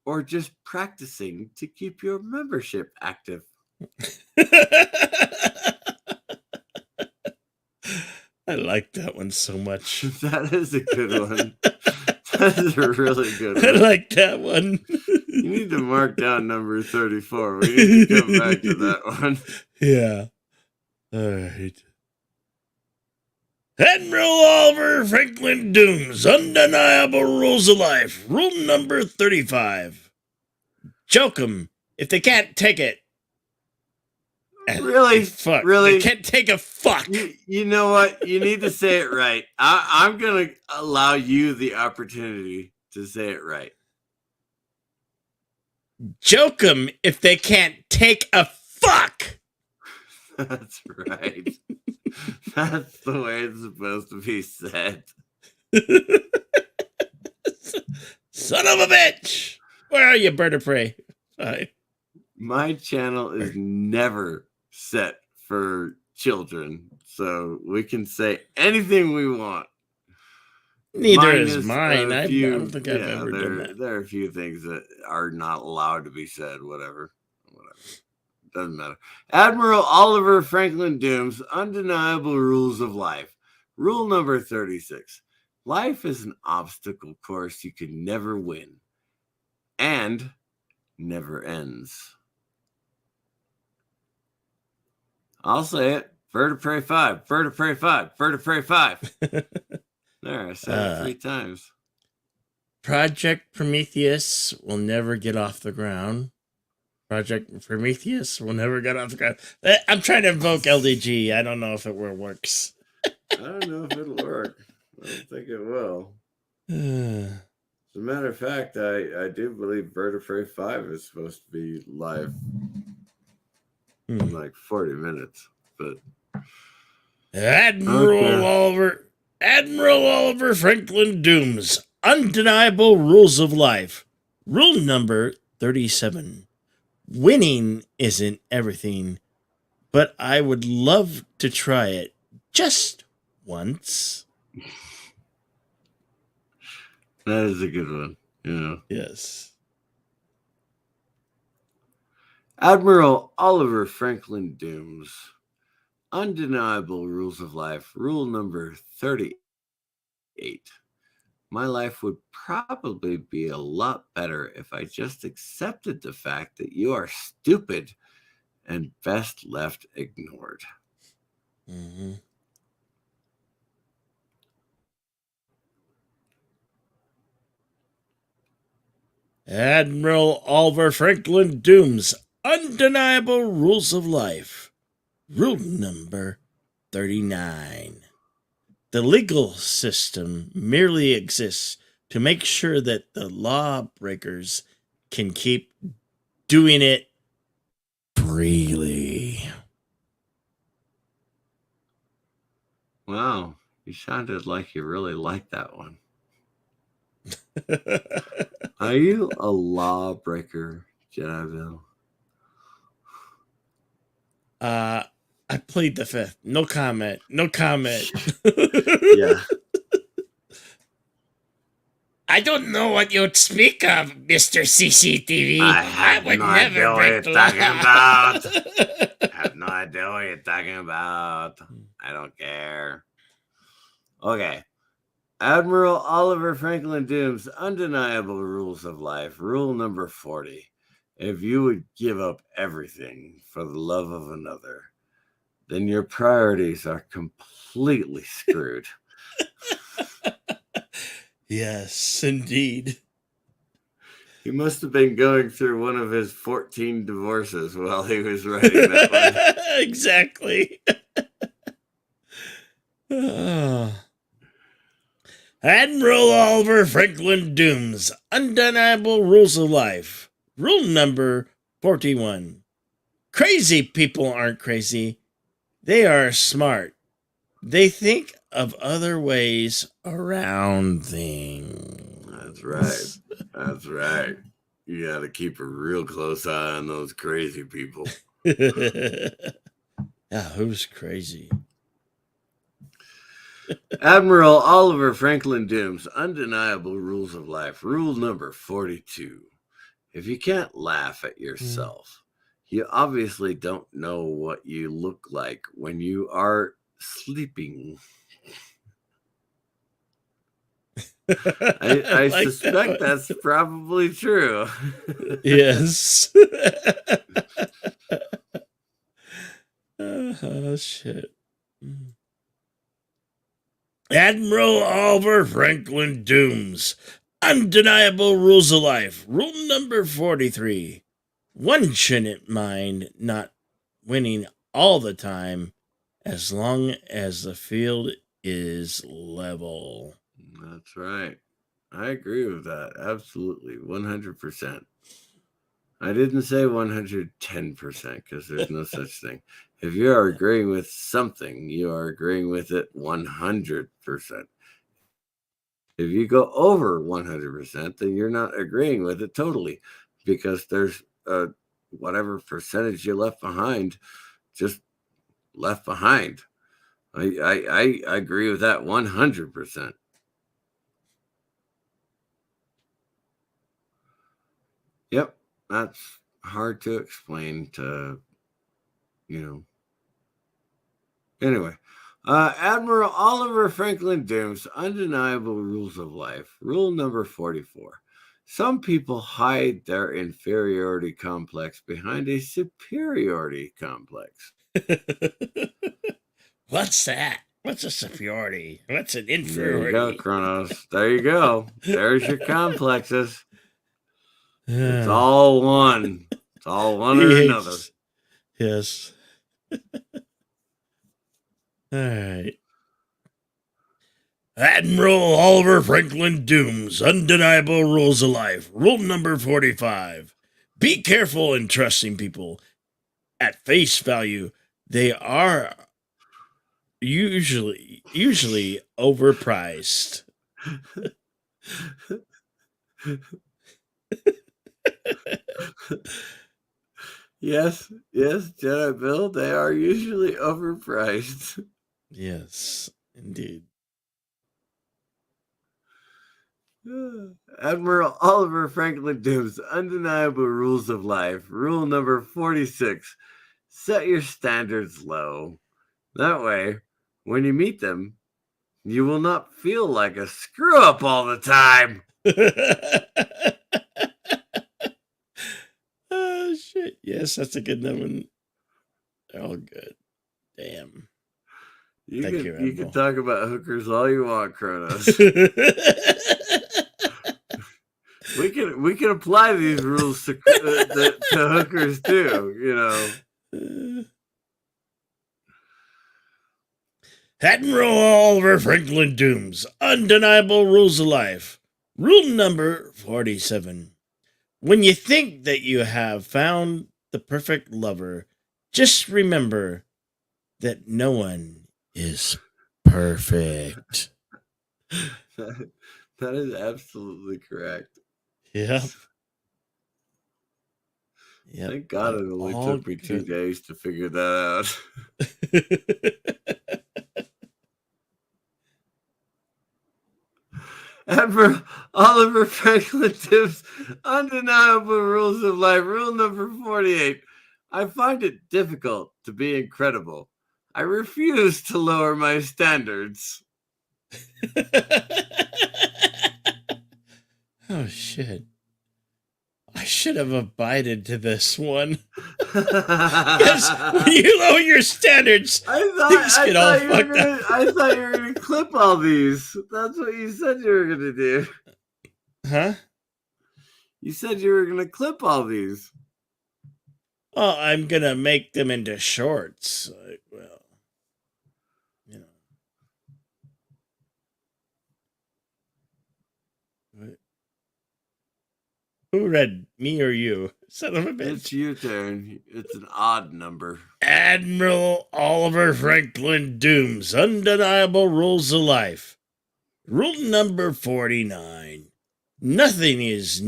or just practicing to keep your membership active? I like that one so much. That is a good one. That is a really good one. I like that one. You need to mark down number 34. We need to come back to that one. Yeah. All right. Admiral Oliver Franklin Doom's Undeniable Rules of Life. Rule number 35. Choke 'em if they can't take it. Really? Fuck. Really? They can't take a fuck. You know what? You need to say it right. I'm going to allow you the opportunity to say it right. Choke 'em if they can't take a fuck. That's right. That's the way it's supposed to be said. Son of a bitch. Where are you, bird of prey? My channel is never set for children, so we can say anything we want. Neither Minus is mine. a I few- don't think I've ever done that. There are a few things that are not allowed to be said. Whatever. Doesn't matter. Admiral Oliver Franklin Doom's Undeniable Rules of Life. Rule number 36. Life is an obstacle course you can never win and never ends. I'll say it. Bird of Prey 5. Bird of Prey 5. Bird of Prey 5. There, I said it 3 times. Project Prometheus will never get off the ground. Project Prometheus will never get off the ground. I'm trying to invoke LDG. I don't know if it works. I don't know if it'll work. I don't think it will. As a matter of fact, I do believe Bird of Prey 5 is supposed to be live in like 40 minutes. But Admiral Oliver Franklin Doom's Undeniable Rules of Life. Rule number 37. Winning isn't everything, but I would love to try it just once. that is a good one. Yes. Admiral Oliver Franklin Doom's Undeniable Rules of Life. Rule number 38. My life would probably be a lot better if I just accepted the fact that you are stupid and best left ignored. Mm-hmm. Admiral Oliver Franklin Doom's Undeniable Rules of Life. Rule number 39. The legal system merely exists to make sure that the lawbreakers can keep doing it freely. Wow, you sounded like you really liked that one. Are you a lawbreaker, Jediville? I plead the fifth. No comment. No comment. Yeah. I don't know what you'd speak of, Mr. CCTV. I have would no never idea what break you're the talking law. about. I have no idea what you're talking about. I don't care. Okay. Admiral Oliver Franklin Doom's Undeniable Rules of Life. Rule number 40. If you would give up everything for the love of another, then your priorities are completely screwed. Yes, indeed. He must have been going through one of his 14 divorces while he was writing that one. Exactly. Oh. Admiral Oliver Franklin Doom's Undeniable Rules of Life. Rule number 41. Crazy people aren't crazy. They are smart. They think of other ways around things. That's right. That's right. You got to keep a real close eye on those crazy people. Yeah, who's crazy? Admiral Oliver Franklin Doom's Undeniable Rules of Life. Rule number 42. If you can't laugh at yourself, you obviously don't know what you look like when you are sleeping. I like suspect that one. that's probably true. Yes. Oh, shit. Admiral Oliver Franklin Dooms. Undeniable rules of life. Rule number 43. One shouldn't mind not winning all the time as long as the field is level. That's right. I agree with that. Absolutely. 100%. I didn't say 110% because there's no such thing. If you are agreeing with something, you are agreeing with it 100%. If you go over 100%, then you're not agreeing with it totally because there's whatever percentage you left behind, just left behind. I agree with that 100%. Yep, that's hard to explain to, you know. Anyway, Admiral Oliver Franklin Dooms, Undeniable Rules of Life. Rule number 44. Some people hide their inferiority complex behind a superiority complex. What's that? What's a superiority? What's an There you go, inferiority? Kronos. There you go. There's your complexes. It's Uh, all one. It's all one or another. Yes. All right. Admiral Oliver Franklin Dooms, Undeniable Rules of Life. Rule number 45. Be careful in trusting people. At face value, they are usually overpriced. Yes, Jedi Bill, they are usually overpriced. Yes, indeed. Admiral Oliver Franklin Dooms, Undeniable Rules of Life. Rule number 46. Set your standards low. That way, when you meet them, you will not feel like a screw up all the time. Oh, shit. Yes, that's a good one. They're all good. Damn. Thank you, You can Admiral. talk about hookers all you want, Kronos. We can apply these rules to hookers too, you know. Admiral Oliver Franklin Dooms, Undeniable Rules of Life. Rule number 47. When you think that you have found the perfect lover, just remember that no one is perfect. That is absolutely correct. Yep. Thank God it only took me 2 days to figure that out. Admiral Oliver Franklin tips Undeniable Rules of Life. Rule number 48. I find it difficult to be incredible. I refuse to lower my standards. Oh, shit. I should have abided to this one. Yes, when you lower your standards, things get all fucked up. I thought you were going to clip all these. That's what you said you were going to do. Huh? You said you were going to clip all these. Well, I'm going to make them into shorts. Well, you know. Who read, me or you? Son of a bitch. It's your turn. It's an odd number. Admiral Oliver Franklin Dooms, Undeniable Rules of Life. Rule number 49. Nothing is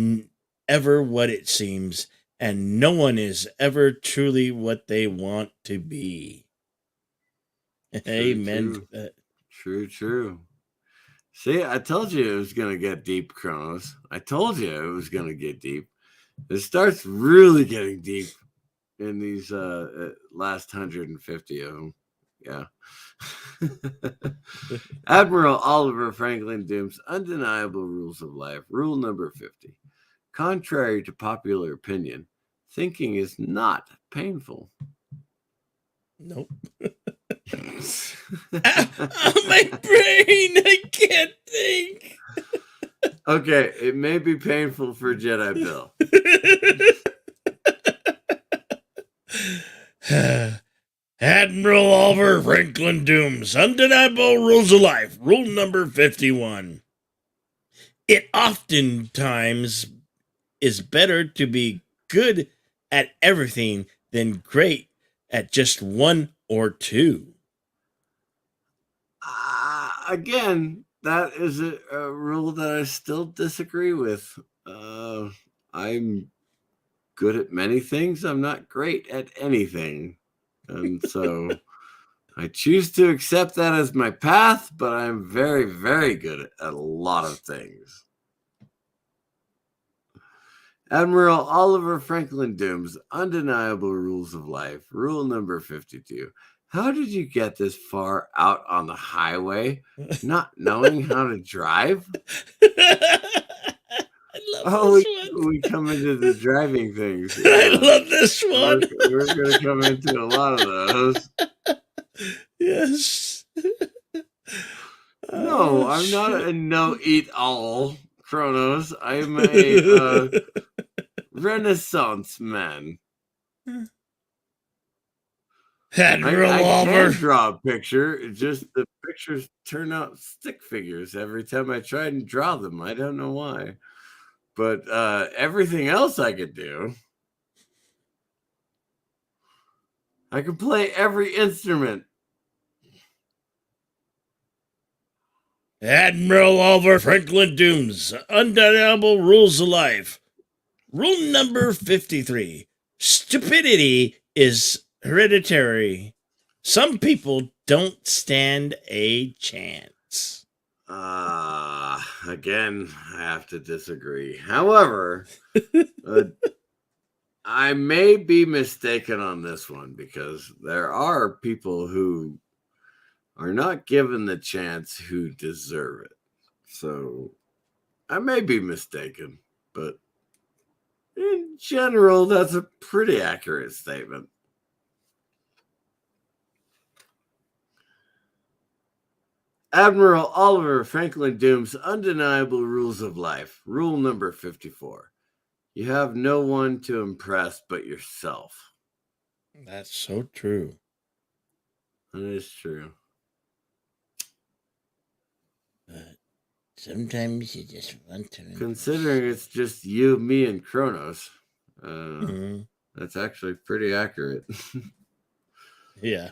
ever what it seems, and no one is ever truly what they want to be. Amen to that. True. See, I told you it was going to get deep, Kronos. I told you it was going to get deep. It starts really getting deep in these last 150 of them. Yeah. Admiral Oliver Franklin Doom's undeniable rules of life. Rule number 50. Contrary to popular opinion, thinking is not painful. Nope. My brain, I can't think. Okay, it may be painful for Jedi Bill. Admiral Oliver Franklin Doom's undeniable rules of life. Rule number 51. It oftentimes is better to be good at everything than great at just one or two. Again, that is a rule that I still disagree with. I'm good at many things. I'm not great at anything. And so I choose to accept that as my path, but I'm very, very good at a lot of things. Admiral Oliver Franklin Doom's undeniable rules of life. Rule number 52. How did you get this far out on the highway, not knowing how to drive? I love this one. We come into the driving things. I love this one. We're going to come into a lot of those. Yes. No, I'm not a no-eat-all, Kronos. I'm a Renaissance man. Admiral I can Oliver. draw a picture. It's just the pictures turn out stick figures every time I try and draw them. I don't know why. But everything else I could do. I can play every instrument. Admiral Oliver Franklin Doom's undeniable rules of life. Rule number 53. Stupidity is hereditary. Some people don't stand a chance. Again, I have to disagree. However, I may be mistaken on this one because there are people who are not given the chance who deserve it. So I may be mistaken, but in general, that's a pretty accurate statement. Admiral Oliver Franklin Doom's undeniable rules of life. Rule number 54. You have no one to impress but yourself. That's so true. That is true. But sometimes you just want to. Considering it's just you, me, and Kronos, Mm-hmm. that's actually pretty accurate. Yeah.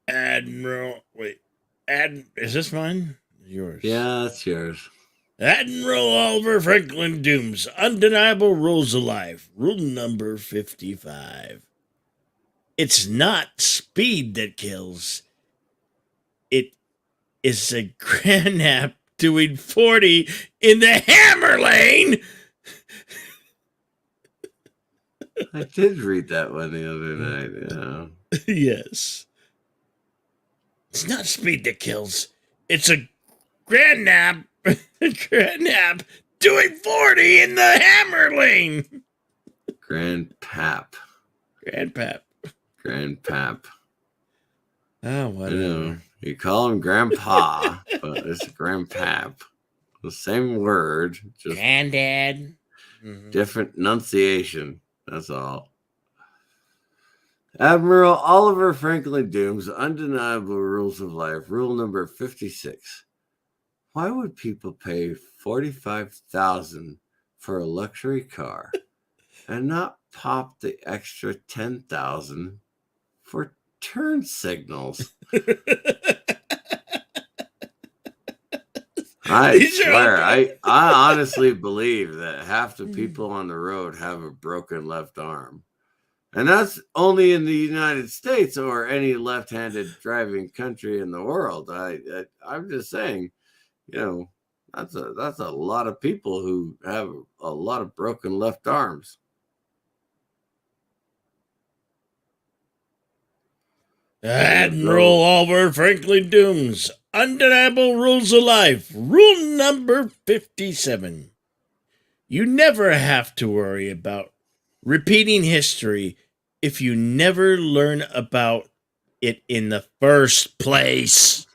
Admiral, wait. Is this mine? Yours. Yeah, that's yours. Admiral Oliver Franklin Doom's undeniable rules of life. Rule number 55. It's not speed that kills. It is a grand nap doing 40 in the hammer lane. I did read that one the other night. Yeah. Yes. It's not speed that kills. It's a grand nap. Grand nap doing 40 in the hammer lane. Grandpap. Grandpap. Grandpap. Oh, I whatever. know. You call him Grandpa, but it's Grandpap. The same word, just Granddad. Mhm. different enunciation. That's all. Admiral Oliver Franklin Doom's undeniable rules of life. Rule number 56. Why would people pay $45,000 for a luxury car and not pop the extra $10,000 for turn signals? I These are swear, all- I honestly believe that half the people on the road have a broken left arm. And that's only in the United States or any left-handed driving country in the world. I'm just saying, you know, that's a lot of people who have a lot of broken left arms. Admiral Oliver Franklin Dooms, Undeniable Rules of Life, rule number 57. You never have to worry about repeating history if you never learn about it in the first place.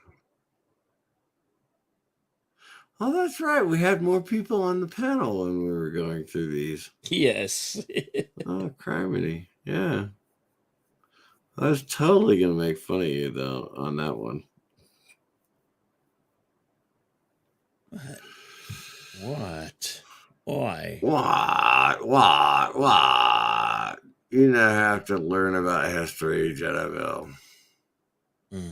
Oh, that's right. We had more people on the panel when we were going through these. Yes. Oh, criminy. Yeah. I was totally going to make fun of you, though, on that one. What? Why? What? You never have to learn about history, Jediville. Hmm.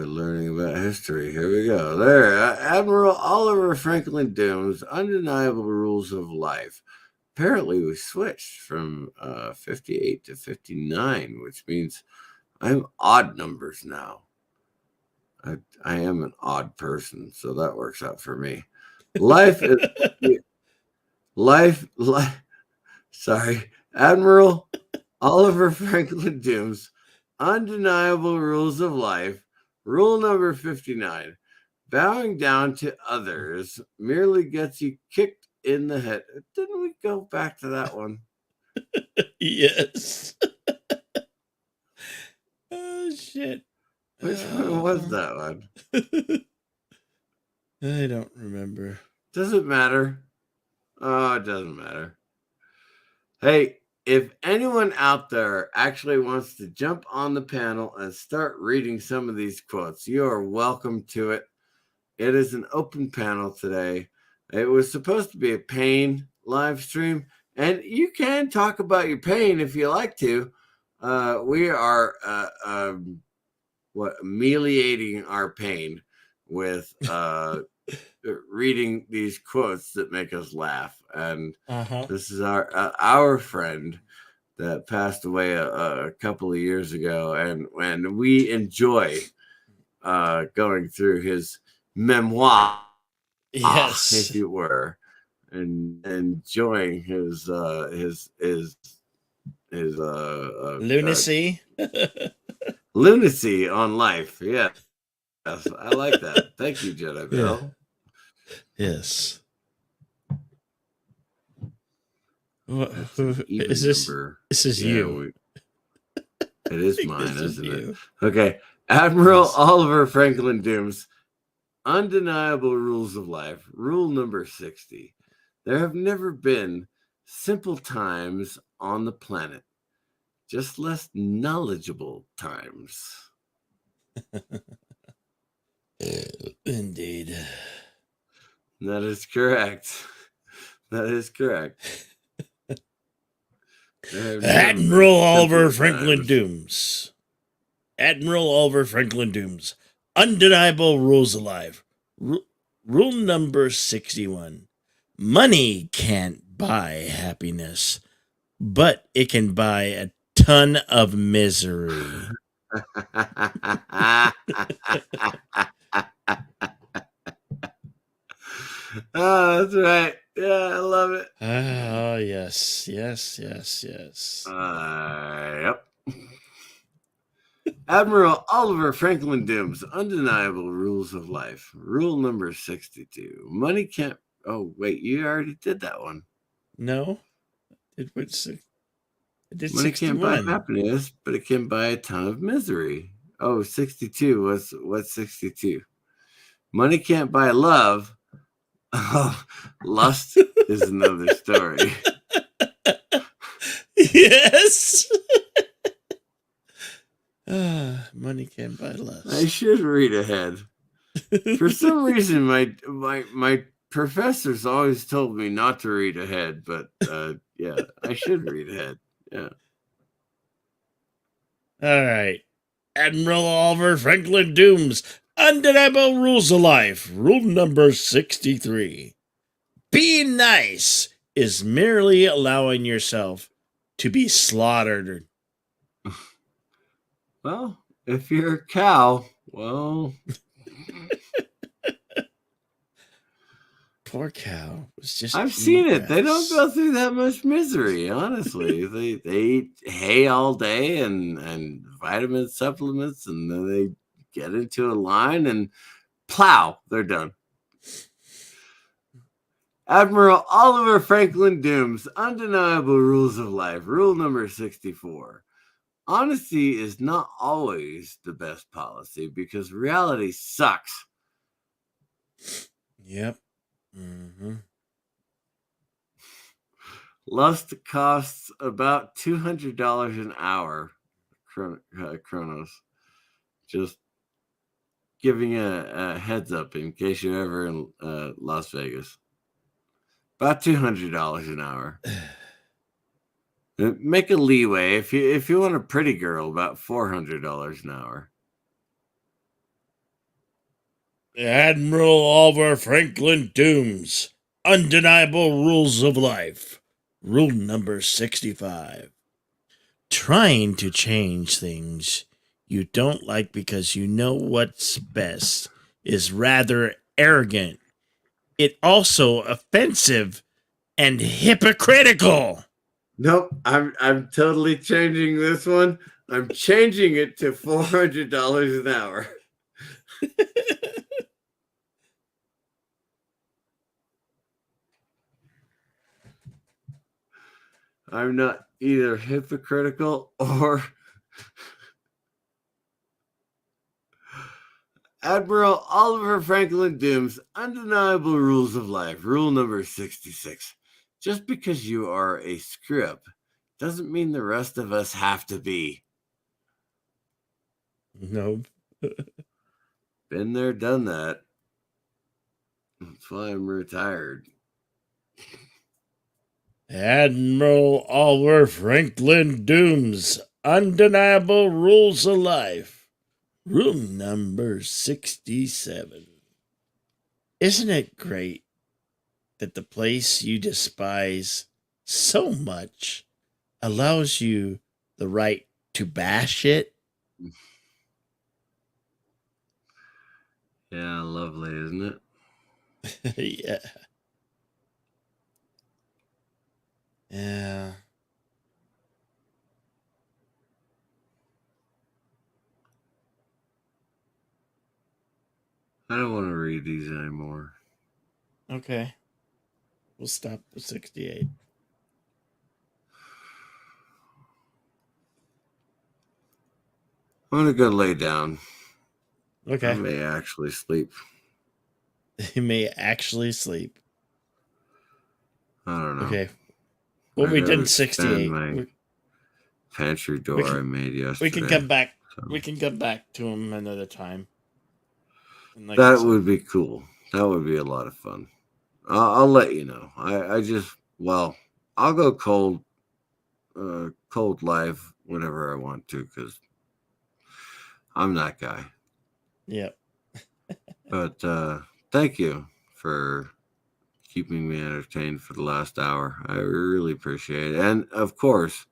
Learning about history. Here we go. There. Admiral Oliver Franklin Dooms, Undeniable Rules of Life. Apparently, we switched from 58 to 59, which means I'm odd numbers now. I am an odd person, so that works out for me. Life is life. Sorry, Admiral Oliver Franklin Dooms, Undeniable Rules of Life. Rule number 59: bowing down to others merely gets you kicked in the head. Didn't we go back to that one? Yes. Oh, shit. Which one was that one? I don't remember. Does it matter? Oh, it doesn't matter. Hey, if anyone out there actually wants to jump on the panel and start reading some of these quotes, you are welcome to it. It is an open panel today. It was supposed to be a pain live stream, and you can talk about your pain if you like to. We are ameliorating our pain with reading these quotes that make us laugh. And this is our friend that passed away a couple of years ago, and we enjoy going through his memoir, Yes. if you were, and enjoying his lunacy. Lunacy on life. Yeah. Yes, I like that. Thank you, Jedi Bill. Yes. That's an even Is this? number. This is you. It is I think mine, this is isn't you. it? Okay. Admiral Yes. Oliver Franklin Dooms, Undeniable Rules of Life. Rule number 60. There have never been simple times on the planet, just less knowledgeable times. Indeed. That is correct. That is correct. Admiral Oliver Franklin Dooms. Admiral Oliver Franklin Dooms. Undeniable Rules of Life. Rule number 61. Money can't buy happiness, but it can buy a ton of misery. Oh, that's right. Yeah, I love it. Oh, yes. Yep. Admiral Oliver Franklin Dooms, Undeniable Rules of Life. Rule number 62. Money can't. Oh, wait, you already did that one. No? It did Money 61. can't buy happiness, but it can buy a ton of misery. Oh, 62. What's 62? Money can't buy love. Oh, lust is another story. Yes. Money can't buy lust. I should read ahead. For some reason, my professors always told me not to read ahead, but yeah, I should read ahead. Yeah. All right. Admiral Oliver Franklin Dooms, Undeniable Rules of Life. Rule number 63. Being nice is merely allowing yourself to be slaughtered. Well, if you're a cow, well. poor cow was just. I've eating seen it. They don't grass. go through that much misery, honestly. they eat hay all day and vitamin supplements, and then they get into a line and plow. They're done. Admiral Oliver Franklin Doom's Undeniable Rules of Life. Rule number 64. Honesty is not always the best policy because reality sucks. Yep. Mm-hmm. Lust costs about $200 an hour, Kronos. Just giving a heads up in case you're ever in Las Vegas. About $200 an hour. Make a leeway if you want a pretty girl, about $400 an hour. Admiral Oliver Franklin Doom's Undeniable Rules of Life. Rule number 65. Trying to change things you don't like because you know what's best is rather arrogant. It also offensive and hypocritical. Nope, I'm totally changing this one. I'm changing it to $400 an hour. I'm not either hypocritical or Admiral Oliver Franklin Doom's Undeniable Rules of Life. Rule number 66. Just because you are a screw-up doesn't mean the rest of us have to be. Nope. Been there, done that. That's why I'm retired. Admiral Oliver Franklin Doom's Undeniable Rules of Life. Rule number 67. Isn't it great that the place you despise so much allows you the right to bash it? Yeah, lovely, isn't it? Yeah. Yeah. I don't want to read these anymore. Okay. We'll stop at 68. I'm going to go lay down. I Okay. may actually sleep. You may actually sleep. I don't know. Okay. Well, I we gotta did expand 68. my pantry door I made yesterday. We can come back. so. We can come back to them another time. And like That would be cool. That would be a lot of fun. I'll let you know. I'll go cold live whenever I want to because I'm that guy. Yep. But thank you for keeping me entertained for the last hour. I really appreciate it. And of course,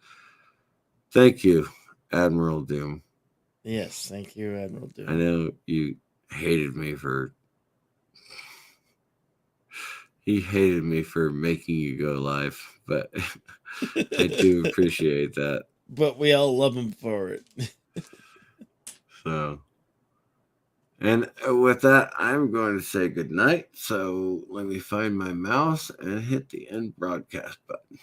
thank you, Admiral Doom. Yes, thank you, Admiral Doom. I know you hated me for making you go live, but I do appreciate that. But we all love him for it. So, and with that, I'm going to say goodnight. So let me find my mouse and hit the end broadcast button.